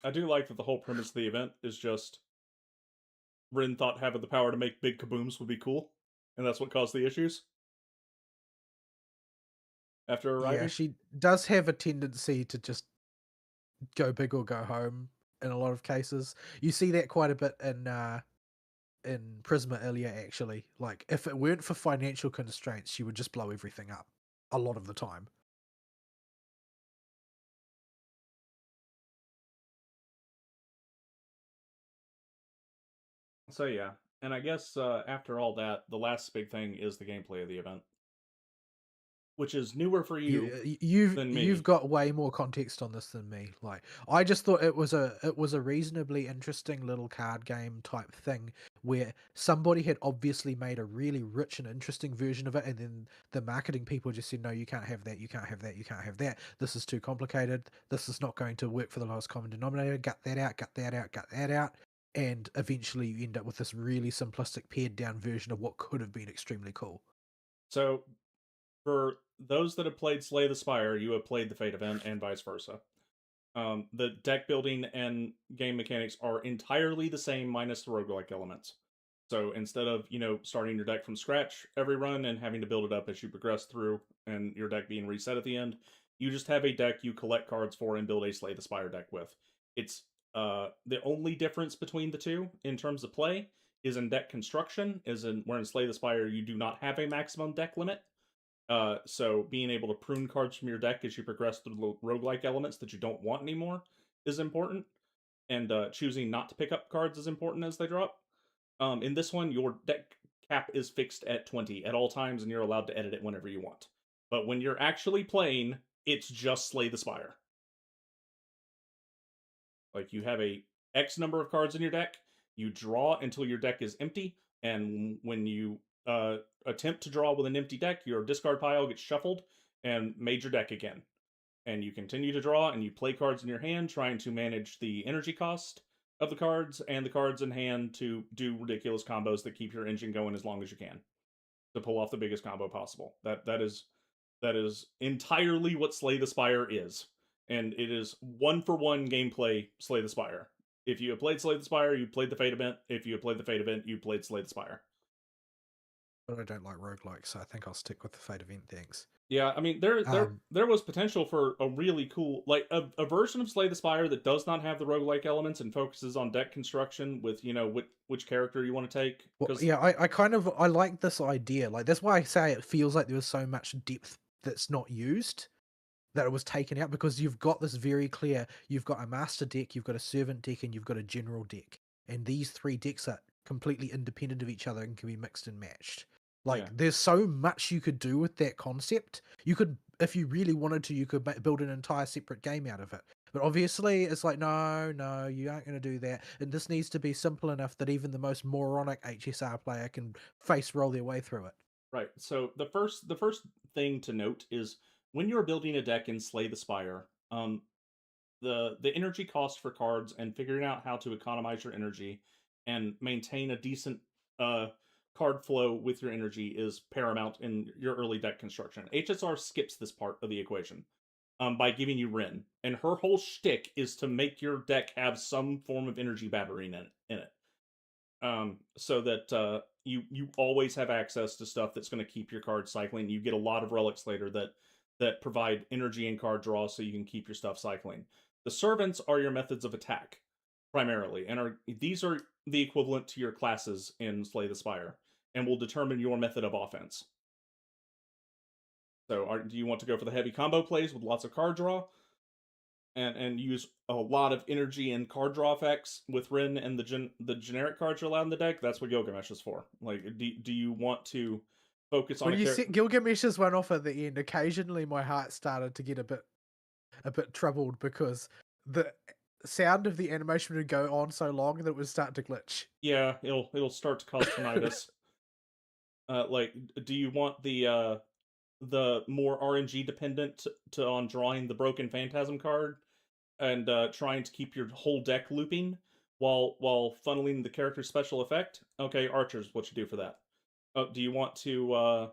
I do like that the whole premise of the event is just Rin thought having the power to make big kabooms would be cool, and that's what caused the issues after Yeah, arriving. she does have a tendency to just go big or go home in a lot of cases. You see that quite a bit in Prisma earlier actually. Like if it weren't for financial constraints, she would just blow everything up a lot of the time. So yeah, and I guess after all that, the last big thing is the gameplay of the event, which is newer for you than You've me. got way more context on this than me. Like I just thought it was a reasonably interesting little card game type thing where somebody had obviously made a really rich and interesting version of it, and then the marketing people just said, no, you can't have that, you can't have that, you can't have that. This is too complicated. This is not going to work for the lowest common denominator. Gut that out, gut that out, gut that out. And eventually you end up with this really simplistic pared down version of what could have been extremely cool. So for those that have played Slay the Spire, you have played the Fate event, and vice versa. The deck building and game mechanics are entirely the same minus the roguelike elements. So instead of, starting your deck from scratch every run and having to build it up as you progress through and your deck being reset at the end, you just have a deck you collect cards for and build a Slay the Spire deck with. It's the only difference between the two in terms of play is in deck construction, is in where in Slay the Spire you do not have a maximum deck limit. So being able to prune cards from your deck as you progress through the roguelike elements that you don't want anymore is important, and choosing not to pick up cards is important as they drop. In this one, your deck cap is fixed at 20 at all times, and you're allowed to edit it whenever you want. But when you're actually playing, it's just Slay the Spire. Like you have a X number of cards in your deck, you draw until your deck is empty, and when you attempt to draw with an empty deck, your discard pile gets shuffled and made your deck again. And you continue to draw and you play cards in your hand, trying to manage the energy cost of the cards and the cards in hand to do ridiculous combos that keep your engine going as long as you can to pull off the biggest combo possible. That is entirely what Slay the Spire is, and it is one for one gameplay Slay the Spire. If you have played Slay the Spire, you played the Fate event. If you have played the Fate event, you played Slay the Spire. But I don't like roguelikes, so I think I'll stick with the Fate event. Thanks. Yeah, I mean there there Um, there was potential for a really cool like a version of Slay the Spire that does not have the roguelike elements and focuses on deck construction with which character you want to take well, because yeah, I kind of I like this idea. Like that's why I say it feels like there was so much depth that's not used, that it was taken out, because you've got this very clear, you've got a master deck, you've got a servant deck, and you've got a general deck. And these three decks are completely independent of each other and can be mixed and matched. yeah, Like there's so much you could do with that concept. You could, if you really wanted to, you could build an entire separate game out of it. But obviously, it's like, no, no, you aren't going to do that. And this needs to be simple enough that even the most moronic HSR player can face roll their way through it. right. So the first thing to note is when you're building a deck in Slay the Spire, the energy cost for cards and figuring out how to economize your energy and maintain a decent uh card flow with your energy is paramount in your early deck construction. HSR skips this part of the equation by giving you Rin, and her whole shtick is to make your deck have some form of energy battery in it, so that you always have access to stuff that's going to keep your cards cycling. You get a lot of relics later that provide energy and card draw, so you can keep your stuff cycling. The servants are your methods of attack primarily, and these are the equivalent to your classes in Slay the Spire, and will determine your method of offense. So, do you want to go for the heavy combo plays with lots of card draw, and use a lot of energy and card draw effects with Rin and the generic cards you're allowed in the deck? That's what Gilgamesh is for. Like, do you want to focus on When a you character? set Gilgamesh's one off at the end, occasionally my heart started to get a bit troubled, because the sound of the animation would go on so long that it would start to glitch. Yeah, it'll start to cause tinnitus. Like, do you want the more RNG dependent to on drawing the broken phantasm card and trying to keep your whole deck looping while funneling the character's special effect? Okay, archers, what you do for that? Do you want to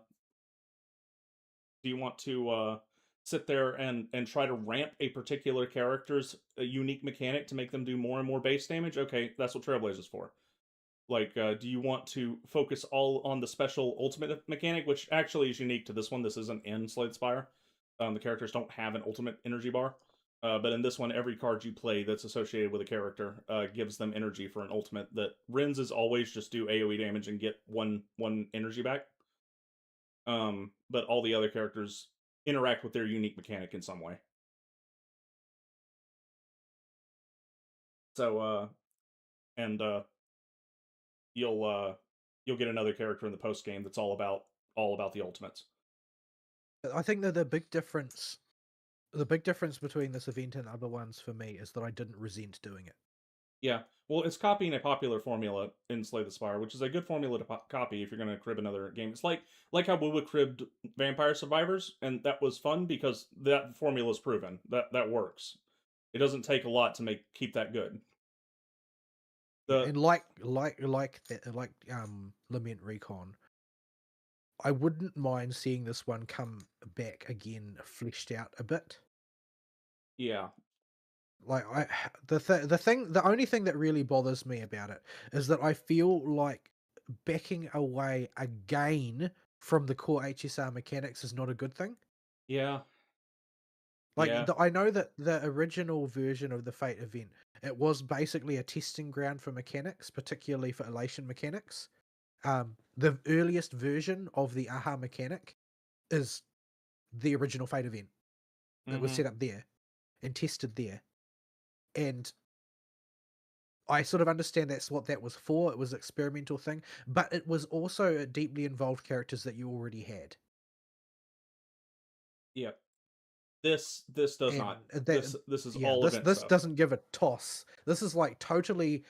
sit there and try to ramp a particular character's unique mechanic to make them do more and more base damage? Okay, that's what Trailblazer's for. Like, do you want to focus all on the special ultimate mechanic, which actually is unique to this one? This isn't in Slade Spire. The characters don't have an ultimate energy bar. But in this one, every card you play that's associated with a character gives them energy for an ultimate. That Rins is always just do AoE damage and get one energy back. But all the other characters interact with their unique mechanic in some way. So and you'll get another character in the post game that's all about the ultimates. I think that the big difference between this event and other ones for me is that I didn't resent doing it. Yeah, well, it's copying a popular formula in Slay the Spire, which is a good formula to copy if you're going to crib another game. It's like how Wuwa cribbed Vampire Survivors, and that was fun because that formula is proven that works. It doesn't take a lot to keep that good. Yeah, The and like Lament Recon, I wouldn't mind seeing this one come back again, fleshed out a bit. Yeah, Like the only thing that really bothers me about it is that I feel like backing away again from the core HSR mechanics is not a good thing. yeah, Like yeah. I know that the original version of the Fate event, it was basically a testing ground for mechanics, particularly for elation mechanics. The earliest version of the AHA mechanic is the original Fate event. It was Mm-hmm. set up there and tested there, and I sort of understand that's what that was for. It was an experimental thing, but it was also deeply involved characters that you already had. Yeah. This does And not. that This is yeah, all this event this stuff. doesn't give a toss. This is like totally.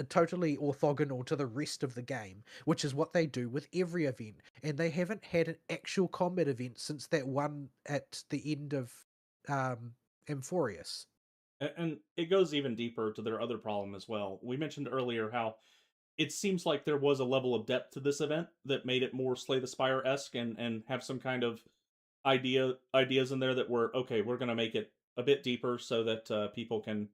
totally orthogonal to the rest of the game, which is what they do with every event. And they haven't had an actual combat event since that one at the end of Amphorius. And it goes even deeper to their other problem as well. We mentioned earlier how it seems like there was a level of depth to this event that made it more Slay the Spire esque and have some kind of ideas in there that were okay. We're going to make it a bit deeper so that people can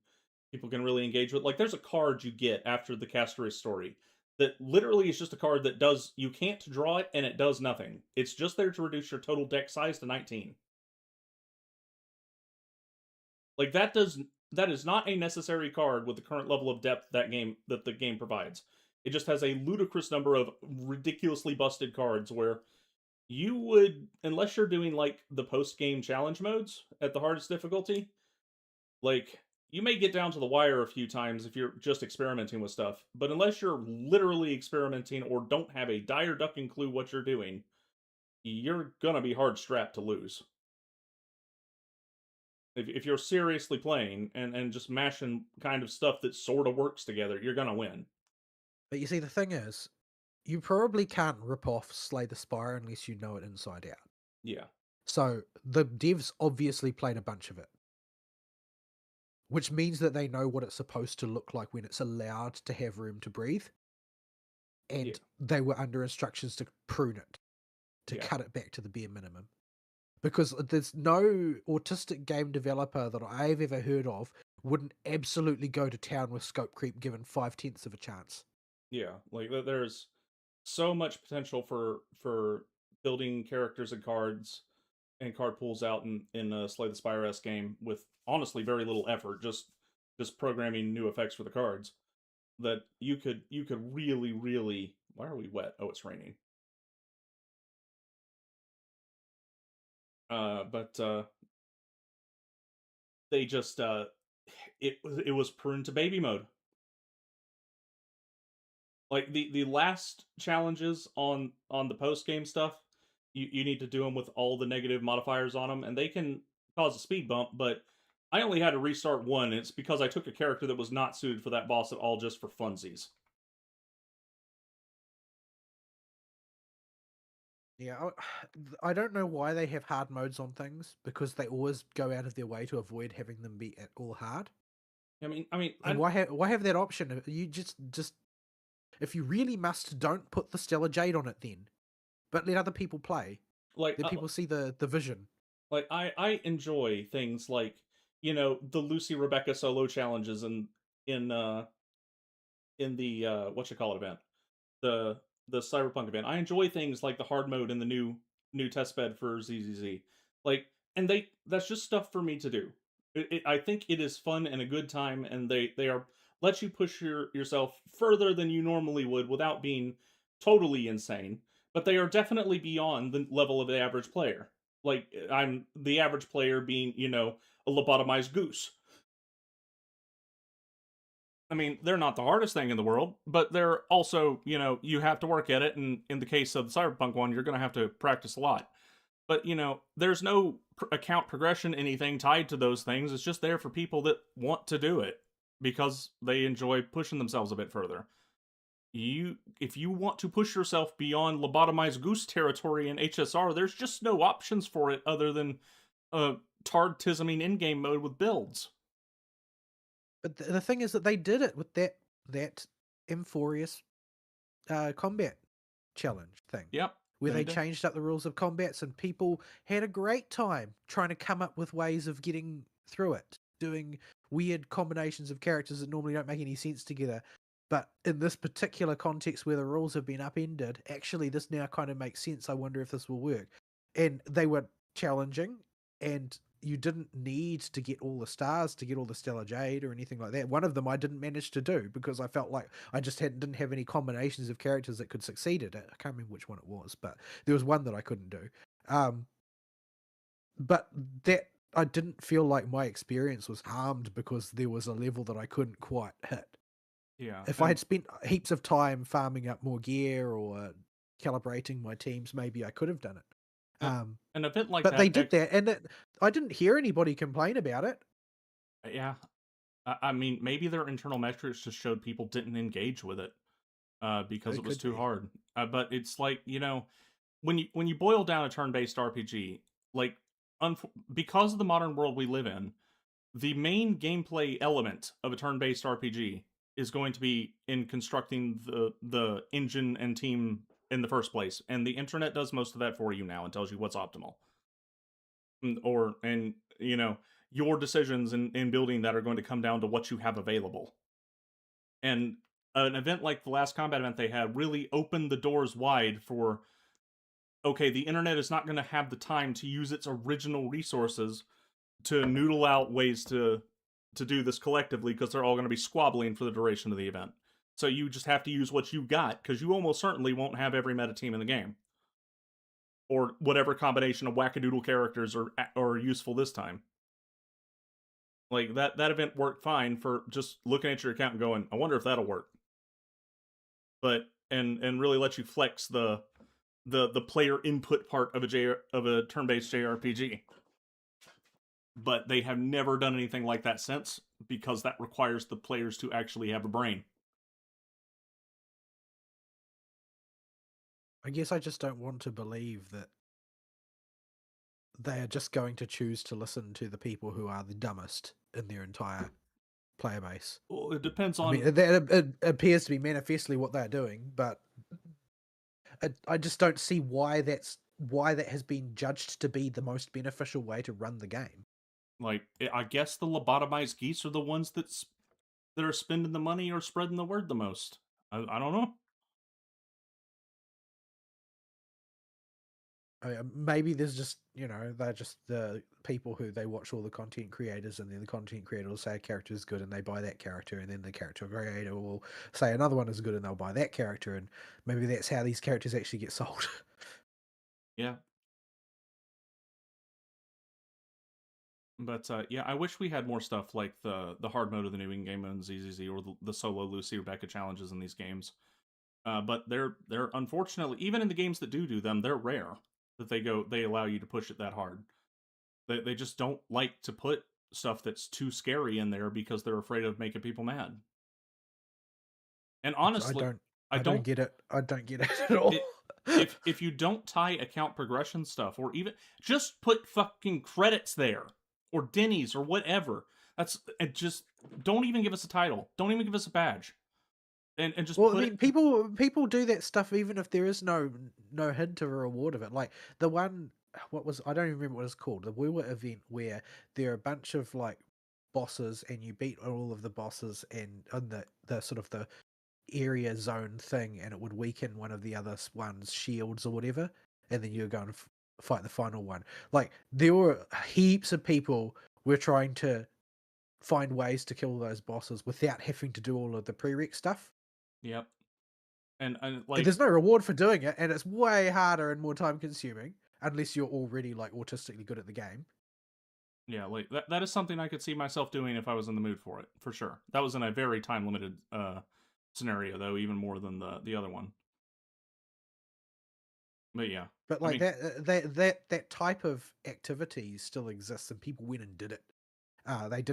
really engage with. Like, there's a card you get after the Castoris story that literally is just a card that does you can't draw it and it does nothing. It's just there to reduce your total deck size to 19. Like that is not a necessary card with the current level of depth that the game provides. It just has a ludicrous number of ridiculously busted cards where you would, unless you're doing like the post game challenge modes at the hardest difficulty, like you may get down to the wire a few times if you're just experimenting with stuff, but unless you're literally experimenting or don't have a dire ducking clue what you're doing, you're gonna be hard strapped to lose. If you're seriously playing and just mashing kind of stuff that sort of works together, you're gonna win. But you see, the thing is, you probably can't rip off Slay the Spire unless you know it inside out. Yeah, So the devs obviously played a bunch of it, which means that they know what it's supposed to look like when it's allowed to have room to breathe. yeah, And they were under instructions to prune it, to yeah, cut it back to the bare minimum. Because there's no autistic game developer that I've ever heard of wouldn't absolutely go to town with scope creep given 5/10 of a chance. yeah. Like there's so much potential for building characters and card pools out in a Slay the Spire S game with honestly very little effort, just programming new effects for the cards. That you could really. Why are we wet? Oh, it's raining. But they just it was pruned to baby mode. Like the last challenges on the post game stuff, you need to do them with all the negative modifiers on them, and they can cause a speed bump. But I only had to restart one. And it's because I took a character that was not suited for that boss at all, just for funsies. Yeah, I don't know why they have hard modes on things because they always go out of their way to avoid having them be at all hard. And I why have that option? You just if you really must, don't put the Stellar Jade on it then, but let other people play. like Let people see the vision. I enjoy things like the Lucy Rebecca solo challenges in uh in the what you call it event, the cyberpunk event. I enjoy things like the hard mode and the new test bed for ZZZ. Like, and that's just stuff for me to do. I think it is fun and a good time, and they are let you push yourself further than you normally would without being totally insane. But they are definitely beyond the level of the average player. Like, I'm the average player being a lobotomized goose. I mean, they're not the hardest thing in the world, but they're also, you have to work at it. And in the case of the Cyberpunk one, you're going to have to practice a lot. But, there's no account progression, anything tied to those things. It's just there for people that want to do it because they enjoy pushing themselves a bit further. If you want to push yourself beyond lobotomized goose territory in HSR, there's just no options for it other than tard tisming in-game mode with builds. But the thing is that they did it with that Emphorius combat challenge thing, Yep, where they they did. changed up the rules of combats and people had a great time trying to come up with ways of getting through it, doing weird combinations of characters that normally don't make any sense together. But in this particular context where the rules have been upended, actually this now kind of makes sense. I wonder if this will work. And they were challenging, and you didn't need to get all the stars to get all the Stellar Jade or anything like that. One of them I didn't manage to do because I felt like I just didn't have any combinations of characters that could succeed at it. I can't remember which one it was, but there was one that I couldn't do. Um, but that I didn't feel like my experience was harmed because there was a level that I couldn't quite hit. Yeah, If I and had spent heaps of time farming up more gear or calibrating my teams, maybe I could have done it. uh, Um, an event like but they that, did that, and I didn't hear anybody complain about it. yeah, I mean, maybe their internal metrics just showed people didn't engage with it because It it was could too be. hard. But it's like, when you boil down a turn-based RPG, like because of the modern world we live in, the main gameplay element of a turn-based RPG is going to be in constructing the engine and team in the first place, and the internet does most of that for you now and tells you what's optimal. And your decisions in building that are going to come down to what you have available. And an event like the last combat event they had really opened the doors wide for, okay, the internet is not going to have the time to use its original resources to noodle out ways to do this collectively, because they're all going to be squabbling for the duration of the event. So you just have to use what you got, because you almost certainly won't have every meta team in the game, or whatever combination of wackadoodle characters are useful this time. Like that event worked fine for just looking at your account and going, I wonder if that'll work. But and really let you flex the player input part of a turn-based JRPG. But they have never done anything like that since, because that requires the players to actually have a brain. I guess I just don't want to believe that they are just going to choose to listen to the people who are the dumbest in their entire player base. Well, it depends I mean, on, it appears to be manifestly what they're doing, but I just don't see why that has been judged to be the most beneficial way to run the game. like, I guess the lobotomized geese are the ones that are spending the money or spreading the word the most. I don't know. Maybe there's just, they're just the people who they watch all the content creators, and then the content creator will say a character is good and they buy that character, and then the character creator will say another one is good and they'll buy that character, and maybe that's how these characters actually get sold. Yeah. But yeah, I wish we had more stuff like the hard mode of the new in-game mode in ZZZ, or the solo Lucy Rebecca challenges in these games. But they're unfortunately, even in the games that do them, they're rare that they allow you to push it that hard. They just don't like to put stuff that's too scary in there because they're afraid of making people mad. And I honestly, don't I I don't don't get it. I don't get it at all. it, if you don't tie account progression stuff, or even just put fucking credits there, or Denny's or whatever. That's it. Just don't even give us a title. Don't even give us a badge. And just Well, I put it. mean, people do that stuff even if there is no hint of a reward of it. Like the one, what was, I don't even remember what it's called. The Woo event where there are a bunch of like bosses, and you beat all of the bosses, and on the sort of the area zone thing, and it would weaken one of the other one's shields or whatever, and then you go and fight the final one. Like there were heaps of people were trying to find ways to kill those bosses without having to do all of the prereq stuff. Yep. And And like, there's no reward for doing it, and it's way harder and more time consuming unless you're already like autistically good at the game. yeah, like that is something I could see myself doing if I was in the mood for it, for sure. That was in a very time limited scenario though, even more than the other one. But yeah, But I like mean, that type of activity still exists, and people went and did it. They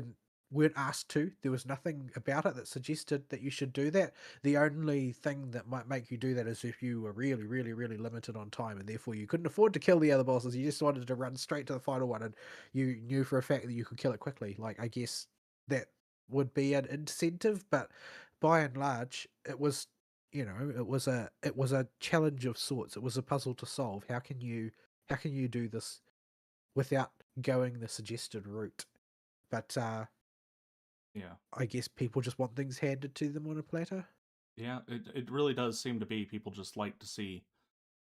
weren't asked to. There was nothing about it that suggested that you should do that. The only thing that might make you do that is if you were really, really, really limited on time, and therefore you couldn't afford to kill the other bosses. You just wanted to run straight to the final one, and you knew for a fact that you could kill it quickly. Like, I guess that would be an incentive, but by and large, it was, it was a challenge of sorts. It was a puzzle to solve. How can you do this without going the suggested route? But yeah, I guess people just want things handed to them on a platter. yeah, it really does seem to be people just like to see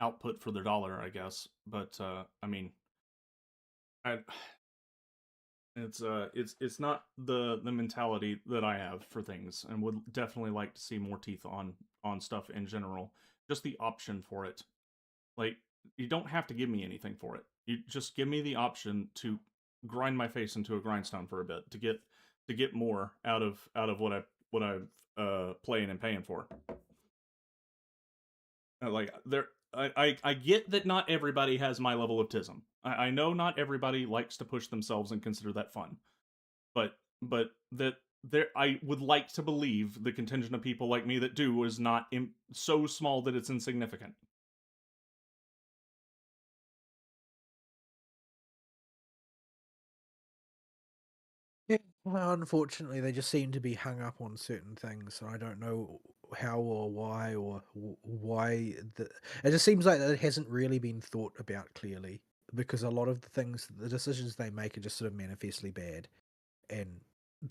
output for their dollar, I guess. But I mean, I it's not the mentality that I have for things, and would definitely like to see more teeth on stuff in general. Just the option for it. Like, you don't have to give me anything for it. You just give me the option to grind my face into a grindstone for a bit to get more out of what I'm playing and paying for. Like, I get that not everybody has my level of tism. I know not everybody likes to push themselves and consider that fun. But that there, I would like to believe the contingent of people like me that do is not so small that it's insignificant. Yeah, well, unfortunately, they just seem to be hung up on certain things, and I don't know how or why or why. It just seems like that it hasn't really been thought about clearly because a lot of the things, the decisions they make are just sort of manifestly bad, and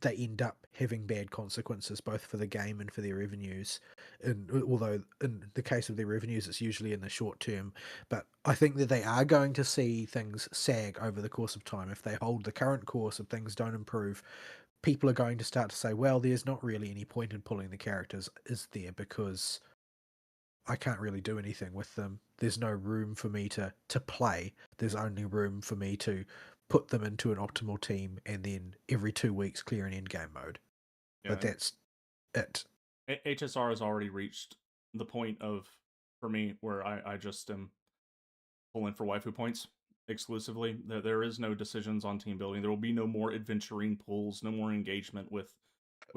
they end up having bad consequences both for the game and for their revenues. And although in the case of their revenues, it's usually in the short term, but I think that they are going to see things sag over the course of time. If they hold the current course, if things don't improve, people are going to start to say, well, there's not really any point in pulling the characters, is there? Because I can't really do anything with them. There's no room for me to play. There's only room for me to put them into an optimal team and then every 2 weeks clear an end game mode. Yeah, But and that's it. HSR has already reached the point of, for me, where I just am pulling for waifu points exclusively. There is no decisions on team building. There will be no more adventuring pulls, no more engagement with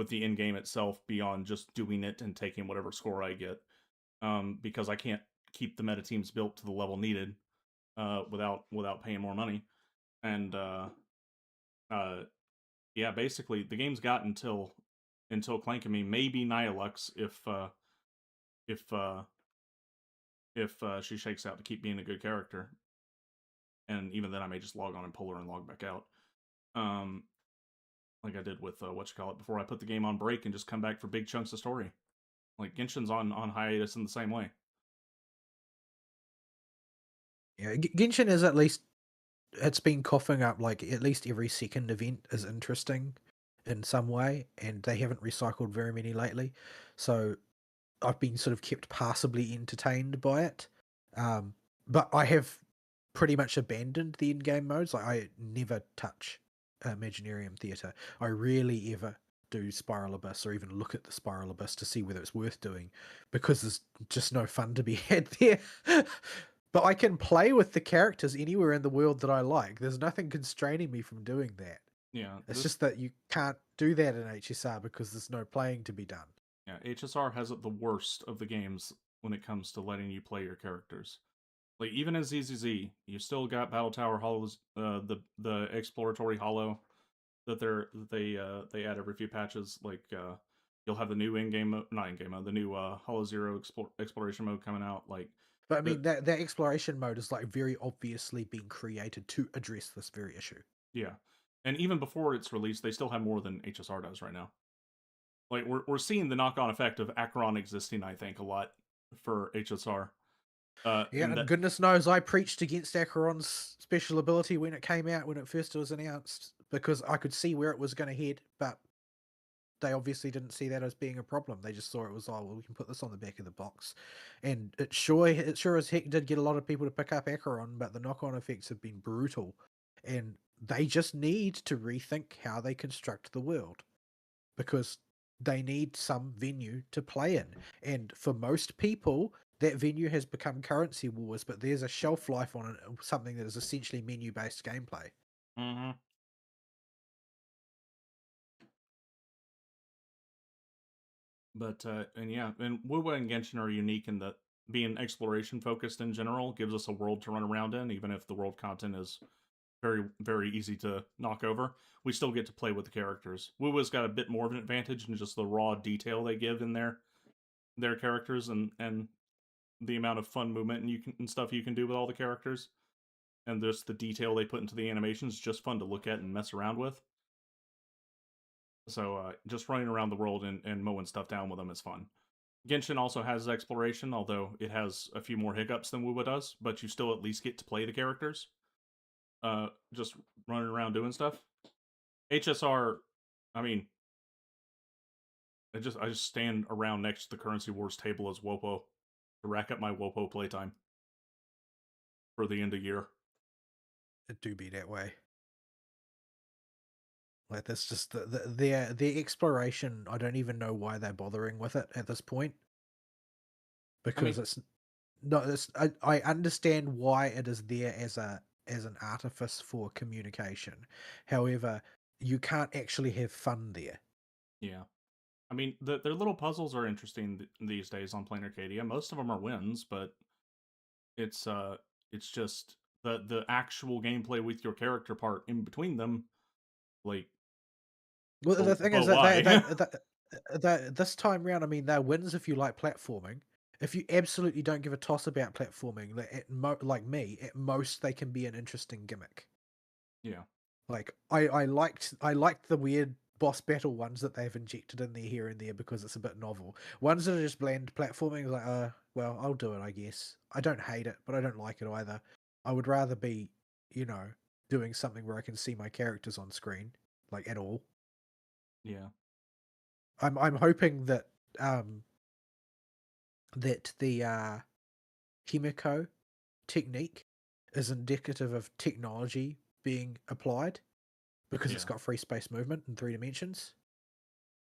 the end game itself beyond just doing it and taking whatever score I get. Because I can't keep the meta teams built to the level needed without paying more money. And uh, yeah, basically the game's got until Clank and me, maybe Nihilux if uh, if she shakes out to keep being a good character, and even then I may just log on and pull her and log back out. Um, like I did with what you call it before I put the game on break and just come back for big chunks of story. Like Genshin's on hiatus in the same way. Yeah, Genshin is at least it's been coughing up like at least every second event is interesting in some way, and they haven't recycled very many lately. So I've been sort of kept passably entertained by it. Um, but I have pretty much abandoned the in-game modes. Like I never touch Imaginarium Theatre. I rarely ever do Spiral Abyss or even look at the Spiral Abyss to see whether it's worth doing because there's just no fun to be had there. But I can play with the characters anywhere in the world that I like. There's nothing constraining me from doing that. Yeah, It's just that you can't do that in HSR because there's no playing to be done. HSR has it the worst of the games when it comes to letting you play your characters. Like even in ZZZ, you still got Battle Tower Hollows, the exploratory hollow they add every few patches. Like you'll have the new in-game mode, not in-game mode, the new Hollow Zero exploration mode coming out. Like But I the mean that exploration mode is like very obviously being created to address this very issue. yeah, and even before its release, they still have more than HSR does right now. Like we're seeing the knock-on effect of Acheron existing, I think, a lot for HSR. Yeah, And and that goodness knows I preached against Acheron's special ability when it came out, when it first was announced, because I could see where it was going to head, but they obviously didn't see that as being a problem. They just saw it was, oh, well, we can put this on the back of the box. And it sure as heck did get a lot of people to pick up Acheron, but the knock-on effects have been brutal. And they just need to rethink how they construct the world because they need some venue to play in. And for most people, that venue has become currency wars, but there's a shelf life on it, something that is essentially menu-based gameplay. mhm. But and yeah, and WoW and Genshin are unique in that being exploration focused in general gives us a world to run around in, even if the world content is very easy to knock over. We still get to play with the characters. WoW has got a bit more of an advantage in just the raw detail they give in their characters and the amount of fun movement and stuff you can do with all the characters, and just the detail they put into the animations is just fun to look at and mess around with. So just running around the world and mowing stuff down with them is fun. Genshin also has exploration, although it has a few more hiccups than WoW does, but you still at least get to play the characters. Just running around doing stuff. HSR, I mean, I just stand around next to the Currency Wars table as Wopo to rack up my Wopo playtime for the end of year. It do be that way. Like that's just their exploration. I don't even know why they're bothering with it at this point I because mean, it's no. It's, I understand why it is there as an artifice for communication. However, you can't actually have fun there. Yeah. I mean, their little puzzles are interesting these days on Planar Arcadia. Most of them are wins, but it's uh it's just the actual gameplay with your character part in between them, like, Well, the thing is but that why? this time round, I mean, they're wins if you like platforming. If you absolutely don't give a toss about platforming, like me, at most they can be an interesting gimmick. Yeah. Like I liked the weird boss battle ones that they've injected in there here and there because it's a bit novel. Ones that are just bland platforming, like well, I'll do it, I guess. I don't hate it, but I don't like it either. I would rather be, you know, doing something where I can see my characters on screen, like at all. Yeah. I'm hoping that um the Himiko technique is indicative of technology being applied because it's Yeah. got free space movement in 3 dimensions.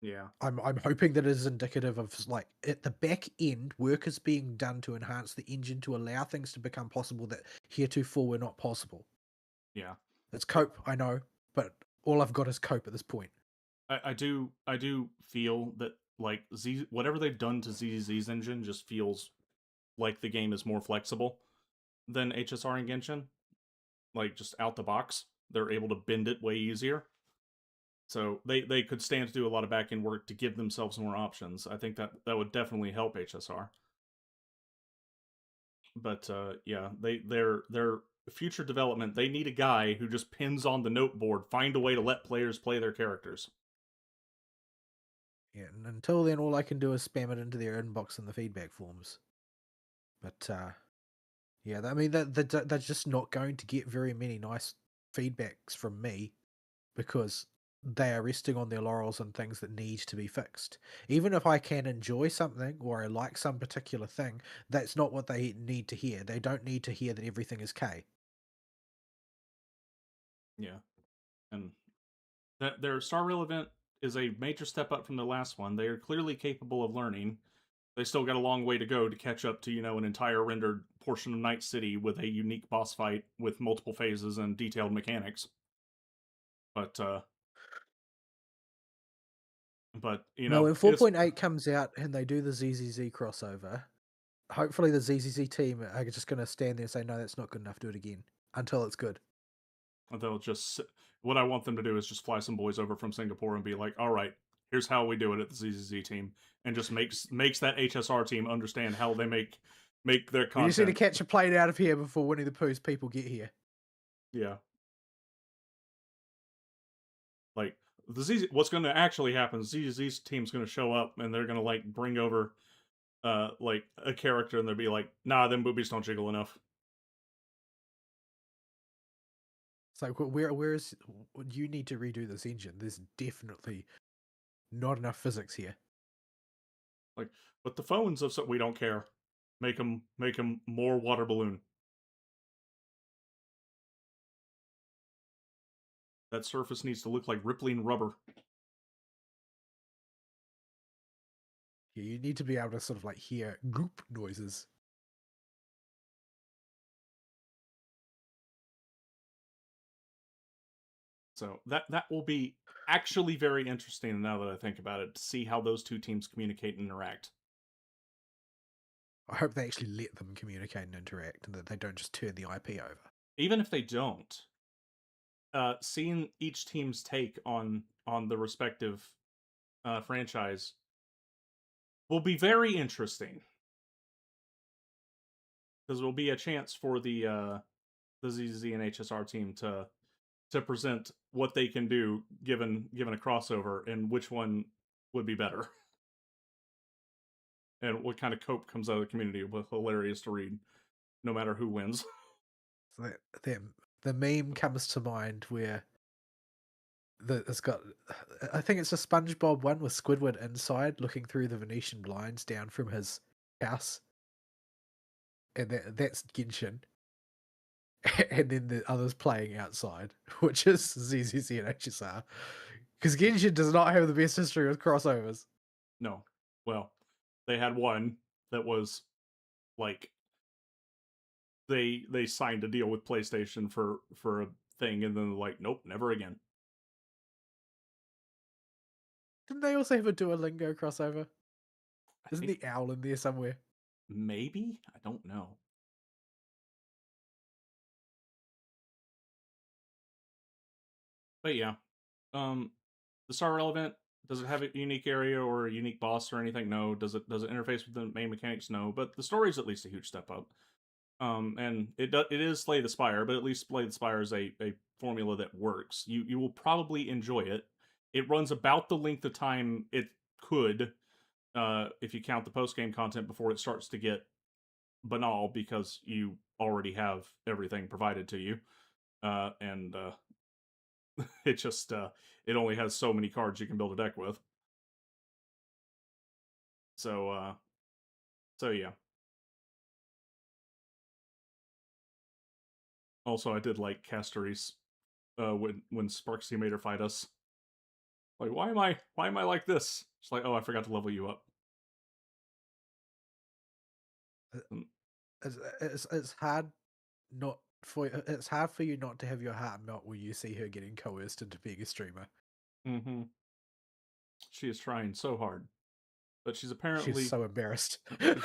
Yeah. I'm hoping that it is indicative of like at the back end, work is being done to enhance the engine to allow things to become possible that heretofore were not possible. Yeah. It's cope, I know, but all I've got is cope at this point. I do feel that, like, whatever they've done to ZZ's engine just feels like the game is more flexible than HSR and Genshin. Like, just out the box, they're able to bend it way easier. So they could stand to do a lot of back end work to give themselves more options. I think that would definitely help HSR. But yeah, their future development, they need a guy who just pins on the note board, find a way to let players play their characters. Yeah, and until then, all I can do is spam it into their inbox in the feedback forms. But yeah, I mean, they're just not going to get very many nice feedbacks from me because they are resting on their laurels and things that need to be fixed. Even if I can enjoy something or I like some particular thing, that's not what they need to hear. They don't need to hear that everything is K. Yeah, and that their Star Rail event is a major step up from the last one. They are clearly capable of learning. They still got a long way to go to catch up to, an entire rendered portion of Night City with a unique boss fight with multiple phases and detailed mechanics. But Well, when it's 4.8 comes out and they do the ZZZ crossover, hopefully the ZZZ team are just going to stand there and say, no, that's not good enough, do it again until it's good. they'll just what I want them to do is just fly some boys over from Singapore and be like, all right, here's how we do it at the ZZZ team, and just makes that HSR team understand how they make their We just need to content. catch a plane out of here before Winnie the Pooh's people get here. Yeah, like what's going to actually happen? ZZZ's team's going to show up and they're going to like bring over like a character and they'll be like, nah, them boobies don't jiggle enough. It's like, where is you need to redo this engine? There's definitely not enough physics here. Like, but the phones of we don't care. Make them more water balloon. That surface needs to look like rippling rubber. Yeah, you need to be able to sort of like hear goop noises. So that will be actually very interesting now that I think about it, to see how those two teams communicate and interact. I hope they actually let them communicate and interact, and that they don't just turn the IP over. Even if they don't, seeing each team's take on the respective franchise will be very interesting, because it will be a chance for the ZZ and HSR team to present what they can do given a crossover, and which one would be better, and what kind of cope comes out of the community with hilarious to read, no matter who wins. So the meme comes to mind where it's got, I think it's a SpongeBob one with Squidward inside looking through the Venetian blinds down from his house, and that's Genshin. And then the others playing outside, which is ZZZ and HSR. Because Genshin does not have the best history with crossovers. No, well, they had one that was like they signed a deal with PlayStation for a thing, and then they're like, nope, never again. Didn't they also have a Duolingo crossover? I Isn't think the owl in there somewhere? maybe, I don't know. But yeah, um, the star relevant, does it have a unique area or a unique boss or anything? No. Does it interface with the main mechanics? No. But the story is at least a huge step up. And it is Slay the Spire, but at least Slay the Spire is a formula that works. You will probably enjoy it. It runs about the length of time it could, if you count the post game content before it starts to get banal because you already have everything provided to you, and it just it only has so many cards you can build a deck with. So so yeah. Also, I did like Castoris when Sparksy made her fight us. Like, why am I like this? It's like, oh, I forgot to level you up. Uh, Mm, it's hard not for it's hard for you not to have your heart melt when you see her getting coerced into being a streamer. mm-hmm. She is trying so hard, but she's She's apparently so embarrassed. she's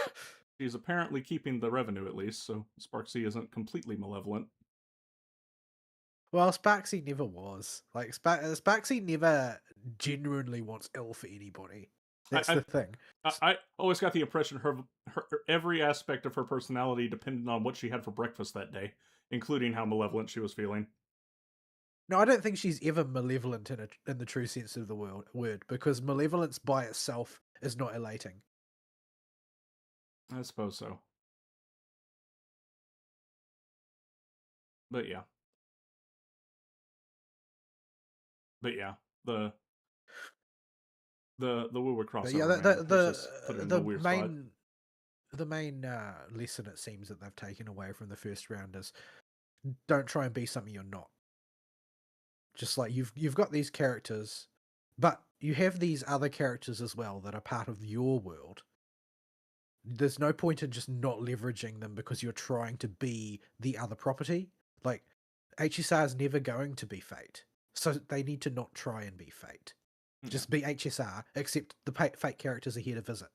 she's apparently keeping the revenue at least. So Sparksy isn't completely malevolent. Well, Sparksy never was. Like Sparksy never genuinely wants ill for anybody. That's I the thing. I always got the impression her every aspect of her personality depended on what she had for breakfast that day, including how malevolent she was feeling. No, I don't think she's ever malevolent in the true sense of the word, because malevolence by itself is not elating. I suppose so, but yeah, but yeah, the the Woowa But yeah, crossover man has just put it into a the weird spot. main lesson it seems that they've taken away from the first round is don't try and be something you're not. Just like you've got these characters, but you have these other characters as well that are part of your world. There's no point in just not leveraging them because you're trying to be the other property. Like HSR is never going to be Fate, so they need to not try and be Fate. Yeah, Just be HSR, except the Fate characters are here to visit.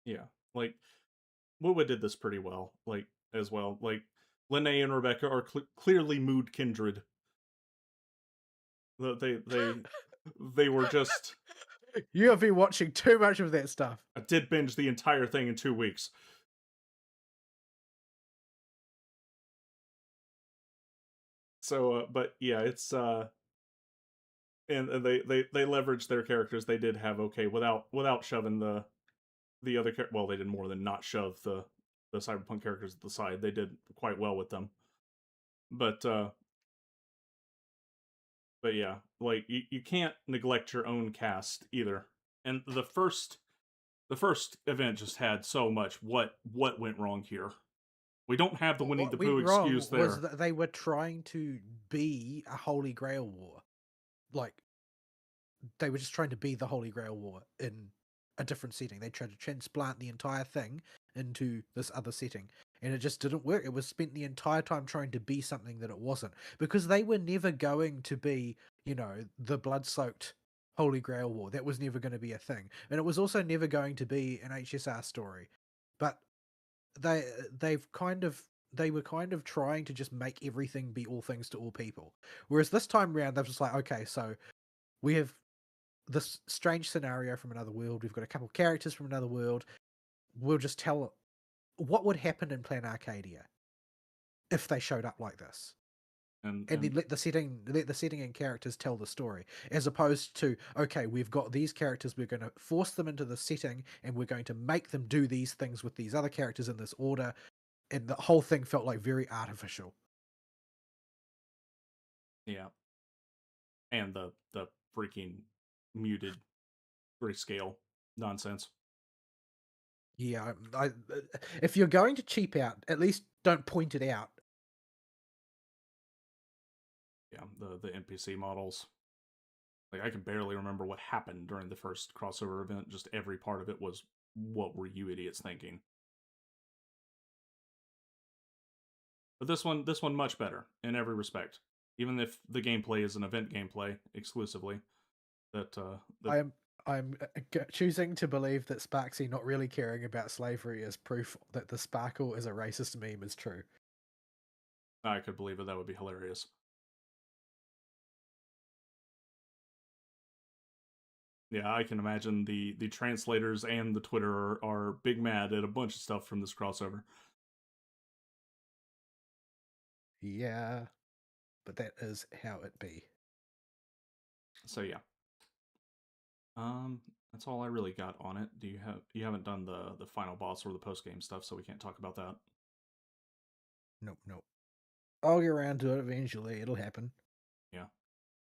yeah. Like Woowa did this pretty well, like as well. Like Lene and Rebecca are clearly mood kindred. They were just. You have been watching too much of that stuff. I did binge the entire thing in 2 weeks. So, but yeah, it's and they leveraged their characters they did have okay without shoving the other well they did more than not shove the cyberpunk characters at the side. They did quite well with them, but yeah, like you can't neglect your own cast either. And the first event just had so much what went wrong here. We don't have the Winnie the What Pooh went wrong excuse was there. that they were trying to be a Holy Grail war. Like, they were just trying to be the Holy Grail war in a different setting. They tried to transplant the entire thing into this other setting, and it just didn't work. It was spent the entire time trying to be something that it wasn't, because they were never going to be, the blood-soaked Holy Grail war. That was never going to be a thing. And it was also never going to be an HSR story. But they they've kind of they were kind of trying to just make everything be all things to all people. Whereas this time round, they're just like, okay, so we have this strange scenario from another world. We've got a couple characters from another world. We'll just tell what would happen in Plan Arcadia if they showed up like this, and then And let the setting and characters tell the story, as opposed to, okay, we've got these characters, we're going to force them into the setting, and we're going to make them do these things with these other characters in this order, and the whole thing felt like very artificial. yeah, and the freaking muted grayscale nonsense. Yeah, if you're going to cheap out, at least don't point it out. Yeah, the NPC models. Like I can barely remember what happened during the first crossover event. Just every part of it was what were you idiots thinking? But this one much better in every respect. Even if the gameplay is an event gameplay exclusively, that I am I'm choosing to believe that Sparksy not really caring about slavery is proof that the Sparkle is a racist meme is true. I could believe it. That would be hilarious. Yeah, I can imagine the translators and the Twitter are big mad at a bunch of stuff from this crossover. Yeah, but that is how it be. So yeah. That's all I really got on it. You haven't done the final boss or the post game stuff, so we can't talk about that. Nope, nope. I'll get around to it eventually. It'll happen. Yeah.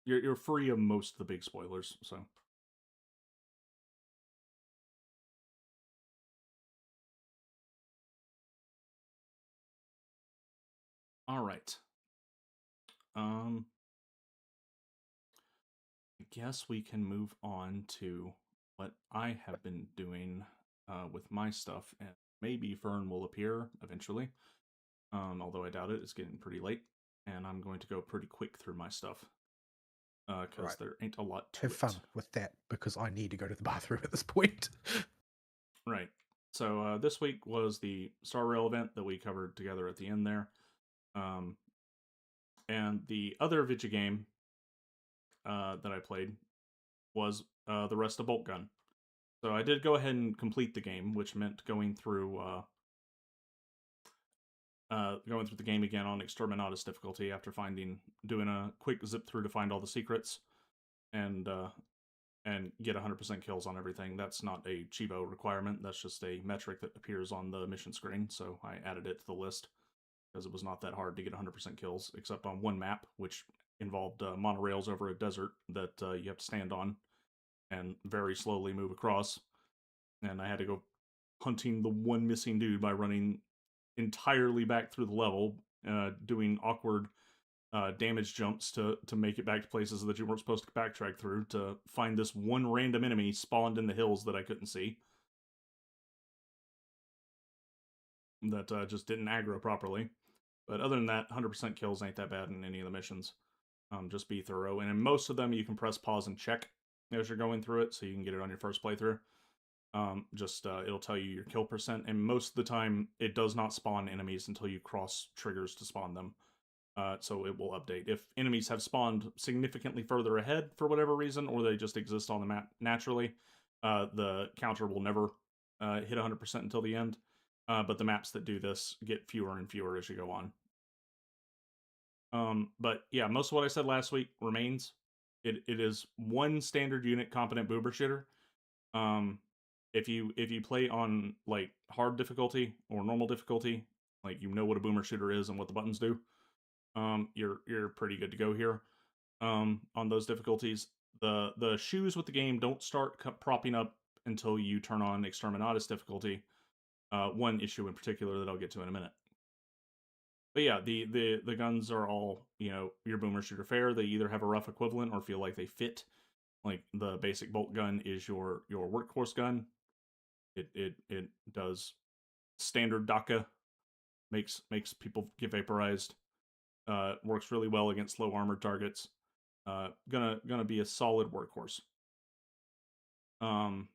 You're free of most of the big spoilers, so all right. Um I guess we can move on to what I have been doing with my stuff, and maybe Fern will appear eventually. Although I doubt it, it's getting pretty late, and I'm going to go pretty quick through my stuff because Right. there ain't a lot to Have it. fun with that because I need to go to the bathroom at this point. Right. So this week was the Star Rail event that we covered together at the end there, um, and the other video game that I played was the rest of Boltgun. So I did go ahead and complete the game, which meant going through the game again on Exterminatus difficulty after doing a quick zip through to find all the secrets and get 100% kills on everything. That's not a Chivo requirement. That's just a metric that appears on the mission screen. So I added it to the list because it was not that hard to get 100% kills, except on one map, which involved monorails over a desert that you have to stand on and very slowly move across. And I had to go hunting the one missing dude by running entirely back through the level, doing awkward damage jumps to make it back to places that you weren't supposed to backtrack through to find this one random enemy spawned in the hills that I couldn't see that just didn't aggro properly. But other than that, 100% kills ain't that bad in any of the missions. Just be thorough, and in most of them you can press pause and check as you're going through it, so you can get it on your first playthrough. It'll tell you your kill percent, and most of the time it does not spawn enemies until you cross triggers to spawn them. So it will update. If enemies have spawned significantly further ahead for whatever reason, or they just exist on the map naturally, the counter will never hit 100% until the end. But the maps that do this get fewer and fewer as you go on. But yeah, most of what I said last week remains. It is one standard unit competent boomer shooter. Um, if you play on like hard difficulty or normal difficulty, like you know what a boomer shooter is and what the buttons do, you're pretty good to go here. On those difficulties, the shoes with the game don't start propping up until you turn on Exterminatus difficulty. One issue in particular that I'll get to in a minute. But yeah, the guns are all your boomer shooter fare. They either have a rough equivalent or feel like they fit. Like the basic bolt gun is your workhorse gun. It does standard DACA, makes people get vaporized. Works really well against low armored targets. Gonna be a solid workhorse. Um,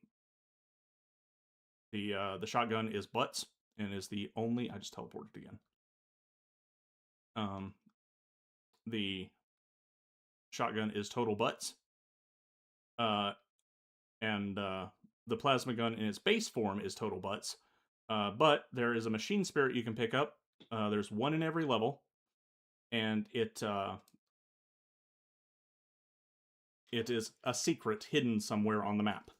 the shotgun is butts and is the only. I just teleported again. Um, the shotgun is total butts. Uh, and the plasma gun in its base form is total butts. But there is a machine spirit you can pick up. There's one in every level, and it is a secret hidden somewhere on the map.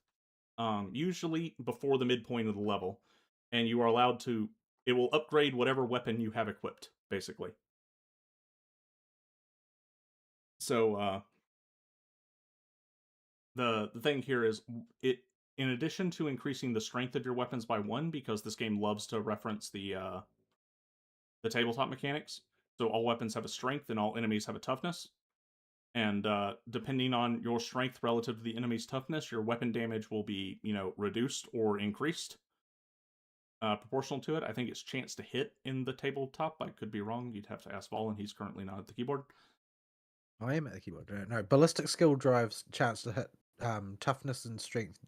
Usually before the midpoint of the level, and you are allowed to. It will upgrade whatever weapon you have equipped, basically. So the thing here is it. In addition to increasing the strength of your weapons by one, because this game loves to reference the tabletop mechanics, so all weapons have a strength and all enemies have a toughness. And depending on your strength relative to the enemy's toughness, your weapon damage will be reduced or increased. Proportional to it. I think it's chance to hit in the tabletop. I could be wrong. You'd have to ask Valen. He's currently not at the keyboard. I am at the keyboard. No, ballistic skill drives chance to hit toughness and strength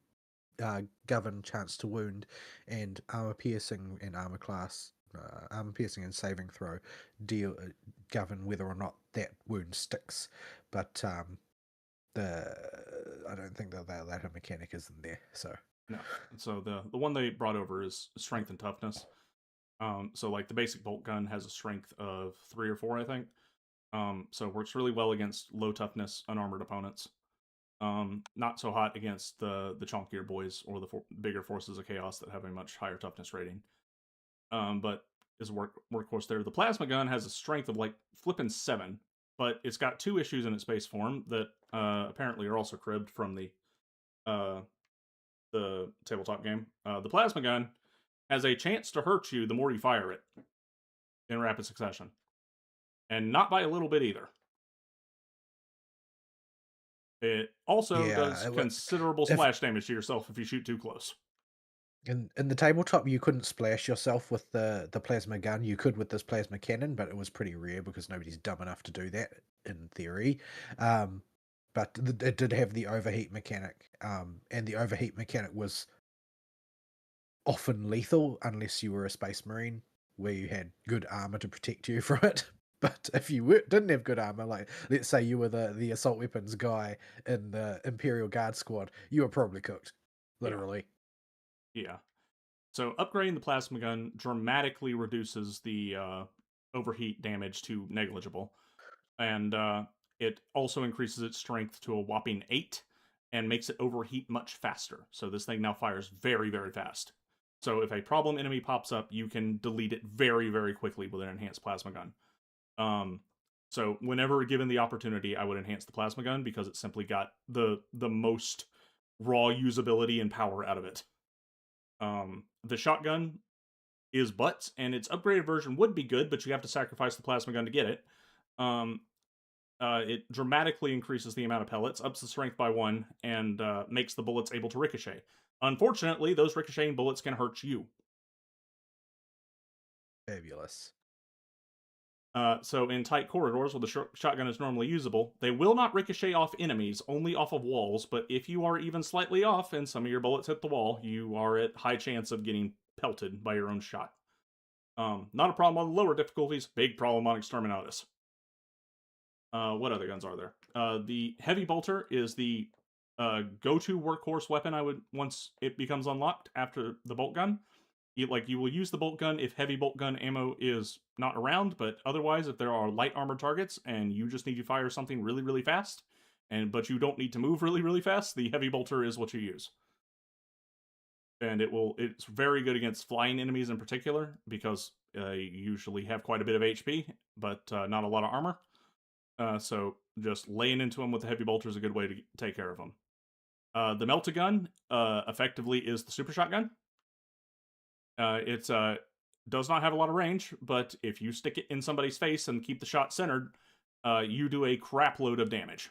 govern chance to wound, and armor piercing and armor class, armor piercing and saving throw deal govern whether or not that wound sticks. But the I don't think that latter mechanic is in there. So No. So the one they brought over is strength and toughness. So like the basic bolt gun has a strength of 3 or 4, I think. So it works really well against low toughness unarmored opponents. Not so hot against the chunkier boys or the bigger forces of chaos that have a much higher toughness rating. But is a workhorse there. The plasma gun has a strength of like flipping 7, but it's got 2 issues in its base form that apparently are also cribbed from uh, the tabletop game. The plasma gun has a chance to hurt you the more you fire it in rapid succession, and not by a little bit either. It also yeah, does considerable if splash damage to yourself if you shoot too close. in the tabletop you couldn't splash yourself with the plasma gun. You could with this plasma cannon, but it was pretty rare because nobody's dumb enough to do that in theory. Um, but it did have the overheat mechanic, and the overheat mechanic was often lethal unless you were a space marine, where you had good armor to protect you from it. But if you didn't have good armor, like let's say you were the assault weapons guy in the Imperial Guard squad, you were probably cooked, Yeah, literally. yeah. So upgrading the plasma gun dramatically reduces the overheat damage to negligible, and it also increases its strength to a whopping 8, and makes it overheat much faster. So this thing now fires very, very fast. So if a problem enemy pops up, you can delete it very, very quickly with an enhanced plasma gun. Um, so whenever given the opportunity, I would enhance the plasma gun because it simply got the most raw usability and power out of it. The shotgun is butts, and its upgraded version would be good, but you have to sacrifice the plasma gun to get it. Um, it dramatically increases the amount of pellets, ups the strength by 1, and makes the bullets able to ricochet. Unfortunately, those ricocheting bullets can hurt you. Fabulous. So in tight corridors where the shotgun is normally usable, they will not ricochet off enemies, only off of walls. But if you are even slightly off and some of your bullets hit the wall, you are at high chance of getting pelted by your own shot. Not a problem on the lower difficulties, big problem on Exterminatus. What other guns are there? The Heavy Bolter is the go-to workhorse weapon I would once it becomes unlocked after the bolt gun. You will use the bolt gun if heavy bolt gun ammo is not around, but otherwise, if there are light armored targets and you just need to fire something really, really fast, but you don't need to move really, really fast, the heavy bolter is what you use. And it's very good against flying enemies in particular because you usually have quite a bit of HP, but not a lot of armor. So just laying into them with the heavy bolter is a good way to take care of them. The Melta-Gun effectively is the super shotgun. It does not have a lot of range, but if you stick it in somebody's face and keep the shot centered, you do a crap load of damage.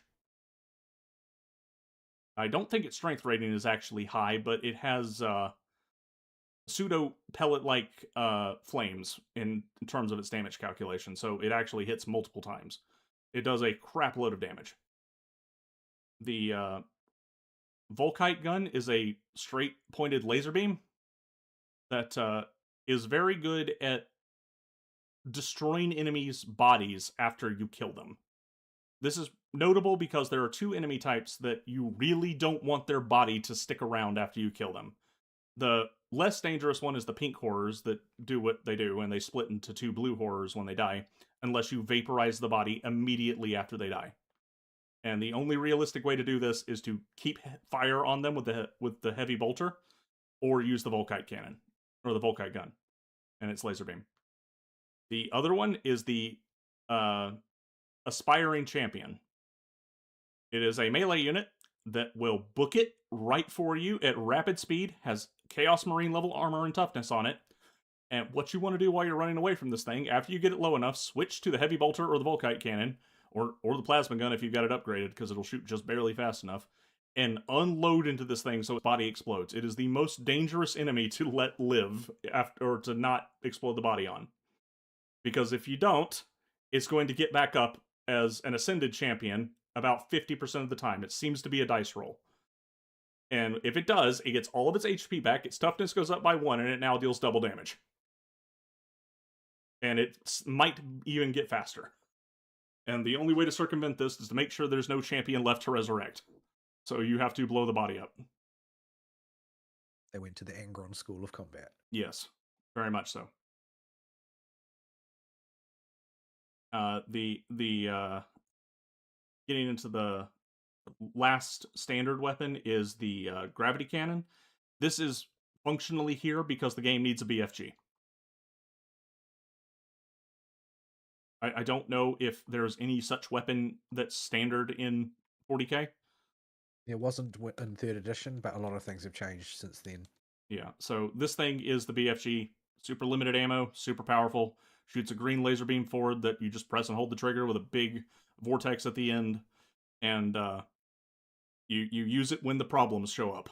I don't think its strength rating is actually high, but it has pseudo pellet like flames in terms of its damage calculation, so it actually hits multiple times. It does a crap load of damage. The Volkite gun is a straight pointed laser beam that is very good at destroying enemies' bodies after you kill them. This is notable because there are 2 enemy types that you really don't want their body to stick around after you kill them. The less dangerous one is the pink horrors that do what they do, and they split into 2 blue horrors when they die, unless you vaporize the body immediately after they die. And the only realistic way to do this is to keep fire on them with the heavy bolter, or use the Volkite cannon, or the Volkite gun, and its laser beam. The other one is the Aspiring Champion. It is a melee unit that will book it right for you at rapid speed, has Chaos Marine level armor and toughness on it. And what you want to do while you're running away from this thing, after you get it low enough, switch to the Heavy Bolter or the Volkite Cannon, or the Plasma Gun if you've got it upgraded, because it'll shoot just barely fast enough, and unload into this thing so its body explodes. It is the most dangerous enemy to let live, or to not explode the body on. Because if you don't, it's going to get back up as an Ascended Champion about 50% of the time. It seems to be a dice roll. And if it does, it gets all of its HP back, its toughness goes up by 1, and it now deals double damage. And it might even get faster. And the only way to circumvent this is to make sure there's no champion left to resurrect. So you have to blow the body up. They went to the Angron School of Combat. Yes, very much so. Getting into the last standard weapon is the gravity cannon. This is functionally here because the game needs a BFG. I don't know if there's any such weapon that's standard in 40k. It wasn't in third edition, but a lot of things have changed since then. Yeah, so this thing is the BFG. Super limited ammo, super powerful. Shoots a green laser beam forward that you just press and hold the trigger with a big vortex at the end, and you use it when the problems show up.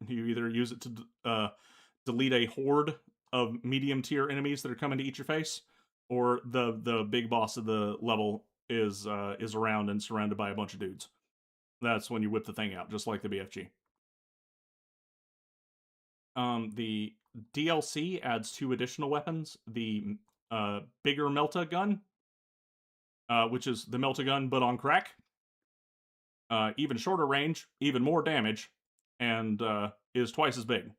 You either use it to delete a horde of medium tier enemies that are coming to eat your face, or the big boss of the level is around and surrounded by a bunch of dudes. That's when you whip the thing out, just like the BFG. The DLC adds 2 additional weapons: the bigger Melta gun, which is the Melta gun but on crack. Even shorter range, even more damage, and is twice as big.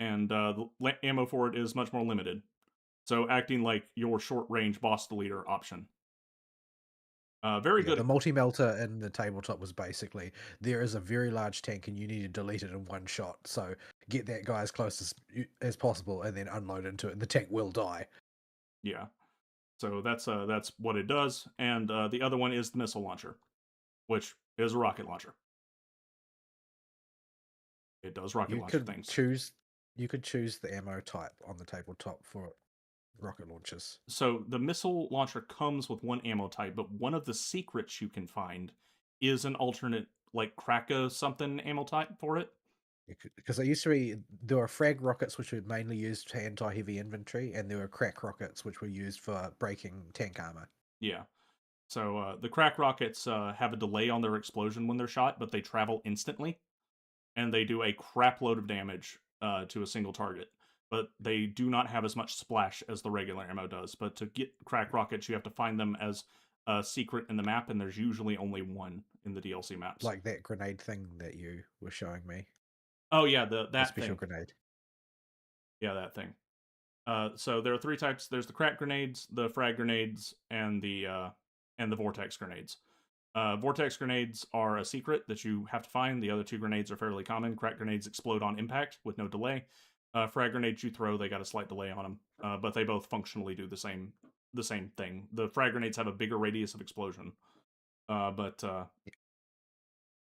And the ammo for it is much more limited. So acting like your short range boss deleter option. Very good. The multi-melter in the tabletop was basically, there is a very large tank and you need to delete it in one shot. So get that guy as close as possible and then unload into it. And the tank will die. Yeah. So that's what it does. And the other one is the missile launcher, which is a rocket launcher. It does rocket launcher things. You could choose the ammo type on the tabletop for rocket launchers. So the missile launcher comes with one ammo type, but one of the secrets you can find is an alternate, like Kraka something ammo type for it. Because there were frag rockets which were mainly used for anti-heavy infantry, and there were crack rockets which were used for breaking tank armor. Yeah. So the crack rockets have a delay on their explosion when they're shot, but they travel instantly, and they do a crap load of damage to a single target. But they do not have as much splash as the regular ammo does. But to get crack rockets, you have to find them as a secret in the map, and there's usually only one in the DLC maps. Like that grenade thing that you were showing me. Oh yeah, that special thing. grenade. Yeah, that thing. So there are 3 types. There's the crack grenades, the frag grenades, and the vortex grenades. Vortex grenades are a secret that you have to find. The other 2 grenades are fairly common. Crack grenades explode on impact with no delay. Frag grenades you throw, they got a slight delay on them, but they both functionally do the same thing. The frag grenades have a bigger radius of explosion, but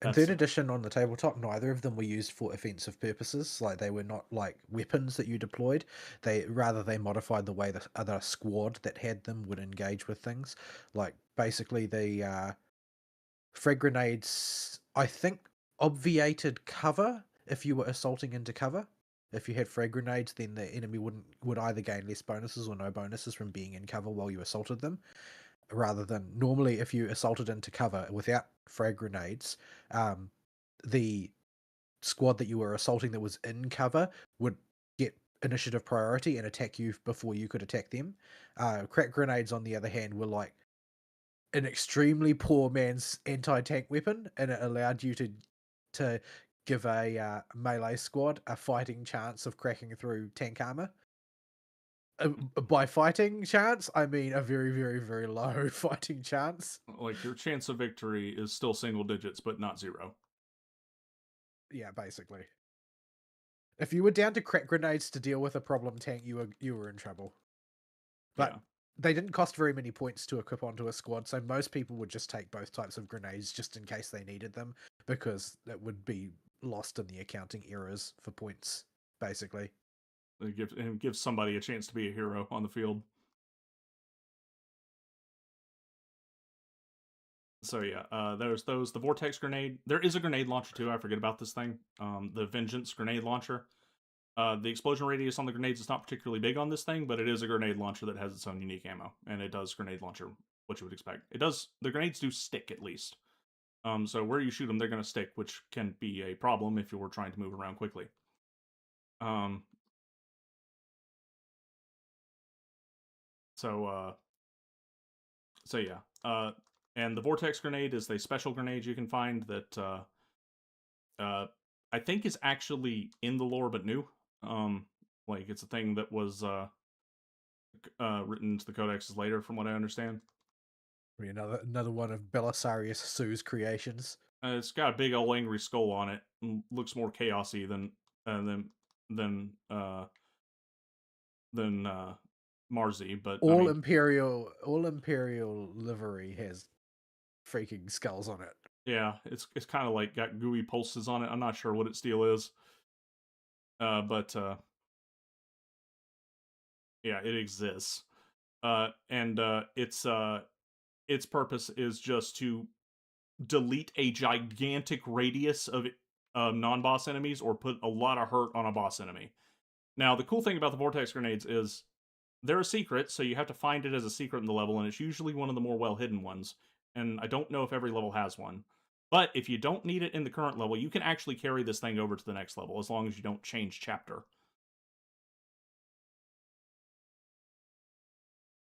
in third edition on the tabletop, neither of them were used for offensive purposes. Like, they were not like weapons that you deployed. They modified the way the other squad that had them would engage with things. Like, basically the frag grenades, I think, obviated cover if you were assaulting into cover. If you had frag grenades, then the enemy would either gain less bonuses or no bonuses from being in cover while you assaulted them. Rather than normally, if you assaulted into cover without frag grenades, the squad that you were assaulting that was in cover would get initiative priority and attack you before you could attack them. Crack grenades, on the other hand, were like an extremely poor man's anti-tank weapon, and it allowed you to give a melee squad a fighting chance of cracking through tank armor. By fighting chance, I mean a very, very, very low fighting chance. like your chance of victory is still single digits, but not 0. Yeah, basically. If you were down to crack grenades to deal with a problem tank, you were in trouble. But they didn't cost very many points to equip onto a squad, so most people would just take both types of grenades just in case they needed them, because it would be lost in the accounting errors for points, basically. It gives somebody a chance to be a hero on the field. So yeah, there's those. The vortex grenade. There is a grenade launcher too. I forget about this thing. The vengeance grenade launcher. The explosion radius on the grenades is not particularly big on this thing, but it is a grenade launcher that has its own unique ammo, and it does grenade launcher what you would expect. It does. The grenades do stick at least. So where you shoot them, they're going to stick, which can be a problem if you're trying to move around quickly. Um, so uh, so yeah. And the vortex grenade is a special grenade you can find that uh, I think is actually in the lore but new. Like it's a thing that was written into the codexes later, from what I understand. Another one of Belisarius Sue's creations. It's got a big old angry skull on it. And looks more chaosy uh, than than uh, than Marzi. But I mean, All Imperial livery has freaking skulls on it. yeah, it's kind of like got gooey pulses on it. I'm not sure what its deal is, but yeah, it exists. And its purpose is just to delete a gigantic radius of non-boss enemies or put a lot of hurt on a boss enemy. Now, the cool thing about the vortex grenades is they're a secret, so you have to find it as a secret in the level, and it's usually one of the more well-hidden ones. And I don't know if every level has one. But if you don't need it in the current level, you can actually carry this thing over to the next level, as long as you don't change chapter.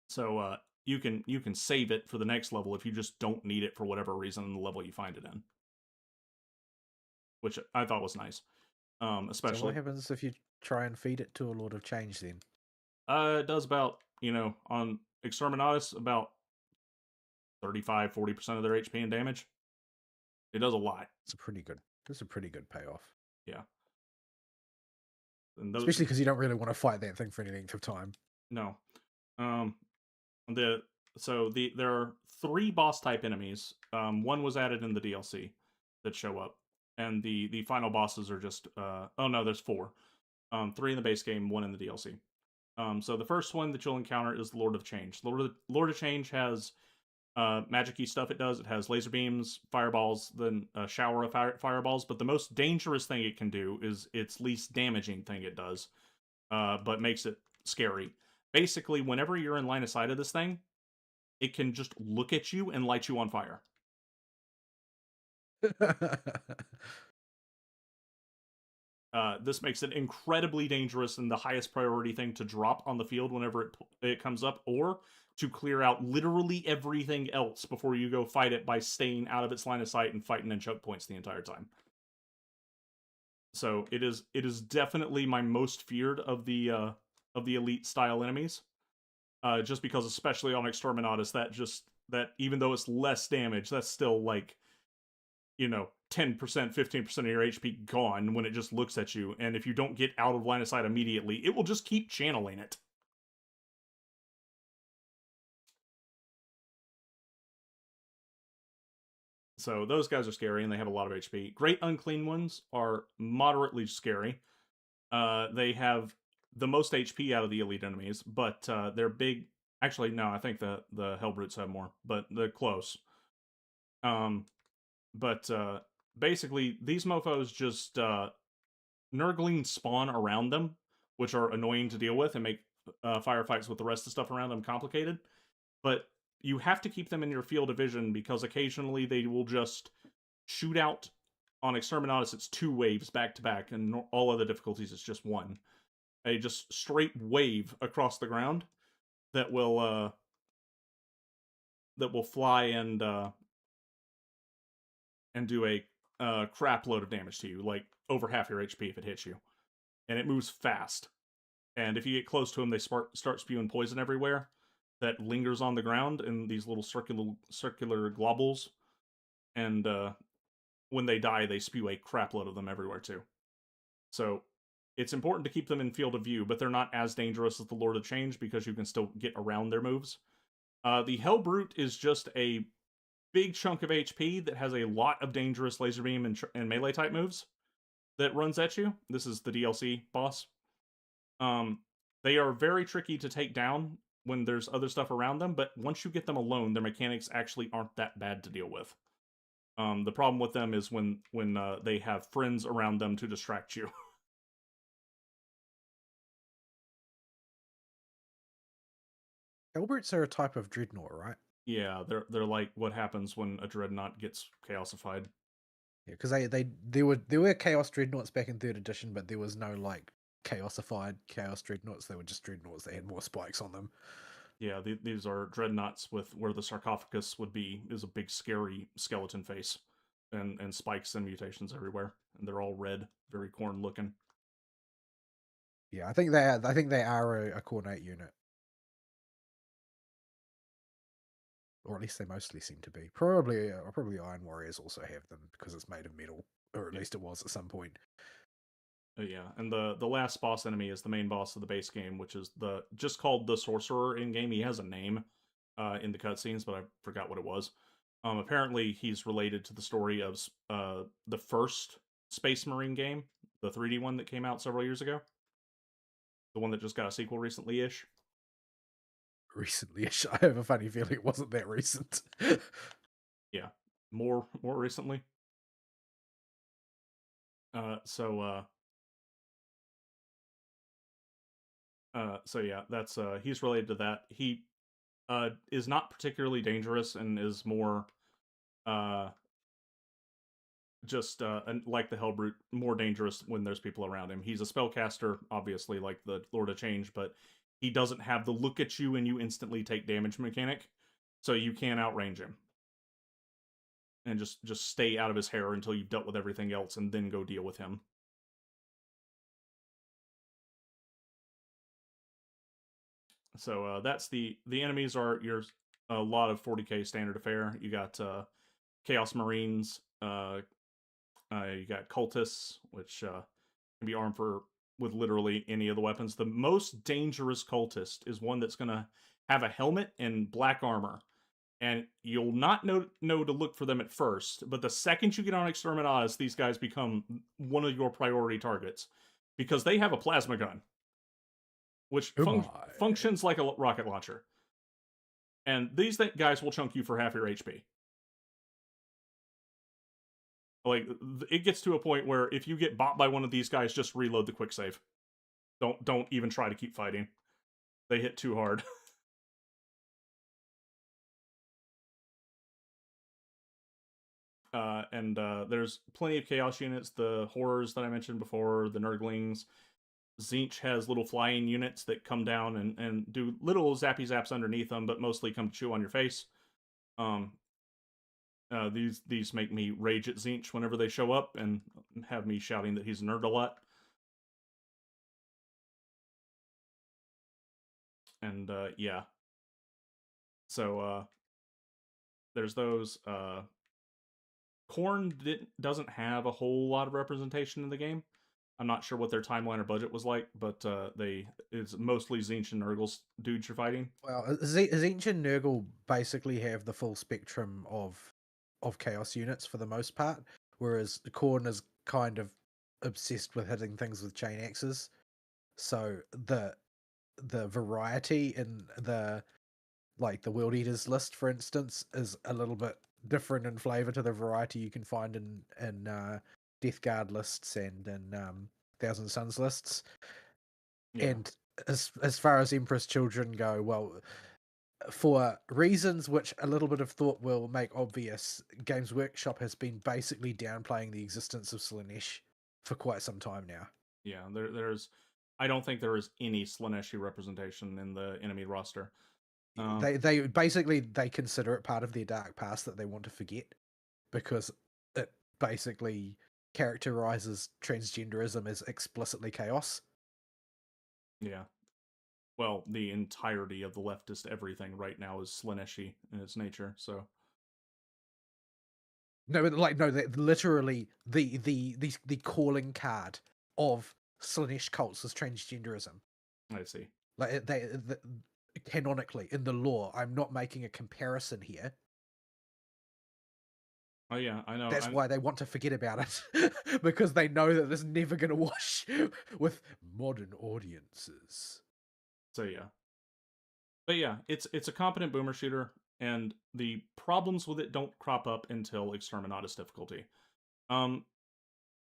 So you can save it for the next level if you just don't need it for whatever reason in the level you find it in, which I thought was nice. So what Especially happens if you try and feed it to a Lord of Change then? it does about, on Exterminatus about 35-40% of their HP and damage. It does a lot. That's a pretty good payoff. Yeah. And those Especially because you don't really want to fight that thing for any length of time. no. Um there are 3 boss type enemies. One was added in the DLC that show up. And the final bosses are just oh no, there's 4. 3 in the base game, 1 in the DLC. So the first one that you'll encounter is the Lord of Change. Lord of Change has magic-y stuff it does. It has laser beams, fireballs, then a shower of fireballs. But the most dangerous thing it can do is its least damaging thing it does, but makes it scary. Basically, whenever you're in line of sight of this thing, it can just look at you and light you on fire. This makes it incredibly dangerous and the highest priority thing to drop on the field whenever it comes up, or to clear out literally everything else before you go fight it by staying out of its line of sight and fighting in choke points the entire time. So it is definitely my most feared of the elite style enemies. Just because, especially on Exterminatus, that even though it's less damage, that's still like 10%, 15% of your HP gone when it just looks at you. And if you don't get out of line of sight immediately, it will just keep channeling it. So those guys are scary and they have a lot of HP. Great Unclean Ones are moderately scary. They have the most HP out of the elite enemies, but they're big. Actually, no, I think the Hellbrutes have more, but they're close. But basically, these mofos just Nurgling spawn around them, which are annoying to deal with and make firefights with the rest of the stuff around them complicated. But you have to keep them in your field of vision because occasionally they will just shoot out. On Exterminatus, it's 2 waves back to back, and all other difficulties it's just 1. A just straight wave across the ground that will fly and do a crap load of damage to you, like over half your HP if it hits you, and it moves fast. And if you get close to them, they start spewing poison everywhere that lingers on the ground in these little circular globules. And when they die, they spew a crap load of them everywhere too. So it's important to keep them in field of view, but they're not as dangerous as the Lord of Change because you can still get around their moves. The Hellbrute is just a big chunk of HP that has a lot of dangerous laser beam and melee type moves that runs at you. This is the DLC boss. Um, they are very tricky to take down when there's other stuff around them, but once you get them alone, their mechanics actually aren't that bad to deal with. The problem with them is when they have friends around them to distract you. Hellbrutes are a type of dreadnought, right? Yeah, they're like what happens when a dreadnought gets chaosified. Yeah, because there were Chaos Dreadnoughts back in third edition, but there was no like chaosified Chaos Dreadnoughts. They were just Dreadnoughts that had more spikes on them. Yeah, these are dreadnoughts with where the sarcophagus would be is a big scary skeleton face, and spikes and mutations everywhere, and they're all red, very corn looking. Yeah, I think they are a Cornate unit, or at least they mostly seem to be. Probably Iron Warriors also have them because it's made of metal, or at Yeah, least it was at some point. yeah, and the last boss enemy is the main boss of the base game, which is the just called the sorcerer in game. He has a name in the cutscenes, but I forgot what it was. Apparently, he's related to the story of the first Space Marine game, the 3D one that came out several years ago, the one that just got a sequel recently ish. Recently, I have a funny feeling it wasn't that recent. Yeah, more recently. Uh, so uh, so yeah, that's he's related to that. He is not particularly dangerous and is more uh just like the Hellbrute, more dangerous when there's people around him. He's a spellcaster, obviously, like the Lord of Change, but he doesn't have the look at you and you instantly take damage mechanic, so you can't outrange him and just stay out of his hair until you've dealt with everything else and then go deal with him. So that's the enemies are your a lot of 40k standard affair. You got Chaos Marines, you got cultists, which can be armed for with literally any of the weapons. The most dangerous cultist is one that's gonna have a helmet and black armor, and you'll not know to look for them at first. But the second you get on Exterminatus, these guys become one of your priority targets because they have a plasma gun, which Oh my. functions like a rocket launcher. And these guys will chunk you for half your HP. Like it gets to a point where if you get bought by one of these guys, just reload the quick save. Don't even try to keep fighting. They hit too hard. And there's plenty of chaos units. The horrors that I mentioned before, the Nurglings. Zinch has little flying units that come down and do little zappy zaps underneath them, but mostly come to chew on your face. Um, these make me rage at Zinch whenever they show up and have me shouting that he's a nerd a lot. And yeah, so there's those. Corn doesn't have a whole lot of representation in the game. I'm not sure what their timeline or budget was like, but it's mostly Zinch and Nurgle's dudes you're fighting. Well, Tzeentch and Nurgle basically have the full spectrum of chaos units for the most part, whereas Khorne is kind of obsessed with hitting things with chain axes. So the variety in the World Eaters list, for instance, is a little bit different in flavor to the variety you can find in Death Guard lists and in Thousand Suns lists. Yeah, And as far as Empress Children go, well, for reasons which a little bit of thought will make obvious, Games Workshop has been basically downplaying the existence of Slaanesh for quite some time now. yeah. There's, I don't think there is any Slaneshi representation in the enemy roster. They basically they consider it part of their dark past that they want to forget because it basically characterizes transgenderism as explicitly chaos. Yeah. Well, the entirety of the leftist everything right now is Slaneshi in its nature. So No, like no, literally the calling card of Slaanesh cults is transgenderism. I see. Like canonically in the law, I'm not making a comparison here. Oh yeah, I know. That's why they want to forget about it because they know that it's never going to wash with modern audiences. So yeah, but yeah, it's a competent boomer shooter, and the problems with it don't crop up until Exterminatus difficulty. Um,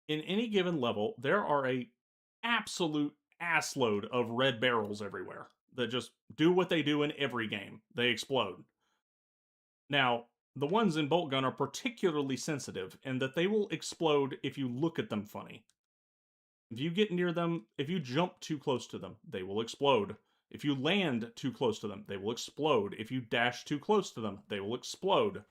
in any given level, there are a absolute assload of red barrels everywhere that just do what they do in every game. They explode. Now, the ones in Boltgun are particularly sensitive in that they will explode if you look at them funny. If you get near them, if you jump too close to them, they will explode. If you land too close to them, they will explode. If you dash too close to them, they will explode.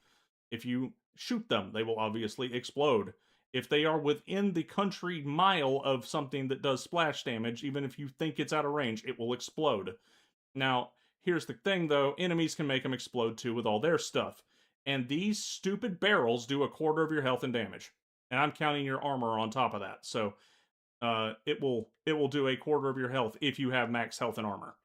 If you shoot them, they will obviously explode. If they are within the country mile of something that does splash damage, even if you think it's out of range, it will explode. Now, here's the thing though, enemies can make them explode too with all their stuff. And these stupid barrels do a quarter of your health and damage. And I'm counting your armor on top of that. So it will do a quarter of your health if you have max health and armor.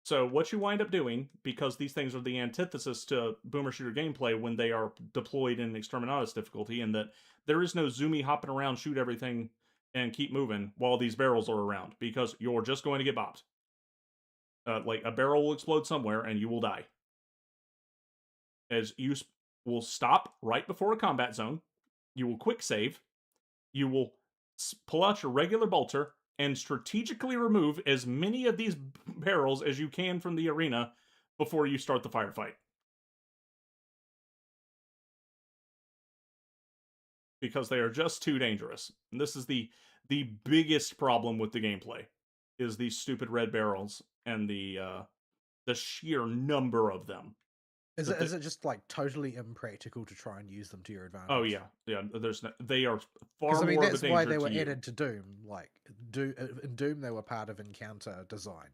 So what you wind up doing, because these things are the antithesis to boomer shooter gameplay when they are deployed in exterminatus difficulty, in that there is no zoomy hopping around, shoot everything, and keep moving while these barrels are around, because you're just going to get bopped. Like a barrel will explode somewhere and you will die. As you will stop right before a combat zone, you will quick save, you will pull out your regular bolter and strategically remove as many of these barrels as you can from the arena before you start the firefight. Because they are just too dangerous. And this is the biggest problem with the gameplay, is these stupid red barrels and the sheer number of them. Is it just like totally impractical to try and use them to your Oh advantage? yeah. They are Because far I mean, more of a that's why danger they to were you. added to Doom. Like, in Doom, they were part of encounter design,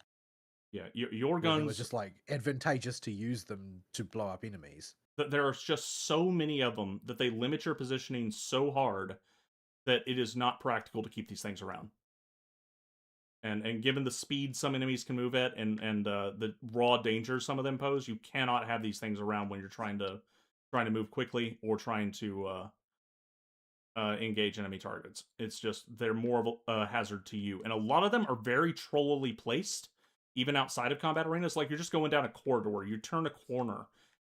Yeah, your where they were guns. just like advantageous to use them to blow up enemies. There are just so many of them that they limit your positioning so hard that it is not practical to keep these things around. And given the speed some enemies can move at, and the raw danger some of them pose, you cannot have these things around when you're trying to move quickly or trying to engage enemy targets. It's just they're more of a hazard to you, and a lot of them are very trollily placed, even outside of combat arenas. Like you're just going down a corridor, you turn a corner.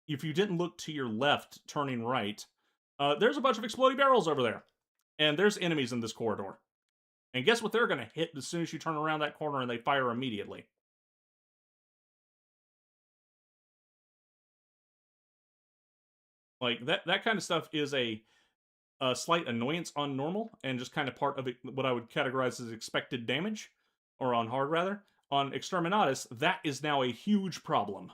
If you didn't look to your left, turning right, there's a bunch of exploding barrels over there, and there's enemies in this corridor. And guess what? They're going to hit as soon as you turn around that corner, and they fire immediately. Like that kind of stuff is a slight annoyance on normal, and just kind of part of it, what I would categorize as expected damage, or on hard rather. On Exterminatus, that is now a huge problem,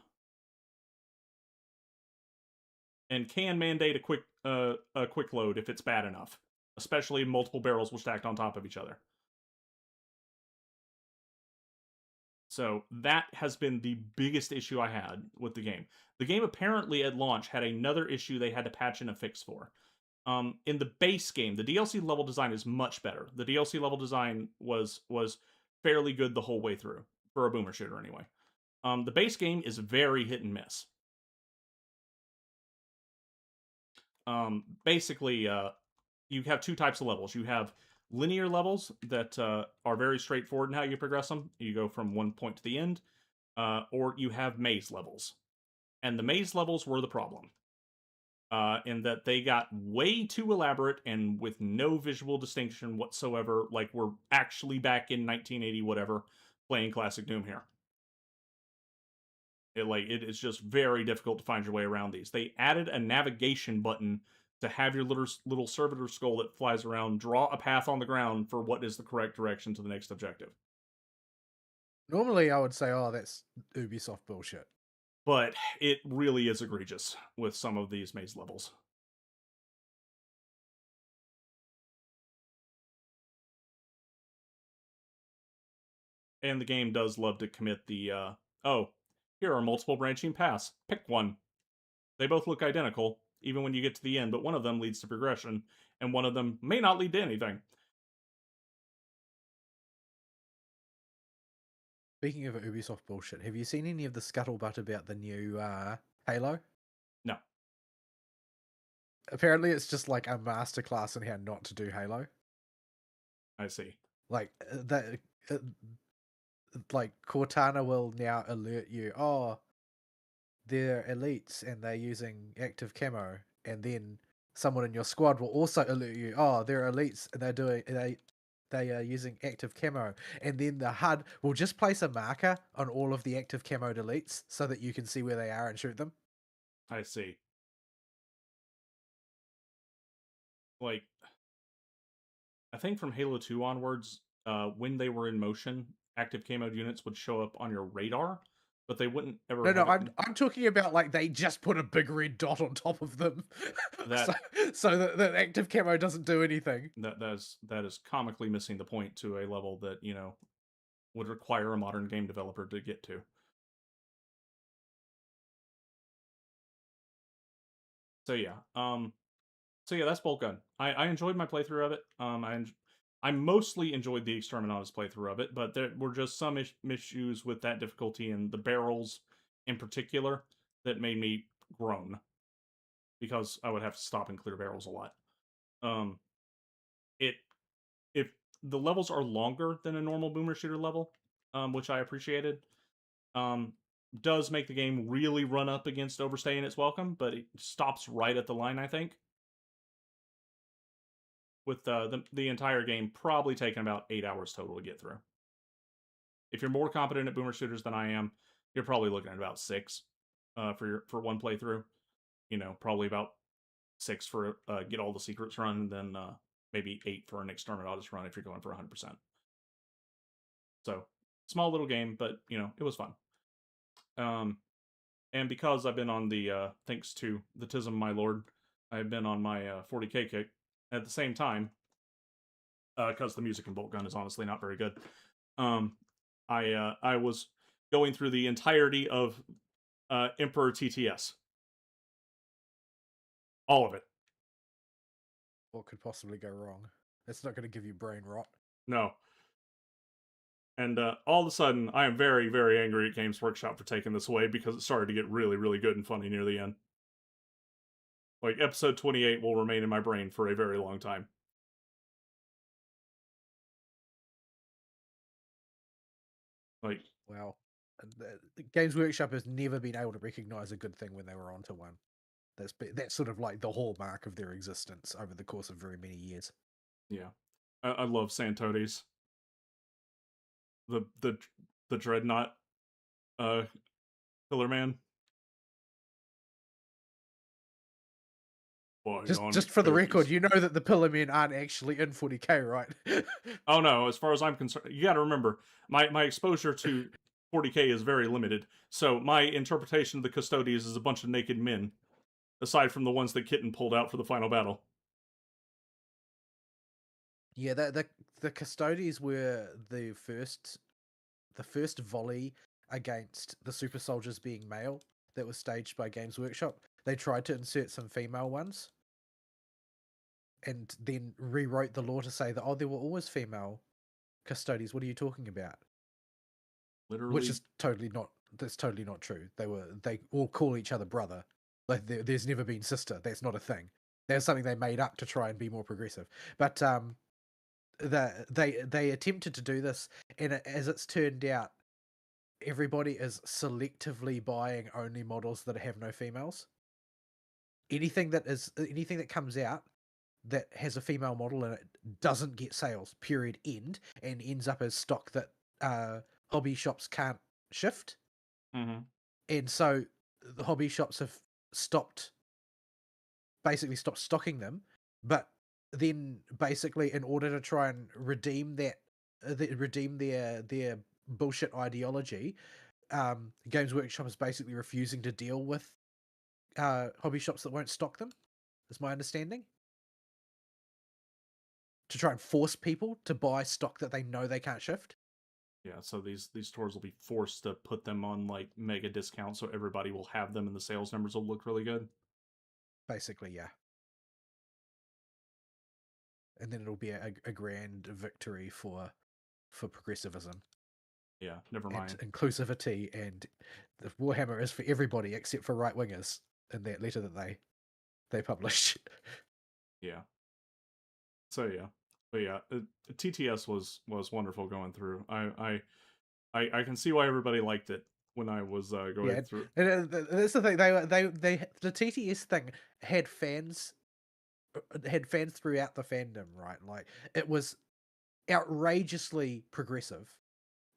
and can mandate a quick load if it's bad enough, especially multiple barrels will stacked on top of each other. So that has been the biggest issue I had with the game. The game apparently at launch had another issue they had to patch and a fix for. In the base game, the DLC level design is much better. The DLC level design was fairly good the whole way through for a boomer shooter anyway. The base game is very hit and miss. Basically, you have two types of levels. You have linear levels that are very straightforward in how you progress them. You go from one point to the end, or you have maze levels. And the maze levels were the problem, in that they got way too elaborate and with no visual distinction whatsoever. Like we're actually back in 1980 whatever playing classic Doom here. It is just very difficult to find your way around these. They added a navigation button to have your little servitor skull that flies around draw a path on the ground for what is the correct direction to the next objective. Normally, I would say, "Oh, that's Ubisoft bullshit." But it really is egregious with some of these maze levels. And the game does love to commit the oh, here are multiple branching paths. Pick one. They both look identical, even when you get to the end, but one of them leads to progression, and one of them may not lead to anything. Speaking of Ubisoft bullshit, have you seen any of the scuttlebutt about the new Halo? No, Apparently, it's just like a masterclass in how not to do Halo. I see. Like uh, like Cortana will now alert you. Oh, they're elites and they're using active camo, and then someone in your squad will also alert you. Oh, they're elites and they are using active camo, and then the HUD will just place a marker on all of the active camo elites so that you can see where they are and shoot them. I see. Like, I think from Halo 2 onwards, when they were in motion, active camo units would show up on your radar, but they wouldn't ever No, no, have it. I'm talking about like they just put a big red dot on top of them, so That that active camo doesn't do anything. that is comically missing the point to a level that would require a modern game developer to get to. So yeah, that's Boltgun. I enjoyed my playthrough of it. I mostly enjoyed the Exterminatus playthrough of it, but there were just some issues with that difficulty and the barrels in particular that made me groan because I would have to stop and clear barrels a lot. Um, it if the levels are longer than a normal boomer shooter level, which I appreciated, um, does make the game really run up against overstaying its welcome, but it stops right at the line, I think, with the entire game probably taking about 8 hours total to get through. If you're more competent at boomer shooters than I am, you're probably looking at about 6 for one playthrough. Probably about 6 for get all the secrets run, and then maybe 8 for an exterminatus run if you're going for 100%. So small little game, but it was fun. And because I've been on the thanks to the Tism, my lord, I've been on my 40k kick at the same time because the music in Boltgun is honestly not very good. Um, I was going through the entirety of Emperor TTS, all of it. What could possibly go wrong? It's not going to give you brain rot. No, and all of a sudden, I am very, very angry at Games Workshop for taking this away because it started to get really, really good and funny near the end. Like episode 28 will remain in my brain for a very long time. Like, Well, the Games Workshop has never been able to recognize a good thing when they were onto one. That's sort of like the hallmark of their existence over the course of very many years. yeah, I love Santotes. The Dreadnought uh Killer Man. Bionic Just for the record, focus. you know that the Pillar Men aren't actually in 40k, right? Oh no, as far as I'm concerned, you got to remember my exposure to 40k is very limited. So my interpretation of the Custodians is a bunch of naked men, aside from the ones that Kitten pulled out for the final battle. Yeah, the Custodies were the first volley against the super soldiers being male that was staged by Games Workshop. They tried to insert some female ones and then rewrote the law to say that, oh, there were always female Custodies. What are you talking about? Which Literally, is that's totally not true. They all call each other brother. Like there's never been sister. That's not a thing. That's something they made up to try and be more progressive. But they attempted to do this, and as it's turned out, everybody is selectively buying only models that have no females. Anything that comes out that has a female model in it doesn't get sales. Period. End. And ends up as stock that hobby shops can't shift. mm-hmm. And so the hobby shops have basically stopped stocking them. But then basically, in order to try and redeem their bullshit ideology, Games Workshop is basically refusing to deal with hobby shops that won't stock them. Is my understanding, to try and force people to buy stock that they know they can't shift. Yeah, so these stores will be forced to put them on like mega discounts, so everybody will have them, and the sales numbers will look really good. Basically, yeah. And then it'll be a grand victory for progressivism Yeah, never and mind. inclusivity, and the Warhammer is for everybody except for right wingers in that letter that they published. Yeah. So yeah, but yeah, TTS was wonderful going through. I can see why everybody liked it when I was going Yeah, through. and that's the thing. The TTS thing had fans throughout the fandom, right? Like it was outrageously progressive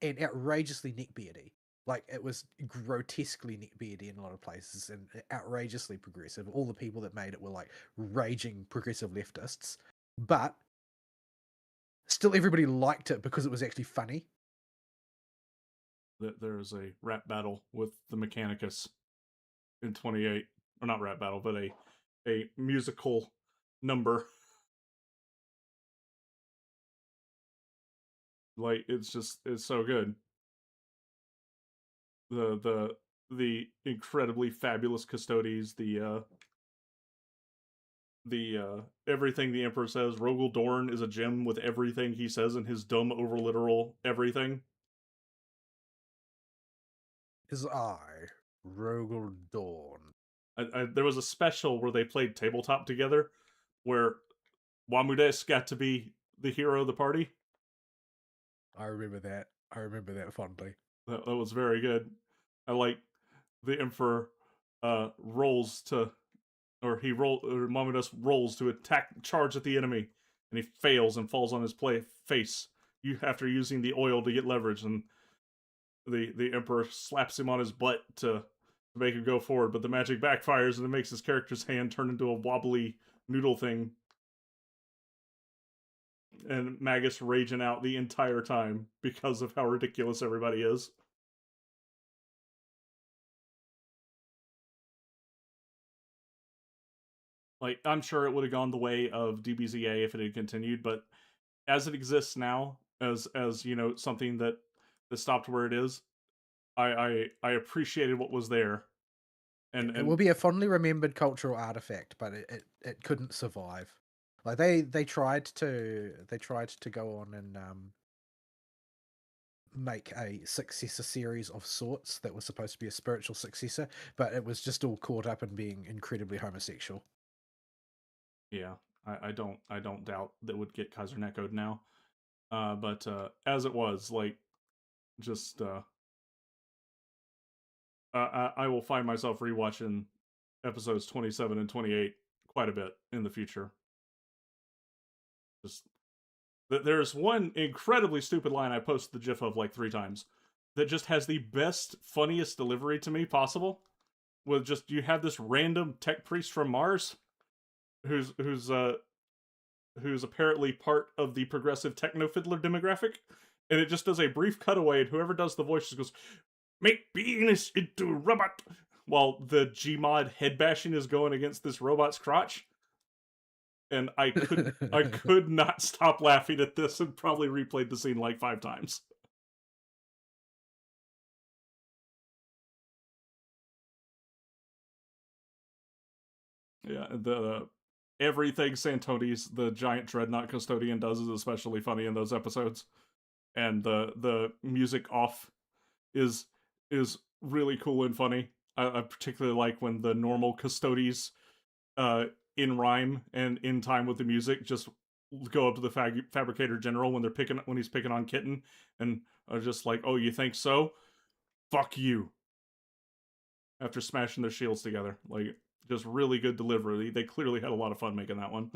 and outrageously neckbeardy. Like it was grotesquely neckbeardy in a lot of places and outrageously progressive. All the people that made it were like raging progressive leftists, but still everybody liked it because it was actually funny. That there is a rap battle with the Mechanicus in 28, or not rap battle, but a musical number. Like it's so good. The incredibly fabulous Custodes, the everything the Emperor says. Rogel Dorn is a gem with everything he says in his dumb over literal everything. Is I, Rogel Dawn. There was a special where they played tabletop together, where Wamudes got to be the hero of the party. I remember that. I remember that fondly. That was very good. I like the Emperor rolls to, or Mamudas rolls to charge at the enemy, and he fails and falls on his face. After using the oil to get leverage, and the Emperor slaps him on his butt to make him go forward, but the magic backfires and it makes his character's hand turn into a wobbly noodle thing. And Magus raging out the entire time because of how ridiculous everybody is. Like, I'm sure it would have gone the way of DBZA if it had continued, but as it exists now, as you know, something that stopped where it is, I appreciated what was there, It will and be a fondly remembered cultural artifact, but it couldn't survive. Like they tried to go on and make a successor series of sorts that was supposed to be a spiritual successor, but it was just all caught up in being incredibly homosexual. yeah, I don't doubt that would get Kaiser Echoed now, but as it was, like, just I will find myself rewatching episodes 27 and 28 quite a bit in the future. Just there's one incredibly stupid line I posted the GIF of like 3 times that just has the best, funniest delivery to me possible. With just you have this random tech priest from Mars who's apparently part of the progressive techno fiddler demographic, and it just does a brief cutaway, and whoever does the voice just goes, "Make beingness into robot," while the Gmod head bashing is going against this robot's crotch. And I could not stop laughing at this and probably replayed the scene like 5 times. Yeah, the everything Santoni's the giant dreadnought custodian does is especially funny in those episodes, and the music off is is really cool and funny. I particularly like when the normal custodies uh in rhyme and in time with the music just go up to the fabricator general when he's picking on Kitten and are just like, "Oh, you think so? Fuck you!" After smashing their shields together, like just really good delivery. They clearly had a lot of fun making that one.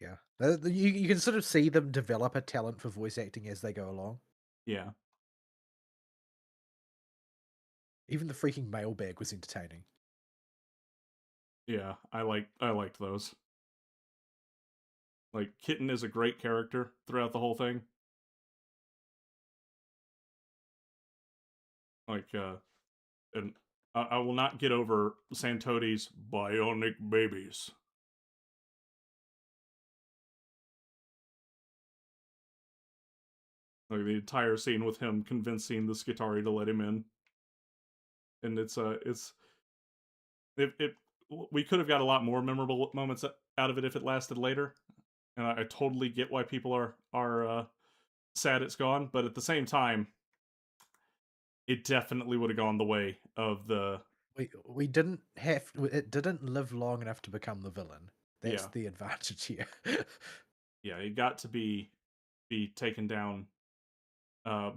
Yeah, you can sort of see them develop a talent for voice acting as they go along. Yeah, Even the freaking mailbag was entertaining. yeah, I liked those. Like Kitten is a great character throughout the whole thing. Like, and I will not get over Santodi's bionic babies. Like the entire scene with him convincing the Skitari to let him in, and it's it we could have got a lot more memorable moments out of it if it lasted later, and I totally get why people are sad it's gone, but at the same time, it definitely would have gone the way of the We didn't have it didn't live long enough to become the villain. That's yeah the advantage here. yeah it got to be taken down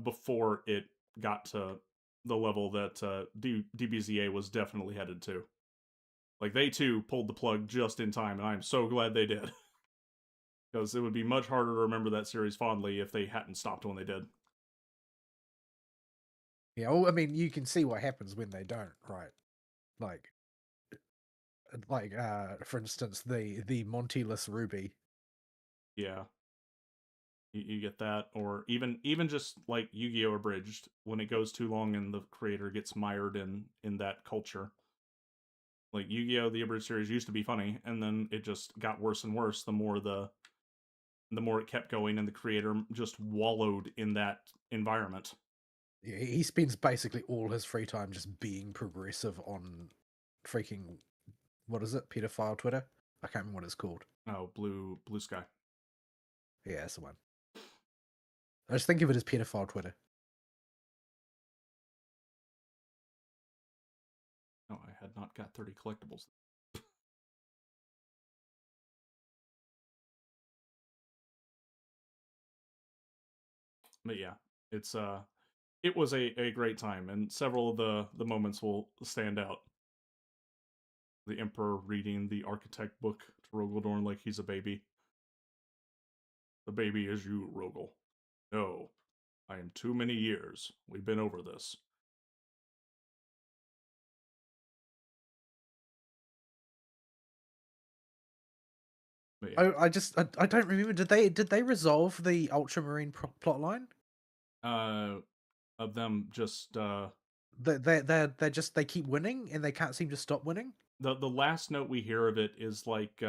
before it got to the level that DBZA was definitely headed to. Like they too pulled the plug just in time, and I'm so glad they did. Because it would be much harder to remember that series fondly if they hadn't stopped when they did. Yeah, well, I mean, you can see what happens when they don't, right? Like, for instance, the Montyless Ruby. Yeah, you get that, or even just like Yu-Gi-Oh! Abridged, when it goes too long and the creator gets mired in that culture. Like Yu-Gi-Oh! The Abridged series used to be funny, and then it just got worse and worse the more it kept going, and the creator just wallowed in that environment. Yeah, he spends basically all his free time just being progressive on freaking, what is it, pedophile Twitter? I can't remember what it's called. Oh, blue sky. Yeah, that's the one. I just think of it as pedophile Twitter. Oh, I had not got 30 collectibles. But yeah, it's it was a great time, and several of the moments will stand out. The Emperor reading the Architect book to Rogaldorn like he's a baby. The baby is you, Rogel. No, I am too many years. We've been over this. But yeah, I don't remember. Did they resolve the Ultramarine plot line? uh, of them just They keep winning and they can't seem to stop winning. the last note we hear of it is like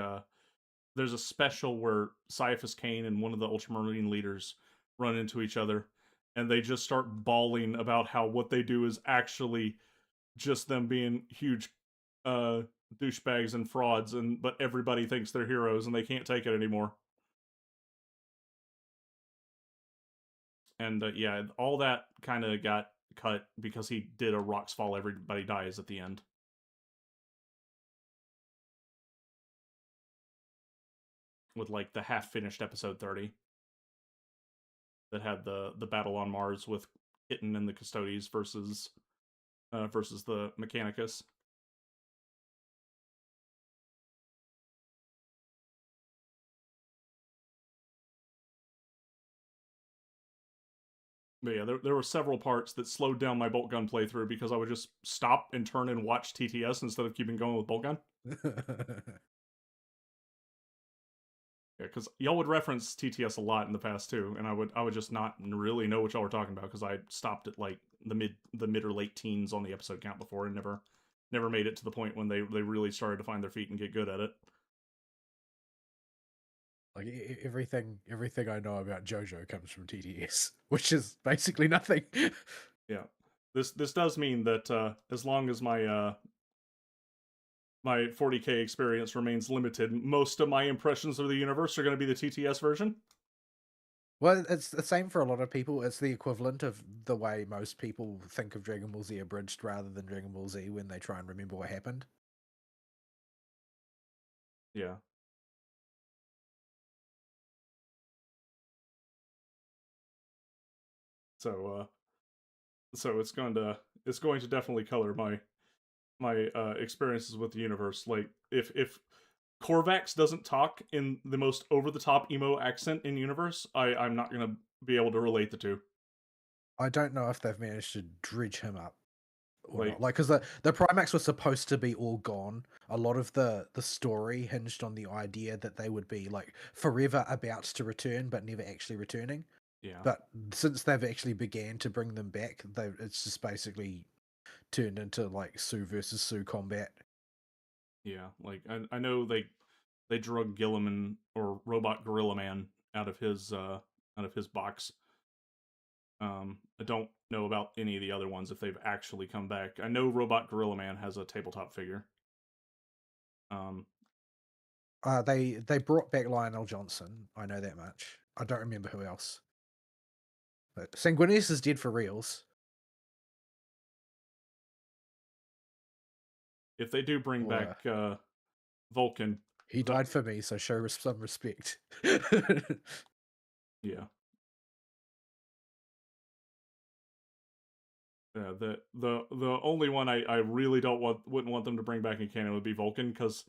there's a special where Caiaphas Cain and one of the Ultramarine leaders run into each other, and they just start bawling about how what they do is actually just them being huge uh douchebags and frauds, and but everybody thinks they're heroes and they can't take it anymore. And yeah, all that kind of got cut because he did a rocks fall everybody dies at the end with like the half finished episode 30 that had the battle on Mars with Kitten and the Custodes versus the Mechanicus. But yeah, there were several parts that slowed down my Boltgun playthrough because I would just stop and turn and watch TTS instead of keeping going with Boltgun. Yeah, because y'all would reference TTS a lot in the past too, and I would just not really know what y'all were talking about because I stopped at like the mid or late teens on the episode count before and never made it to the point when they really started to find their feet and get good at it. Like everything I know about JoJo comes from TTS, which is basically nothing. Yeah, this does mean that as long as my 40k experience remains limited, most of my impressions of the universe are going to be the TTS version. Well, it's the same for a lot of people. It's the equivalent of the way most people think of Dragon Ball Z abridged rather than Dragon Ball Z when they try and remember what happened. Yeah. So so it's going to definitely color my experiences with the universe. Like if Korvax doesn't talk in the most over the top emo accent in universe, I'm not gonna be able to relate the two. I don't know if they've managed to dredge him up or Like not. Like, because the Primax were supposed to be all gone. A lot of the story hinged on the idea that they would be like forever about to return, but never actually returning. yeah, But since they've actually began to bring them back, it's just basically turned into like Sue versus Sue combat. yeah. Like I know they drug Gilliman or Robot Gorilla Man out of his box. I don't know about any of the other ones if they've actually come back. I know Robot Gorilla Man has a tabletop figure. Um, They brought back Lionel Johnson. I know that much. I don't remember who else. But Sanguinius is dead for reals. if they do bring back Or Vulcan, he the died for me, so show some respect. yeah, yeah, the only one I really wouldn't want them to bring back in canon would be Vulcan because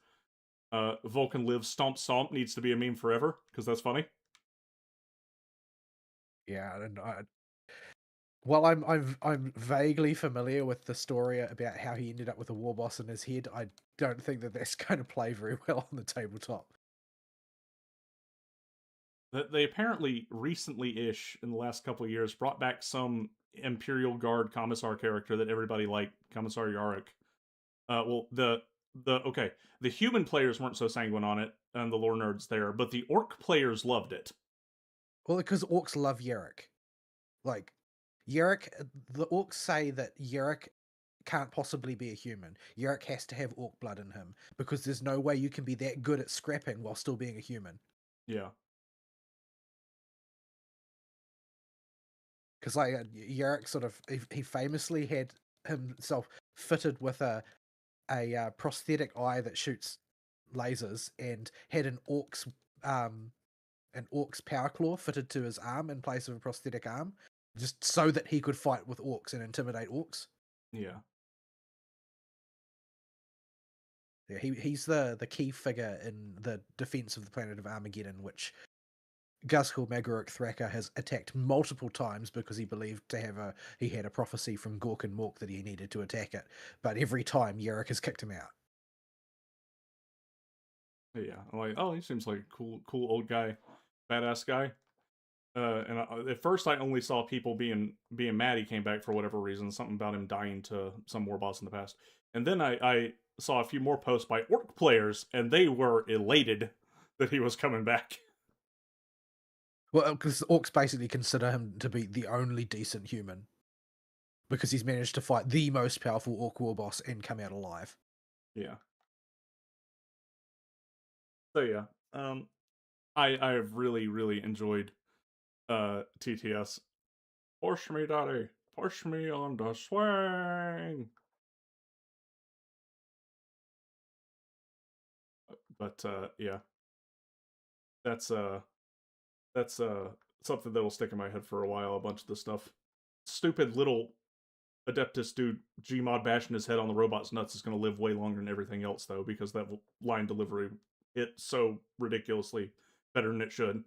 Vulcan lives stomp stomp needs to be a meme forever because that's funny. Yeah, and While I'm vaguely familiar with the story about how he ended up with a war boss in his head, I don't think that that's going to play very well on the tabletop. That they apparently recently-ish in the last couple of years brought back some Imperial Guard Commissar character that everybody liked, Commissar Yarrick. Well, okay, the human players weren't so sanguine on it, and the lore nerds there, but the orc players loved it. Well, because orcs love Yerick. Like, Yerick, the orcs say that Yerick can't possibly be a human. Yerick has to have orc blood in him because there's no way you can be that good at scrapping while still being a human. Yeah, Because like Yerick sort of he famously had himself fitted with a prosthetic eye that shoots lasers and had um an orc's power claw fitted to his arm in place of a prosthetic arm, just so that he could fight with orcs and intimidate orcs. yeah, Yeah, he's the key figure in the defense of the planet of Armageddon, which Guzkul Maguruk Thraka has attacked multiple times because he believed he had a prophecy from Gork and Mork that he needed to attack it, but every time Yerick has kicked him out. yeah. I'm like, oh, he seems like a cool old guy, badass guy. At first, I only saw people being mad he came back for whatever reason, something about him dying to some war boss in the past. And then I saw a few more posts by orc players, and they were elated that he was coming back. Well, because orcs basically consider him to be the only decent human because he's managed to fight the most powerful orc war boss and come out alive. Yeah. So yeah, I have really enjoyed TTS. Push me, daddy. Push me on the swing. But yeah, that's uh that's something that'll stick in my head for a while. A bunch of the stuff. Stupid little Adeptus dude Gmod bashing his head on the robot's nuts is going to live way longer than everything else though, because that line delivery hit so ridiculously better than it should.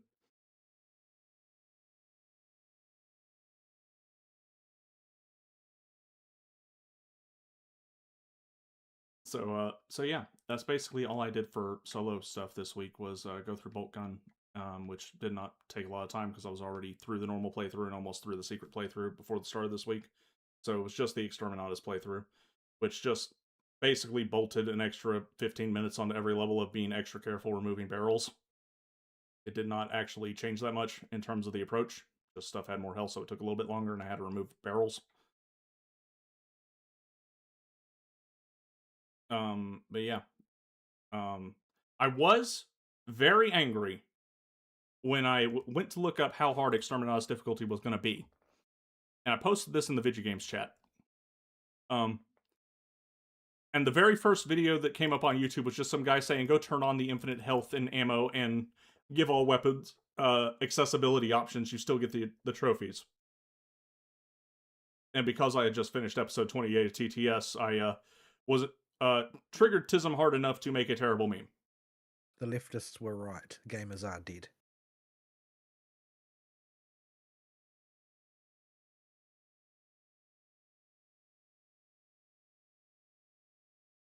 So yeah, that's basically all I did for solo stuff this week was go through Boltgun, which did not take a lot of time because I was already through the normal playthrough and almost through the secret playthrough before the start of this week. So it was just the Exterminatus playthrough, which just basically bolted an extra 15 minutes onto every level of being extra careful removing barrels. It did not actually change that much in terms of the approach. Just stuff had more health, so it took a little bit longer, and I had to remove barrels. But yeah, I was very angry when I went to look up how hard Exterminatus difficulty was going to be, and I posted this in the video games chat. Um, and the very first video that came up on YouTube was just some guy saying, "Go turn on the infinite health and ammo and give all weapons accessibility options. You still get the trophies." And because I had just finished episode 28 of TTS, I was triggered Tism hard enough to make a terrible meme. The leftists were right. Gamers are dead.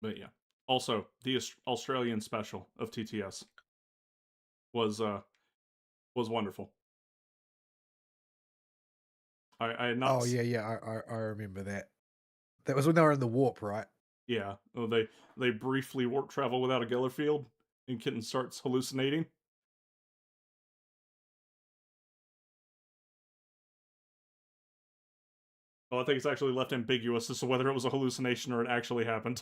But yeah. Also, the Australian special of TTS was wonderful. I had not. Oh yeah, I remember that. That was when they were in the warp, right? Yeah, they briefly warp travel without a Geller field, and Kitten starts hallucinating. Well, I think it's actually left ambiguous as to whether it was a hallucination or it actually happened.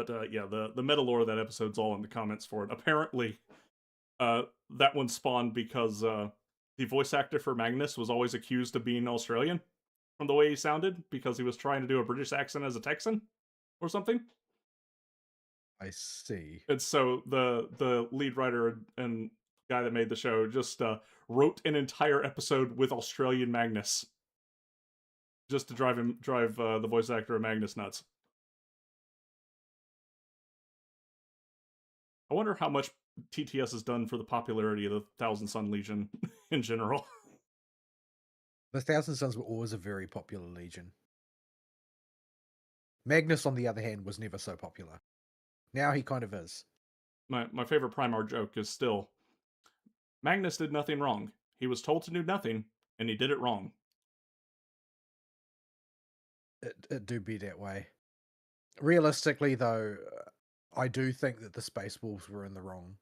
But yeah, the meta lore of that episode's all in the comments for it. Apparently, that one spawned because the voice actor for Magnus was always accused of being Australian from the way he sounded because he was trying to do a British accent as a Texan or something. I see. And so the lead writer and guy that made the show just wrote an entire episode with Australian Magnus. just to drive the voice actor of Magnus nuts. I wonder how much TTS has done for the popularity of the Thousand Sun Legion in general. The Thousand Sons were always a very popular legion. Magnus, on the other hand, was never so popular. Now he kind of is. My favorite Primar joke is still Magnus did nothing wrong. He was told to do nothing, and he did it wrong. It do be that way. Realistically, though, I do think that the Space Wolves were in the wrong.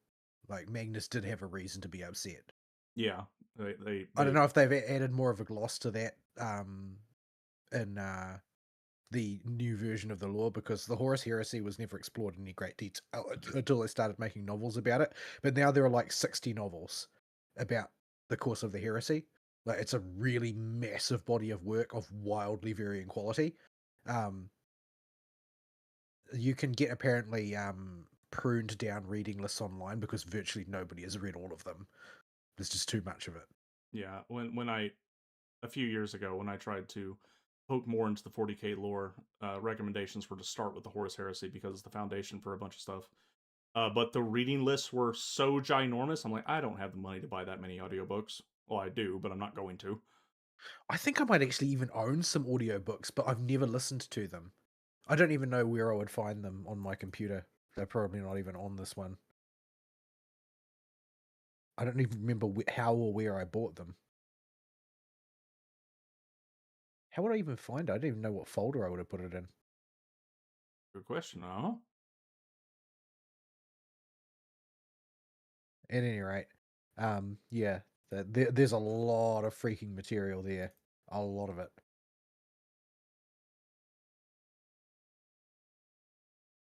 Like, Magnus did have a reason to be upset. Yeah, I don't know if they've added more of a gloss to that in the new version of the lore, because the Horus Heresy was never explored in any great detail until they started making novels about it. But now there are like 60 novels about the course of the heresy. Like, it's a really massive body of work of wildly varying quality. You can get apparently pruned down reading lists online because virtually nobody has read all of them. There's just too much of it. Yeah, when I a few years ago when I tried to poke more into the 40k lore, recommendations were to start with the Horus Heresy because it's the foundation for a bunch of stuff. But the reading lists were so ginormous. I'm like, I don't have the money to buy that many audiobooks. Well, I do, but I'm not going to. I think I might actually even own some audiobooks, but I've never listened to them. I don't even know where I would find them on my computer. They're probably not even on this one. I don't even remember how or where I bought them. How would I even find it? I don't even know what folder I would have put it in. Good question, huh? At any rate, yeah, there's a lot of freaking material there. A lot of it.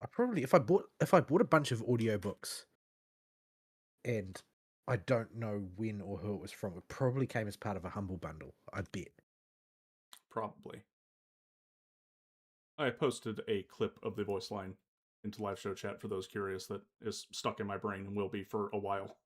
I probably if I bought a bunch of audiobooks and I don't know when or who it was from, it probably came as part of a Humble Bundle, I bet. Probably. I posted a clip of the voice line into live show chat for those curious that is stuck in my brain and will be for a while.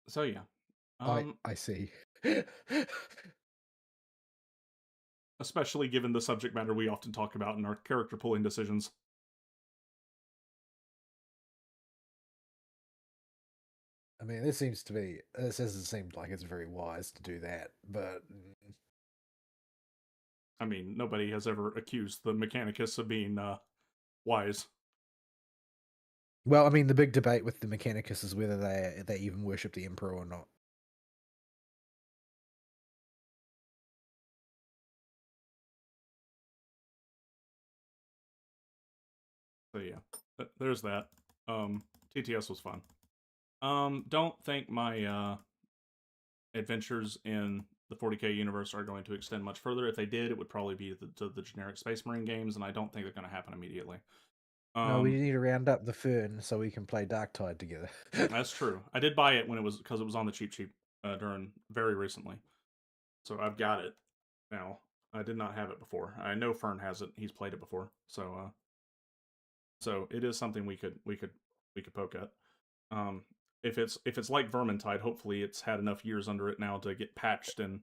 So yeah. I see. Especially given the subject matter we often talk about in our character pulling decisions. I mean, this doesn't seem like it's very wise to do that, but I mean, nobody has ever accused the Mechanicus of being wise. well, I mean, the big debate with the Mechanicus is whether they even worship the Emperor or not. So yeah, there's that. TTS was fun. Don't think my adventures in the 40k universe are going to extend much further. If they did, it would probably be the generic Space Marine games, and I don't think they're going to happen immediately. No, we need to round up the Fern so we can play Darktide together. That's true. I did buy it when it was because it was on the cheap during very recently, so I've got it now. I did not have it before. I know Fern has it. He's played it before, so it is something we could poke at. Um, if it's like Vermintide, hopefully it's had enough years under it now to get patched and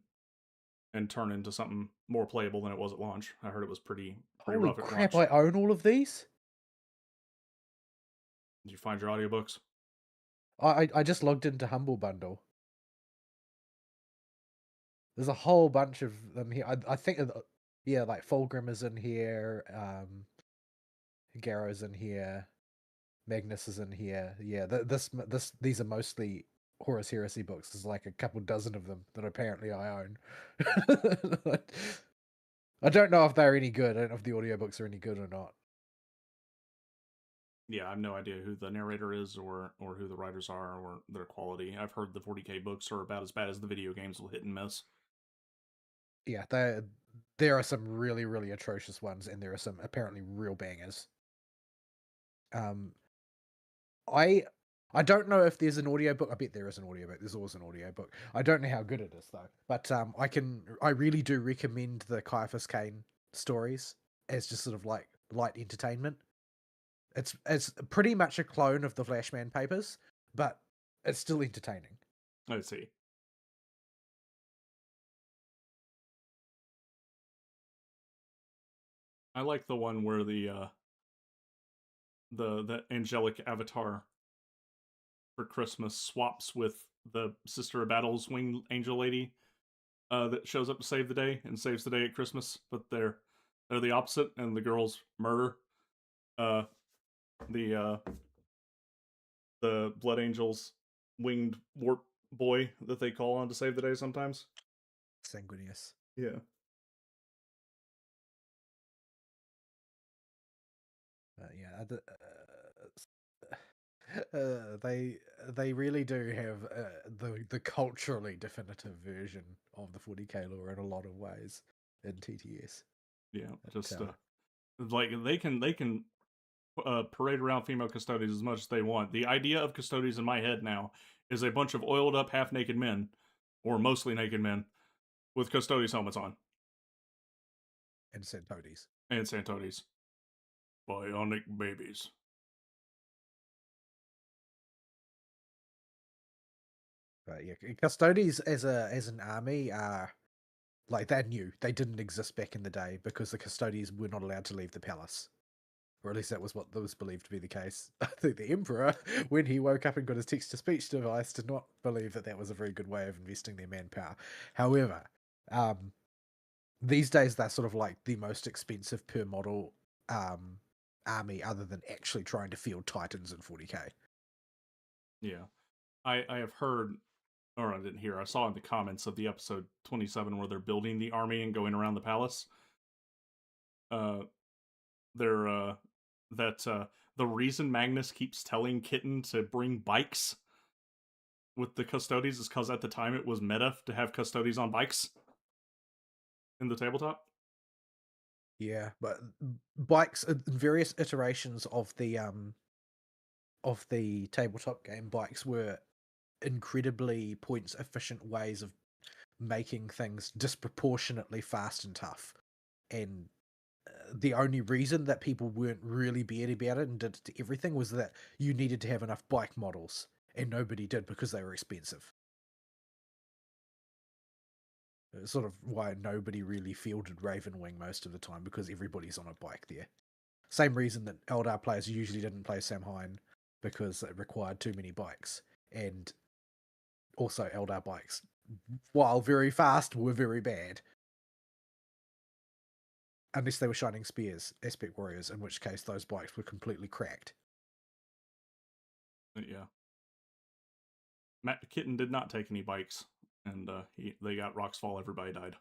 turn into something more playable than it was at launch. I heard it was pretty Holy rough at crap, launch. I own all of these? Did you find your audiobooks? I just logged into Humble Bundle. There's a whole bunch of them here. I think, yeah, like Fulgrim is in here, Garrow's in here, Magnus is in here. Yeah, these are mostly Horus Heresy books. There's like a couple dozen of them that apparently I own. I don't know if they're any good. I don't know if the audiobooks are any good or not. Yeah, I have no idea who the narrator is or who the writers are or their quality. I've heard the 40k books are about as bad as the video games will hit and miss. Yeah, there are some really, really atrocious ones, and there are some apparently real bangers. Um, I I don't know if there's an audiobook. I bet there is an audiobook. There's always an audiobook. I don't know how good it is though. But I really do recommend the Caiaphas Cain stories as just sort of like light entertainment. It's pretty much a clone of the Flashman Papers, but it's still entertaining. Let's see. I like the one where the angelic avatar for Christmas swaps with the Sister of Battle's winged angel lady that shows up to save the day and saves the day at Christmas, but they're the opposite, and the girls murder uh, the the Blood Angels winged warp boy that they call on to save the day sometimes. Sanguinius. Yeah, Yeah, they really do have the culturally definitive version of the 40k lore in a lot of ways in TTS. yeah. But, Just like they can parade around female custodians as much as they want. The idea of custodians in my head now is a bunch of oiled up, half naked men, or mostly naked men, with custodians helmets on and Santodes. and Santotis. Bionic babies. But yeah, Custodes as an army are like they're new. They didn't exist back in the day because the Custodes were not allowed to leave the palace. Or at least that was what was believed to be the case. I think the Emperor, when he woke up and got his text-to-speech device, did not believe that that was a very good way of investing their manpower. However, um, these days they're sort of like the most expensive per model army, other than actually trying to field Titans in 40k. Yeah. I have heard, or I didn't hear, I saw in the comments of the episode 27 where they're building the army and going around the palace. Uh, they're, that, the reason Magnus keeps telling Kitten to bring bikes with the Custodes is because at the time it was meta to have Custodes on bikes in the tabletop. Yeah, but bikes, various iterations of the tabletop game, bikes were incredibly points efficient ways of making things disproportionately fast and tough. And the only reason that people weren't really bad about it and did it to everything was that you needed to have enough bike models, and nobody did because they were expensive. It's sort of why nobody really fielded Ravenwing most of the time, because everybody's on a bike there. Same reason that Eldar players usually didn't play Samhain, because it required too many bikes. And also Eldar bikes, while very fast, were very bad. Unless they were Shining Spears, Aspect Warriors, in which case those bikes were completely cracked. But yeah. Matt Kitten did not take any bikes, and they got rocks fall. Everybody died.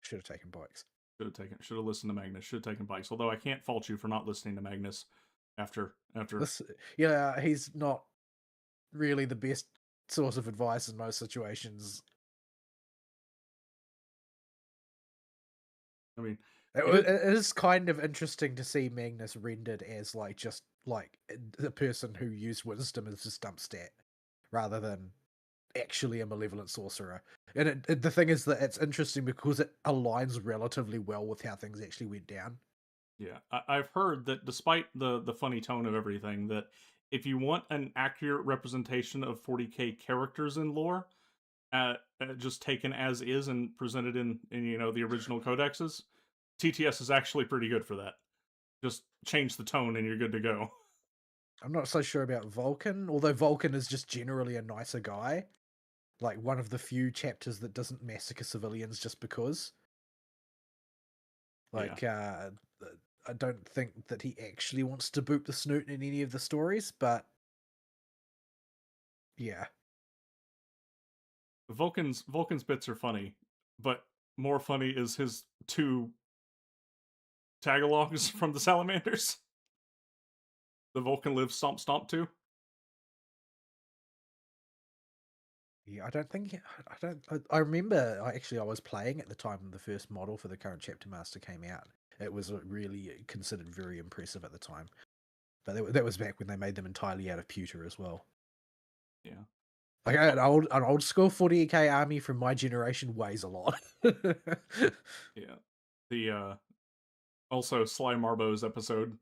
Should have taken bikes. Should have listened to Magnus. Should have taken bikes. Although I can't fault you for not listening to Magnus after. This, yeah, he's not really the best source of advice in most situations. I mean, It is kind of interesting to see Magnus rendered as like just like the person who used wisdom as a stump stat, rather than actually a malevolent sorcerer. And the thing is that it's interesting because it aligns relatively well with how things actually went down. yeah, I've heard that despite the funny tone of everything, that if you want an accurate representation of 40k characters in lore, just taken as is and presented in the original codexes, TTS is actually pretty good for that. Just change the tone and you're good to go. I'm not so sure about Vulcan, although Vulcan is just generally a nicer guy. Like one of the few chapters that doesn't massacre civilians just because. Yeah. Like, I don't think that he actually wants to boop the snoot in any of the stories, but yeah. Vulcan's bits are funny, but more funny is his two tagalogs from the Salamanders. The Vulcan lives Stomp Stomp too. Yeah, I don't think I don't. I remember I was playing at the time the first model for the current chapter master came out. It was really considered very impressive at the time, but that was back when they made them entirely out of pewter as well. Yeah. Like an old school 40k army from my generation weighs a lot. Yeah. The Also, Sly Marbo's episode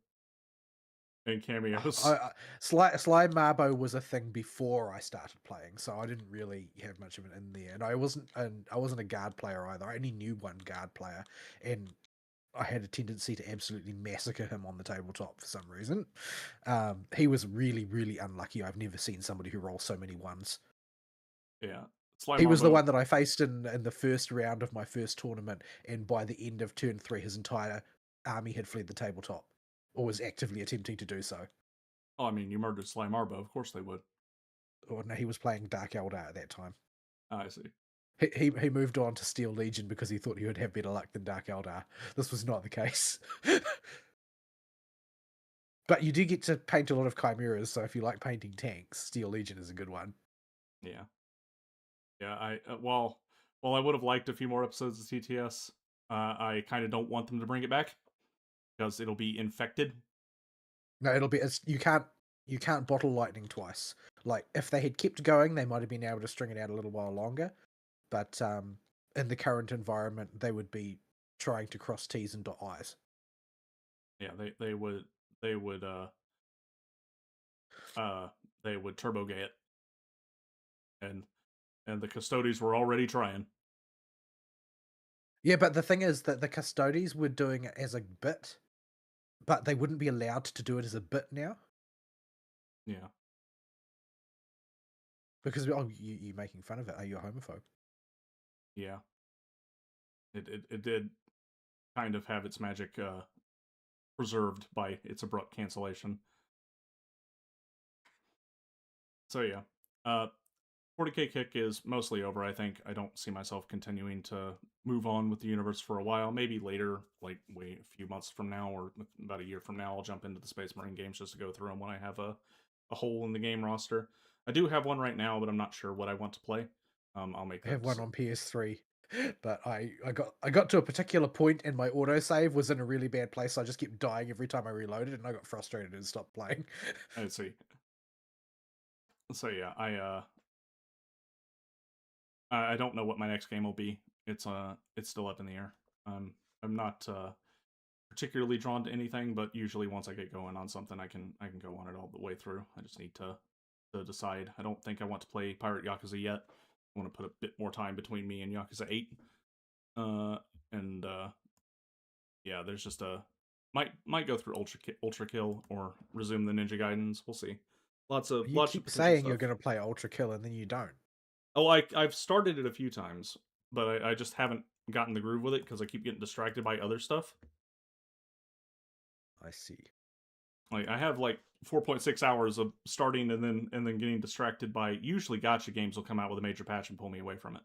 and I, cameos. I Sly Marbo was a thing before I started playing, so I didn't really have much of it in there. And I wasn't a guard player either. I only knew one guard player, and I had a tendency to absolutely massacre him on the tabletop for some reason. He was really, really unlucky. I've never seen somebody who rolls so many ones. Yeah, Sly He was the Marbo. one that I faced in the first round of my first tournament, and by the end of turn 3, his entire army had fled the tabletop, or was actively attempting to do so. Oh, I mean, you murdered Sly Marbo. Of course they would. Or no, he was playing Dark Eldar at that time. I see. He moved on to Steel Legion because he thought he would have better luck than Dark Eldar. This was not the case. But you do get to paint a lot of chimeras, so if you like painting tanks, Steel Legion is a good one. Yeah, yeah. While I would have liked a few more episodes of TTS, I kind of don't want them to bring it back because it'll be infected. No, you can't bottle lightning twice. Like if they had kept going, they might have been able to string it out a little while longer. But in the current environment, they would be trying to cross T's and dot I's. Yeah, they would uh they would turbo gay it, and the custodies were already trying. Yeah, but the thing is that the Custodes were doing it as a bit, but they wouldn't be allowed to do it as a bit now Yeah, because you making fun of it? Are you a homophobe? yeah. It did kind of have its magic preserved by its abrupt cancellation. So yeah, 40k kick is mostly over. I think I don't see myself continuing to move on with the universe for a while. Maybe later, like wait a few months from now or about a year from now, I'll jump into the Space Marine games just to go through them when I have a hole in the game roster. I do have one right now, but I'm not sure what I want to play. I'll make I that. have one on PS3, but I got to a particular point and my autosave was in a really bad place. So I just kept dying every time I reloaded, and I got frustrated and stopped playing. Let's see. So yeah, I don't know what my next game will be. It's still up in the air. I'm not particularly drawn to anything, but usually once I get going on something, I can go on it all the way through. I just need to decide. I don't think I want to play Pirate Yakuza yet. I want to put a bit more time between me and Yakuza 8. Uh, and yeah, there's just a might go through Ultra Kill or resume the Ninja Gaidens. We'll see. You Lots of keep potential saying you're stuff. going to play Ultra Kill and then you don't. Oh, I've started it a few times, but I just haven't gotten the groove with it because I keep getting distracted by other stuff. I see. Like I have like 4.6 hours of starting and then getting distracted by usually gotcha games will come out with a major patch and pull me away from it.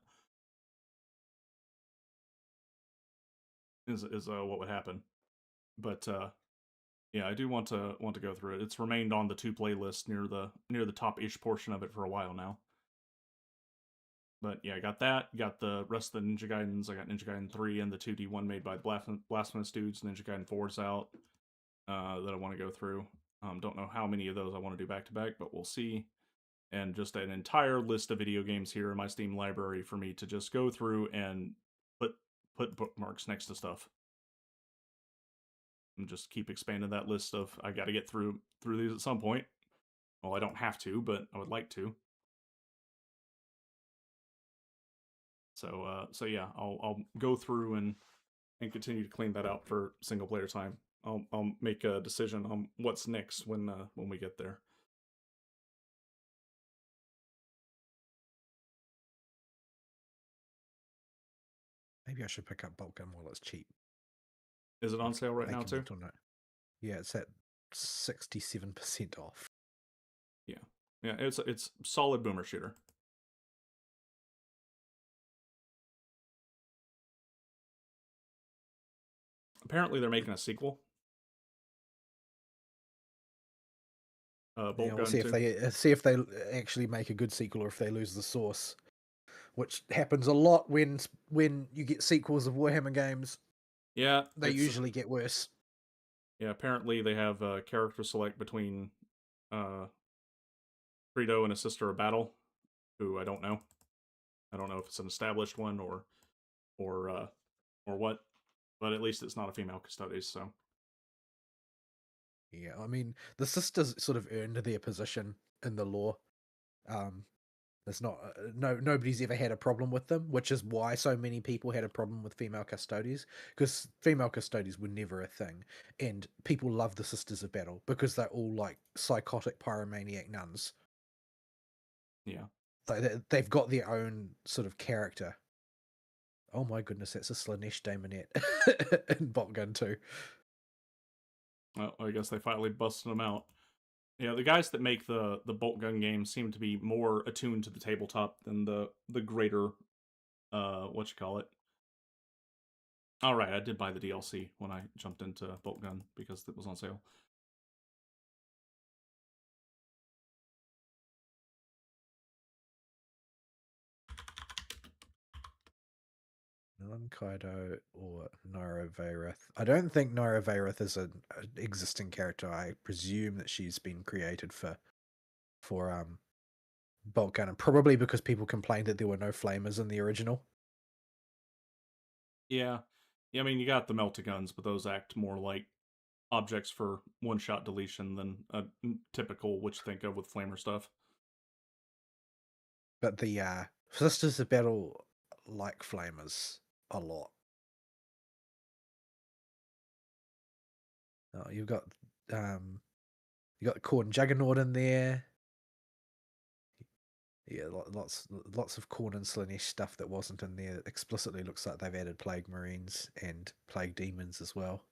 Is what would happen. But yeah, I do want to go through it. It's remained on the to play list near the top ish portion of it for a while now. But yeah, I got that. Got the rest of the Ninja Gaidens. I got Ninja Gaiden 3 and the 2D one made by the Blasphemous dudes. Ninja Gaiden 4's out that I want to go through. Don't know how many of those I want to do back to back, but we'll see. And just an entire list of video games here in my Steam library for me to just go through and put put bookmarks next to stuff. And just keep expanding that list of I got to get through these at some point. Well, I don't have to, but I would like to. So yeah, I'll go through and continue to clean that out for single player time. I'll make a decision on what's next when we get there. Maybe I should pick up Boltgun while it's cheap. Is it on sale right Make now a too? mental note. Yeah, it's at 67% off. Yeah, yeah. It's solid boomer shooter. Apparently, they're making a sequel. Yeah, we'll Boltgun too. see if they actually make a good sequel or if they lose the source, which happens a lot when you get sequels of Warhammer games. Yeah, They it's usually get worse. yeah. Apparently, they have character select between uh Credo and a sister of battle, who I don't know. I don't know if it's an established one or or what. but at least it's not a female Custodes. So Yeah, I mean, the sisters sort of earned their position in the lore. Um, There's not nobody's ever had a problem with them, which is why so many people had a problem with female Custodes, because female Custodes were never a thing, and people love the Sisters of Battle because they're all like psychotic pyromaniac nuns. yeah. Like they've got their own sort of character. Oh my goodness, that's a Slanesh Daemonette in Boltgun too. Well, I guess they finally busted them out. Yeah, the guys that make the bolt gun games seem to be more attuned to the tabletop than the greater what you call it. All right, I did buy the DLC when I jumped into bolt gun because it was on sale. Milan Kaido or Naira Vayrith. I don't think Naira Vayrith is an existing character. I presume that she's been created for Boltgun, and probably because people complained that there were no flamers in the original. Yeah. Yeah, I mean, you got the melta-guns, but those act more like objects for one-shot deletion than a typical what you think of with flamer stuff. But the Sisters of Battle like flamers a lot. Oh, you got Khorne Juggernaut in there. Yeah, lots of Khorne and Slanesh stuff that wasn't in there. Explicitly looks like they've added Plague Marines and Plague Demons as well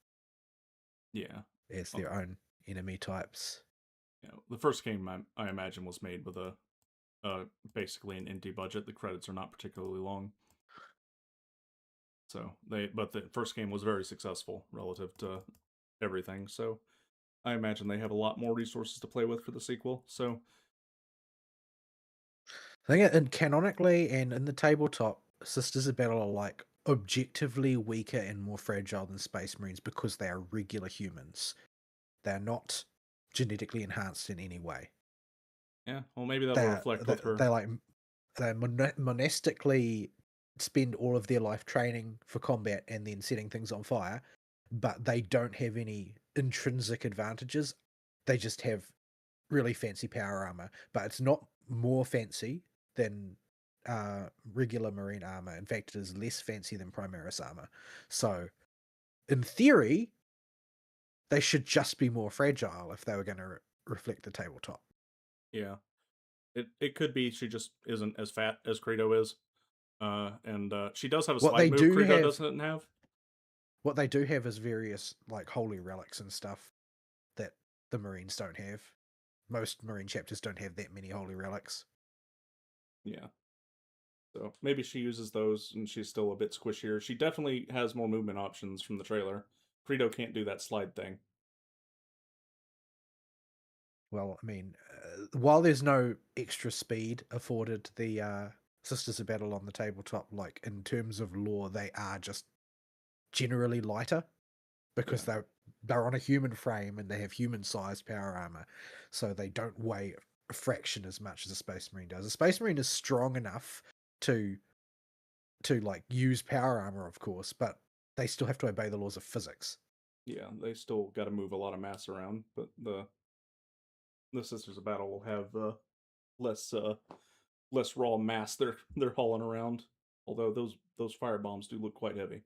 Yeah. as Well, their own enemy types. yeah. The first game I imagine was made with a basically an indie budget. The credits are not particularly long. But the first game was very successful relative to everything. So I imagine they have a lot more resources to play with for the sequel. So I think and canonically and in the tabletop, Sisters of Battle are like objectively weaker and more fragile than Space Marines because they are regular humans. They're not genetically enhanced in any way. yeah, well maybe that'll They're reflect they with her. they like they monastically spend all of their life training for combat and then setting things on fire, but they don't have any intrinsic advantages. They just have really fancy power armor, but it's not more fancy than regular marine armor. In fact, it is less fancy than Primaris armor. So, in theory, they should just be more fragile if they were going to reflect the tabletop. Yeah, it could be she just isn't as fat as Credo is. And she does have a What slide they move do Credo have, doesn't have. what they do have is various like holy relics and stuff that the Marines don't have. Most Marine chapters don't have that many holy relics. Yeah. So maybe she uses those and she's still a bit squishier. She definitely has more movement options from the trailer. Credo can't do that slide thing. Well, I mean, while there's no extra speed afforded the Sisters of Battle on the tabletop, like in terms of lore, they are just generally lighter because Yeah. they're on a human frame and they have human-sized power armor, so they don't weigh a fraction as much as a Space Marine does. A Space Marine is strong enough to like use power armor, of course, but they still have to obey the laws of physics. Yeah, they still got to move a lot of mass around, but the Sisters of Battle will have less less raw mass they're hauling around. Although those fire bombs do look quite heavy.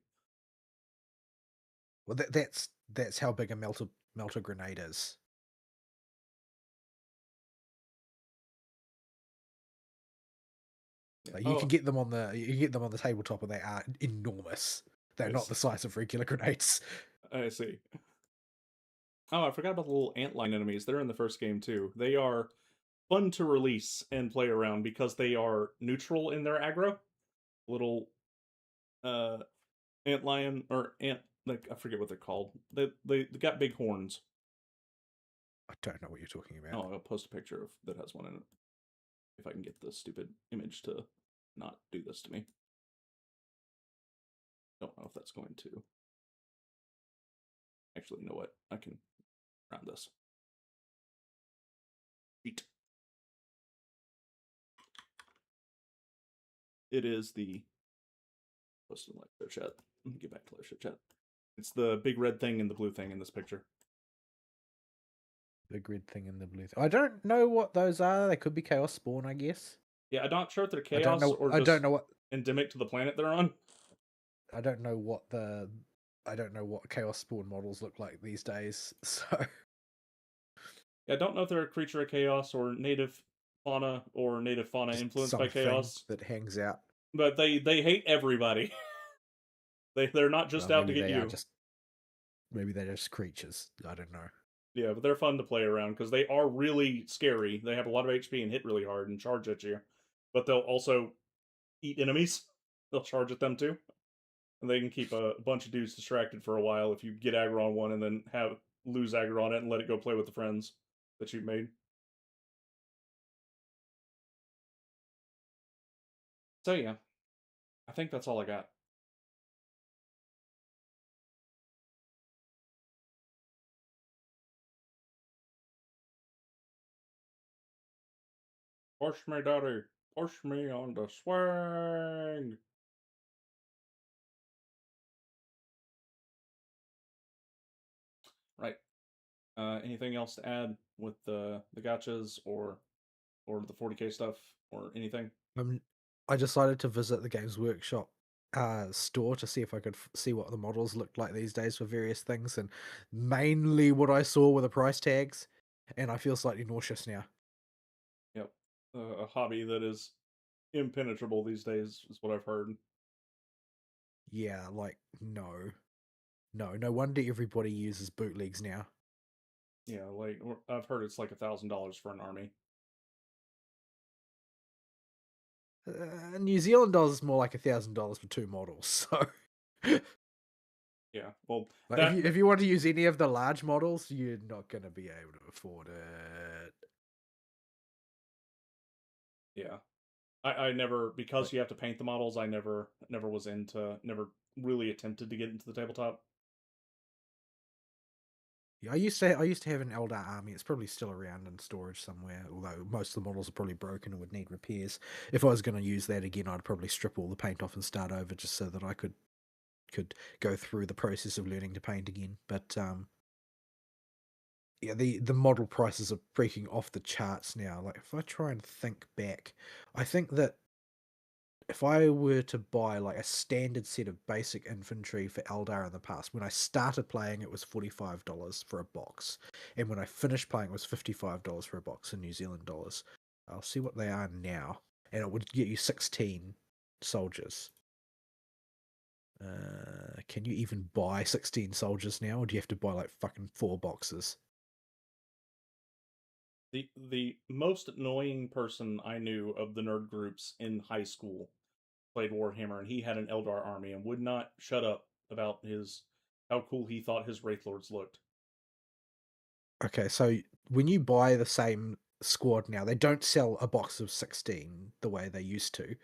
Well, that's how big a melter grenade is. Yeah. Like you can Oh, get them on the tabletop, and they are enormous. They're not the size of regular grenades. I see. Oh, I forgot about the little antlion enemies. They're in the first game too. They are fun to release and play around because they are neutral in their aggro. Little uh antlion or ant like I forget what they're called. They got big horns. I don't know what you're talking about. Oh, I'll post a picture of that has one in it. If I can get the stupid image to not do this to me. Don't know if that's going to. Actually, you know what? I can round this. Eat. It is the post in live show chat. Get back to live show chat. It's the big red thing and the blue thing in this picture. The grid thing and the blue thing. I don't know what those are. They could be Chaos Spawn, I guess. Yeah, I'm not sure if they're I don't chaos know. or I don't just know what. endemic to the planet they're on. I don't know what the. I don't know what Chaos Spawn models look like these days. So Yeah, I don't know if they're a creature of chaos or native fauna or native fauna just influenced by something chaos, that hangs out. but they hate everybody. They're not just Well, out to get you. maybe they're just creatures. I don't know. Yeah, but they're fun to play around because they are really scary. They have a lot of HP and hit really hard and charge at you, but they'll also eat enemies. They'll charge at them too, and they can keep a bunch of dudes distracted for a while if you get aggro on one and then have lose aggro on it and let it go play with the friends that you've made. So yeah, I think that's all I got. Push me, daddy. Push me on the swing. Right. Anything else to add with the gotchas or the 40k stuff or anything? Um, I decided to visit the Games Workshop store to see if I could see what the models looked like these days for various things, and mainly what I saw were the price tags, and I feel slightly nauseous now. Yep. A hobby that is impenetrable these days is what I've heard. Yeah, like no wonder everybody uses bootlegs now. Yeah, like I've heard it's like $1,000 for an army. New Zealand dollars is more like $1,000 for two models. So, Yeah. Well, like that, if you want to use any of the large models, you're not going to be able to afford it. yeah. I never because Like, you have to paint the models. I never was into never really attempted to get into the tabletop. yeah, I used to have an Eldar army. It's probably still around in storage somewhere, although most of the models are probably broken and would need repairs. If I was going to use that again, I'd probably strip all the paint off and start over just so that I could go through the process of learning to paint again. But yeah, the model prices are freaking off the charts now. Like if I try and think back, I think that if I were to buy like a standard set of basic infantry for Eldar in the past, when I started playing, it was $45 for a box, and when I finished playing, it was $55 for a box in New Zealand dollars. I'll see what they are now, and it would get you 16 soldiers. Can you even buy 16 soldiers now, or do you have to buy like fucking 4 boxes? The most annoying person I knew of the nerd groups in high school played Warhammer, and he had an Eldar army and would not shut up about his how cool he thought his Wraith Lords looked. Okay, so when you buy the same squad now, they don't sell a box of 16 the way they used to.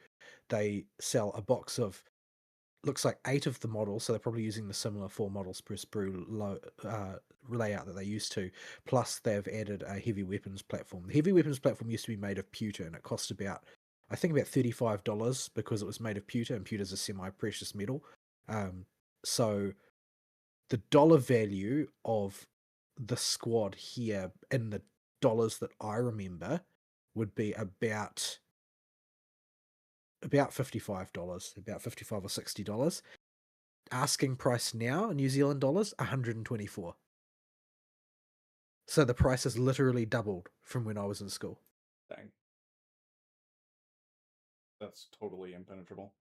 They sell a box of looks like 8 of the models, so they're probably using the similar 4 models per sprue layout that they used to. Plus, they've added a heavy weapons platform. The heavy weapons platform used to be made of pewter, and it cost about, I think, about $35 because it was made of pewter, and pewter is a semi-precious metal. Um, so the dollar value of the squad here in the dollars that I remember would be about $55, about 55 or $60. Asking price now in New Zealand dollars, 124. So the price has literally doubled from when I was in school. Dang, that's totally impenetrable.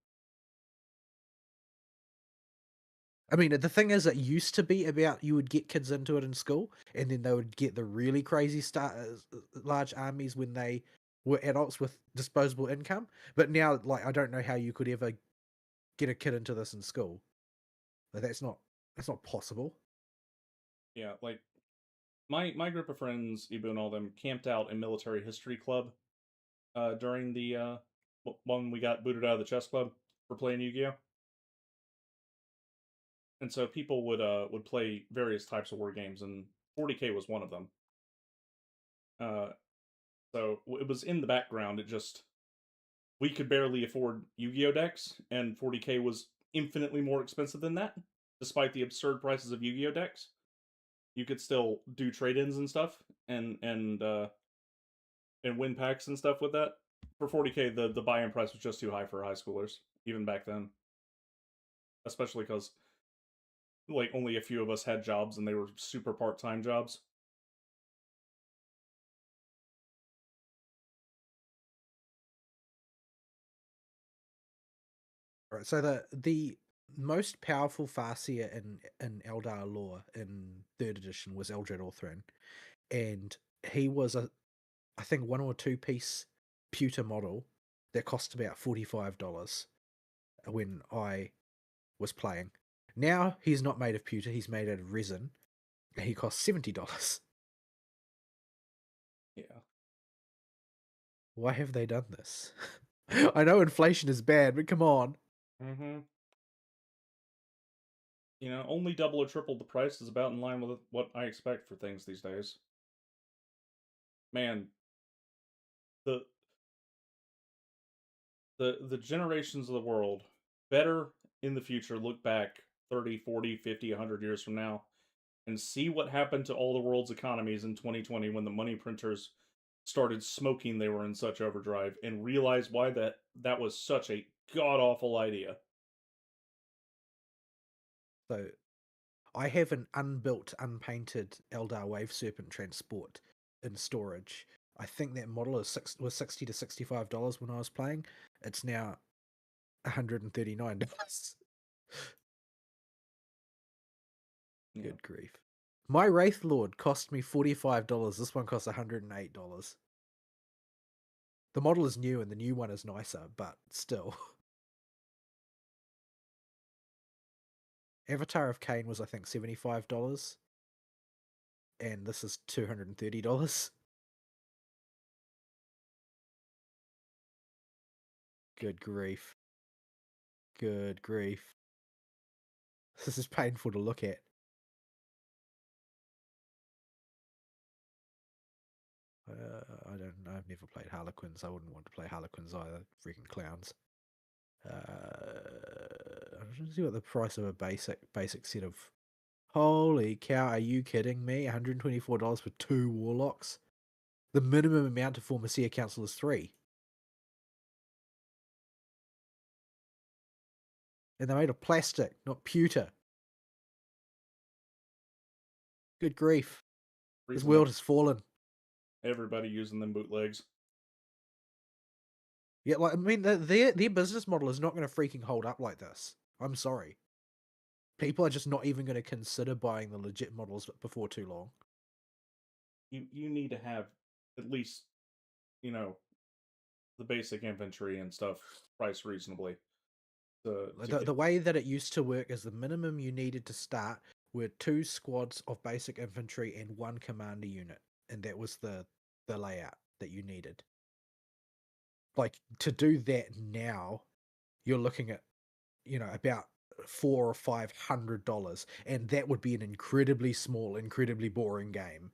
I mean, the thing is, it used to be about you would get kids into it in school, and then they would get the really crazy large armies when they were adults with disposable income. But now, like, I don't know how you could ever get a kid into this in school. Like, that's not possible. Yeah, like my group of friends, Ibu and all them, camped out in military history club during the when we got booted out of the chess club for playing Yu-Gi-Oh. And so people would play various types of war games, and 40k was one of them. Uh, so it was in the background. It just we could barely afford Yu-Gi-Oh decks, and 40k was infinitely more expensive than that. despite the absurd prices of Yu-Gi-Oh decks, you could still do trade-ins and stuff, and win packs and stuff with that. For 40K, the buy-in price was just too high for high schoolers, even back then. Especially because like only a few of us had jobs, and they were super part-time jobs. Right. So the most powerful Farseer in Eldar lore in third edition was Eldred Orthran, and he was I think 1 or 2 piece pewter model that cost about $45 when I was playing. Now he's not made of pewter; he's made out of resin, and he costs $70. Yeah. Why have they done this? I know inflation is bad, but come on. Mm-hmm. Only double or triple the price is about in line with what I expect for things these days. Man, the the generations of the world better in the future look back 30, 40, 50, 100 years from now and see what happened to all the world's economies in 2020 when the money printers started smoking they were in such overdrive and realize why that was such a god awful idea. So I have an unbuilt, unpainted Eldar Wave Serpent transport in storage. I think that model was $60 to $65 when I was playing. It's now $139. Yeah. Good grief. My Wraith Lord cost me $45. This one costs $108. The model is new and the new one is nicer, but still. Avatar of Cain was, I think, $75. And this is $230. Good grief. Good grief. This is painful to look at. I don't know. I've never played Harlequins. I wouldn't want to play Harlequins either. Freaking clowns. I'm trying to see what the price of a basic set of. Holy cow! Are you kidding me? $124 for 2 warlocks. The minimum amount to form a Seer Council is 3, and they're made of plastic, not pewter. Good grief! This Reason world has fallen. everybody using them bootlegs. Yeah, like I mean, their business model is not going to freaking hold up like this. I'm sorry. People are just not even going to consider buying the legit models before too long. You need to have at least, you know, the basic infantry and stuff priced reasonably. To The way that it used to work is the minimum you needed to start were 2 squads of basic infantry and 1 commander unit, and that was the layout that you needed. Like to do that now, you're looking at about $400 or $500, and that would be an incredibly small, incredibly boring game.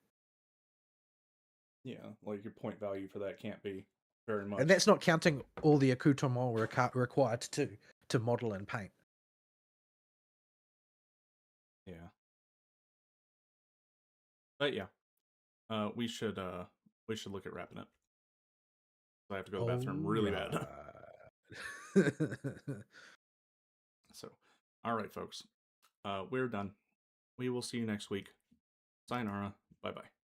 yeah, like your point value for that can't be very And much. that's not counting all the accoutrement required to model and paint. Yeah. But yeah, we should look at wrapping it. I have to go to the bathroom All really bad. right. So, all right, folks, we're done. We will see you next week. Sayonara. Bye bye.